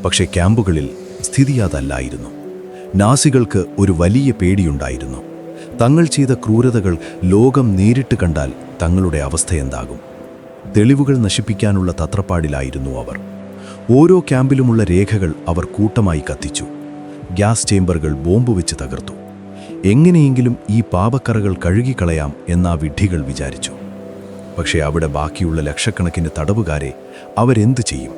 പക്ഷേ ക്യാമ്പുകളിൽ സ്ഥിതി അതല്ലായിരുന്നു. നാസികൾക്ക് ഒരു വലിയ പേടിയുണ്ടായിരുന്നു. തങ്ങൾ ചെയ്ത ക്രൂരതകൾ ലോകം നേരിട്ട് കണ്ടാൽ തങ്ങളുടെ അവസ്ഥയെന്താകും? തെളിവുകൾ നശിപ്പിക്കാനുള്ള തത്രപ്പാടിലായിരുന്നു അവർ. ഓരോ ക്യാമ്പിലുമുള്ള രേഖകൾ അവർ കൂട്ടമായി കത്തിച്ചു. ഗ്യാസ് ചേമ്പറുകൾ ബോംബ് വെച്ച് തകർത്തു. എങ്ങനെയെങ്കിലും ഈ പാപക്കറകൾ കഴുകിക്കളയാം എന്നാ വിഡ്ഢികൾ വിചാരിച്ചു. പക്ഷേ അവിടെ ബാക്കിയുള്ള ലക്ഷക്കണക്കിന് തടവുകാരെ അവരെന്തു ചെയ്യും?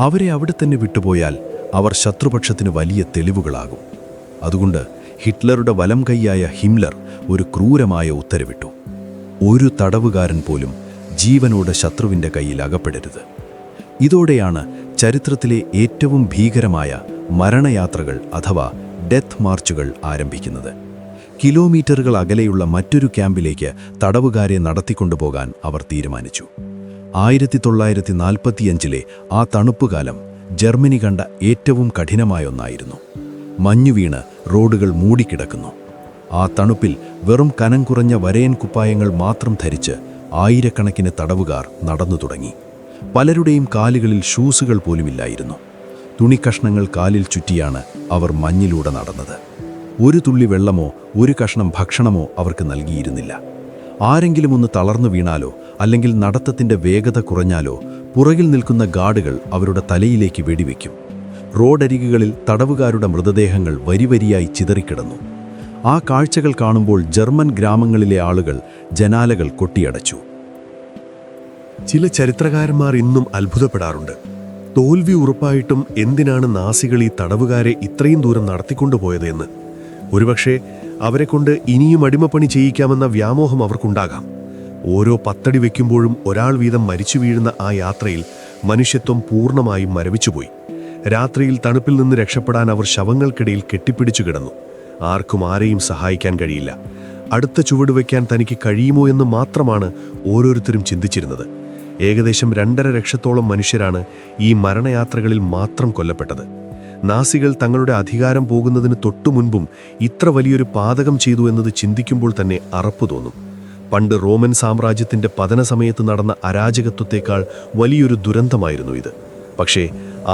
അവരെ അവിടെ തന്നെ വിട്ടുപോയാൽ അവർ ശത്രുപക്ഷത്തിന് വലിയ തെളിവുകളാകും. അതുകൊണ്ട് ഹിറ്റ്ലറുടെ വലം കൈയായ ഹിംലർ ഒരു ക്രൂരമായ ഉത്തരവിട്ടു: ഒരു തടവുകാരൻ പോലും ജീവനോടെ ശത്രുവിൻ്റെ കയ്യിൽ അകപ്പെടരുത്. ഇതോടെയാണ് ചരിത്രത്തിലെ ഏറ്റവും ഭീകരമായ മരണയാത്രകൾ അഥവാ ഡെത്ത് മാർച്ചുകൾ ആരംഭിക്കുന്നത്. കിലോമീറ്ററുകൾ അകലെയുള്ള മറ്റൊരു ക്യാമ്പിലേക്ക് തടവുകാരെ നടത്തിക്കൊണ്ടുപോകാൻ അവർ തീരുമാനിച്ചു. 1945 ആ തണുപ്പുകാലം ജർമ്മനി കണ്ട ഏറ്റവും കഠിനമായ ഒന്നായിരുന്നു. മഞ്ഞുവീണ് റോഡുകൾ മൂടിക്കിടക്കുന്നു. ആ തണുപ്പിൽ വെറും കനം കുറഞ്ഞ വരയൻ കുപ്പായങ്ങൾ മാത്രം ധരിച്ച് ആയിരക്കണക്കിന് തടവുകാർ നടന്നു തുടങ്ങി. പലരുടെയും കാലുകളിൽ ഷൂസുകൾ പോലുമില്ലായിരുന്നു. തുണിക്കഷ്ണങ്ങൾ കാലിൽ ചുറ്റിയാണ് അവർ മഞ്ഞിലൂടെ നടന്നത്. ഒരു തുള്ളി വെള്ളമോ ഒരു കഷ്ണം ഭക്ഷണമോ അവർക്ക് നൽകിയിരുന്നില്ല. ആരെങ്കിലും ഒന്ന് തളർന്നു വീണാലോ അല്ലെങ്കിൽ നടത്തത്തിൻ്റെ വേഗത കുറഞ്ഞാലോ പുറകിൽ നിൽക്കുന്ന ഗാർഡുകൾ അവരുടെ തലയിലേക്ക് വെടിവെക്കും. റോഡരികുകളിൽ തടവുകാരുടെ മൃതദേഹങ്ങൾ വരിവരിയായി ചിതറിക്കിടന്നു. ആ കാഴ്ചകൾ കാണുമ്പോൾ ജർമ്മൻ ഗ്രാമങ്ങളിലെ ആളുകൾ ജനാലകൾ കൊട്ടിയടച്ചു. ചില ചരിത്രകാരന്മാർ ഇന്നും അത്ഭുതപ്പെടാറുണ്ട്. തോൽവി ഉറപ്പായിട്ടും എന്തിനാണ് നാസികൾ ഈ തടവുകാരെ ഇത്രയും ദൂരം നടത്തിക്കൊണ്ടുപോയത് എന്ന്. ഒരുപക്ഷെ അവരെക്കൊണ്ട് ഇനിയും അടിമപ്പണി ചെയ്യിക്കാമെന്ന വ്യാമോഹം അവർക്കുണ്ടാകാം. ഓരോ 10 അടി വയ്ക്കുമ്പോഴും ഒരാൾ വീതം മരിച്ചു വീഴുന്ന ആ യാത്രയിൽ മനുഷ്യത്വം പൂർണ്ണമായും മരവിച്ചുപോയി. രാത്രിയിൽ തണുപ്പിൽ നിന്ന് രക്ഷപ്പെടാൻ അവർ ശവങ്ങൾക്കിടയിൽ കെട്ടിപ്പിടിച്ചു കിടന്നു. ആർക്കും ആരെയും സഹായിക്കാൻ കഴിയില്ല. അടുത്ത ചുവട് വയ്ക്കാൻ തനിക്ക് കഴിയുമോ എന്ന് മാത്രമാണ് ഓരോരുത്തരും ചിന്തിച്ചിരുന്നത്. ഏകദേശം 2.5 ലക്ഷത്തോളം മനുഷ്യരാണ് ഈ മരണയാത്രകളിൽ മാത്രം കൊല്ലപ്പെട്ടത്. നാസികൾ തങ്ങളുടെ അധികാരം പോകുന്നതിന് തൊട്ടുമുൻപും ഇത്ര വലിയൊരു പാതകം ചെയ്തു എന്നത് ചിന്തിക്കുമ്പോൾ തന്നെ അറപ്പു തോന്നും. പണ്ട് റോമൻ സാമ്രാജ്യത്തിൻ്റെ പതന സമയത്ത് നടന്ന അരാജകത്വത്തേക്കാൾ വലിയൊരു ദുരന്തമായിരുന്നു ഇത്. പക്ഷേ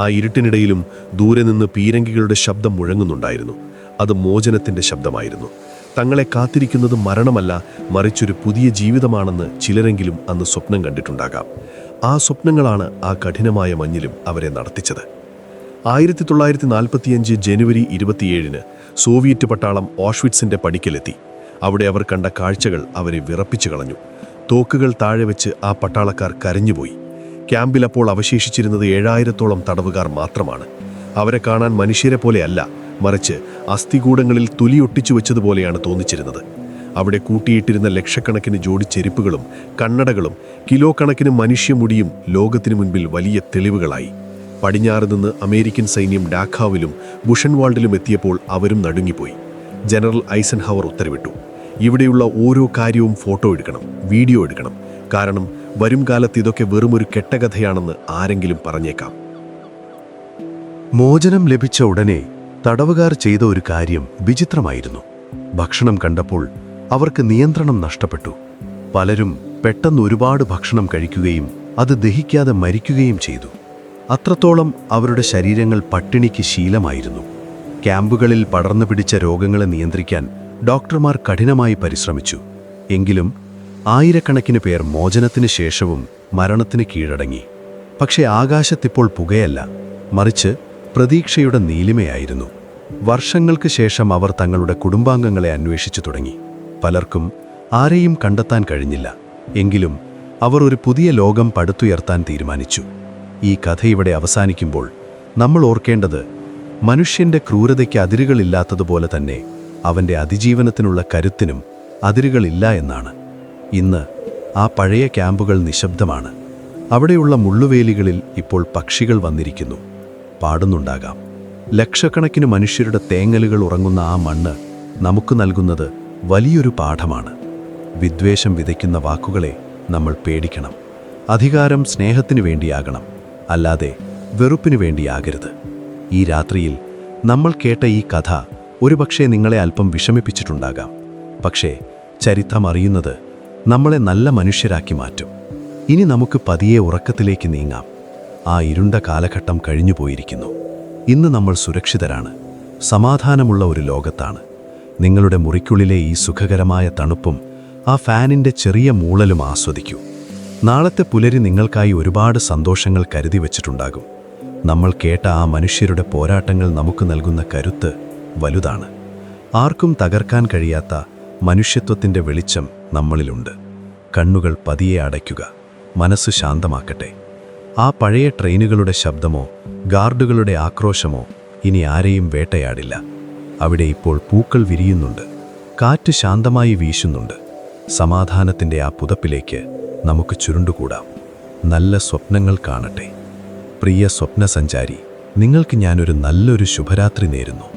ആ ഇരുട്ടിനിടയിലും ദൂരെ നിന്ന് പീരങ്കികളുടെ ശബ്ദം മുഴങ്ങുന്നുണ്ടായിരുന്നു. അത് മോചനത്തിൻ്റെ ശബ്ദമായിരുന്നു. തങ്ങളെ കാത്തിരിക്കുന്നത് മരണമല്ല, മറിച്ചൊരു പുതിയ ജീവിതമാണെന്ന് ചിലരെങ്കിലും അന്ന് സ്വപ്നം കണ്ടിട്ടുണ്ടാകാം. ആ സ്വപ്നങ്ങളാണ് ആ കഠിനമായ മഞ്ഞിലും അവരെ നടത്തിച്ചത്. 1945 ജനുവരി 27 സോവിയറ്റ് പട്ടാളം ഓഷ്വിറ്റ്സിൻ്റെ പടിക്കലെത്തി. അവിടെ അവർ കണ്ട കാഴ്ചകൾ അവരെ വിറപ്പിച്ചു കളഞ്ഞു. തോക്കുകൾ താഴെ വെച്ച് ആ പട്ടാളക്കാർ കരഞ്ഞുപോയി. ക്യാമ്പിൽ അപ്പോൾ അവശേഷിച്ചിരുന്നത് 7000-ഓളം തടവുകാർ മാത്രമാണ്. അവരെ കാണാൻ മനുഷ്യരെ പോലെയല്ല, മറിച്ച് അസ്ഥികൂടങ്ങളിൽ തുലിയൊട്ടിച്ചു വെച്ചതുപോലെയാണ് തോന്നിച്ചിരുന്നത്. അവിടെ കൂട്ടിയിട്ടിരുന്ന ലക്ഷക്കണക്കിന് ജോഡി ചെരുപ്പുകളും കണ്ണടകളും കിലോ കണക്കിന് മനുഷ്യമുടിയും ലോകത്തിനു മുൻപിൽ വലിയ തെളിവുകളായി. പടിഞ്ഞാറ് നിന്ന് അമേരിക്കൻ സൈന്യം ഡാഖാവിലും ബുഷൻവാൾഡിലും എത്തിയപ്പോൾ അവരും നടുങ്ങിപ്പോയി. ജനറൽ ഐസൻഹവർ ഉത്തരവിട്ടു: ഇവിടെയുള്ള ഓരോ കാര്യവും ഫോട്ടോ എടുക്കണം, വീഡിയോ എടുക്കണം. കാരണം വരും കാലത്ത് ഇതൊക്കെ വെറുമൊരു കെട്ടകഥയാണെന്ന് ആരെങ്കിലും പറഞ്ഞേക്കാം. മോചനം ലഭിച്ച ഉടനെ തടവുകാർ ചെയ്ത ഒരു കാര്യം വിചിത്രമായിരുന്നു. ഭക്ഷണം കണ്ടപ്പോൾ അവർക്ക് നിയന്ത്രണം നഷ്ടപ്പെട്ടു. പലരും പെട്ടെന്ന് ഒരുപാട് ഭക്ഷണം കഴിക്കുകയും അത് ദഹിക്കാതെ മരിക്കുകയും ചെയ്തു. അത്രത്തോളം അവരുടെ ശരീരങ്ങൾ പട്ടിണിക്ക് ശീലമായിരുന്നു. ക്യാമ്പുകളിൽ പടർന്നു പിടിച്ച രോഗങ്ങളെ നിയന്ത്രിക്കാൻ ഡോക്ടർമാർ കഠിനമായി പരിശ്രമിച്ചു. എങ്കിലും ആയിരക്കണക്കിന് പേർ മോചനത്തിന് ശേഷവും മരണത്തിന് കീഴടങ്ങി. പക്ഷേ ആകാശത്തിപ്പോൾ പുകയല്ല, മറിച്ച് പ്രതീക്ഷയുടെ നീലിമയായിരുന്നു. വർഷങ്ങൾക്ക് ശേഷം അവർ തങ്ങളുടെ കുടുംബാംഗങ്ങളെ അന്വേഷിച്ചു തുടങ്ങി. പലർക്കും ആരെയും കണ്ടെത്താൻ കഴിഞ്ഞില്ല. എങ്കിലും അവർ ഒരു പുതിയ ലോകം പടുത്തുയർത്താൻ തീരുമാനിച്ചു. ഈ കഥ ഇവിടെ അവസാനിക്കുമ്പോൾ നമ്മൾ ഓർക്കേണ്ടത് മനുഷ്യൻ്റെ ക്രൂരതയ്ക്ക് അതിരുകളില്ലാത്തതുപോലെ തന്നെ അവൻ്റെ അതിജീവനത്തിനുള്ള കരുത്തിനും അതിരുകളില്ല എന്നാണ്. ഇന്ന് ആ പഴയ ക്യാമ്പുകൾ നിശബ്ദമാണ്. അവിടെയുള്ള മുള്ളുവേലികളിൽ ഇപ്പോൾ പക്ഷികൾ വന്നിരിക്കുന്നു, പാടുന്നുണ്ടാകാം. ലക്ഷക്കണക്കിന് മനുഷ്യരുടെ തേങ്ങലുകൾ ഉറങ്ങുന്ന ആ മണ്ണ് നമുക്ക് നൽകുന്നത് വലിയൊരു പാഠമാണ്. വിദ്വേഷം വിതയ്ക്കുന്ന വാക്കുകളെ നമ്മൾ പേടിക്കണം. അധികാരം സ്നേഹത്തിനു വേണ്ടിയാകണം, അല്ലാതെ വെറുപ്പിനു വേണ്ടിയാകരുത്. ഈ രാത്രിയിൽ നമ്മൾ കേട്ട ഈ കഥ ഒരുപക്ഷെ നിങ്ങളെ അല്പം വിഷമിപ്പിച്ചിട്ടുണ്ടാകാം. പക്ഷേ ചരിത്രം അറിയുന്നത് നമ്മളെ നല്ല മനുഷ്യരാക്കി മാറ്റും. ഇനി നമുക്ക് പതിയെ ഉറക്കത്തിലേക്ക് നീങ്ങാം. ആ ഇരുണ്ട കാലഘട്ടം കഴിഞ്ഞുപോയിരിക്കുന്നു. ഇന്ന് നമ്മൾ സുരക്ഷിതരാണ്, സമാധാനമുള്ള ഒരു ലോകത്താണ്. നിങ്ങളുടെ മുറിക്കുള്ളിലെ ഈ സുഖകരമായ തണുപ്പും ആ ഫാനിൻ്റെ ചെറിയ മൂളലും ആസ്വദിക്കൂ. നാളത്തെ പുലരി നിങ്ങൾക്കായി ഒരുപാട് സന്തോഷങ്ങൾ കരുതി വച്ചിട്ടുണ്ടാകും. നമ്മൾ കേട്ട ആ മനുഷ്യരുടെ പോരാട്ടങ്ങൾ നമുക്ക് നൽകുന്ന കരുത്ത് വലുതാണ്. ആർക്കും തകർക്കാൻ കഴിയാത്ത മനുഷ്യത്വത്തിൻ്റെ വെളിച്ചം നമ്മളിലുണ്ട്. കണ്ണുകൾ പതിയെ അടയ്ക്കുക, മനസ്സ് ശാന്തമാക്കട്ടെ. ആ പഴയ ട്രെയിനുകളുടെ ശബ്ദമോ ഗാർഡുകളുടെ ആക്രോശമോ ഇനി ആരെയും വേട്ടയാടില്ല. അവിടെ ഇപ്പോൾ പൂക്കൾ വിരിയുന്നുണ്ട്, കാറ്റ് ശാന്തമായി വീശുന്നുണ്ട്. സമാധാനത്തിൻ്റെ ആ പുതപ്പിലേക്ക് നമുക്ക് ചുരുണ്ടുകൂടാം. നല്ല സ്വപ്നങ്ങൾ കാണട്ടെ. പ്രിയ സ്വപ്നസഞ്ചാരി, നിങ്ങൾക്ക് ഞാനൊരു നല്ലൊരു ശുഭരാത്രി നേരുന്നു.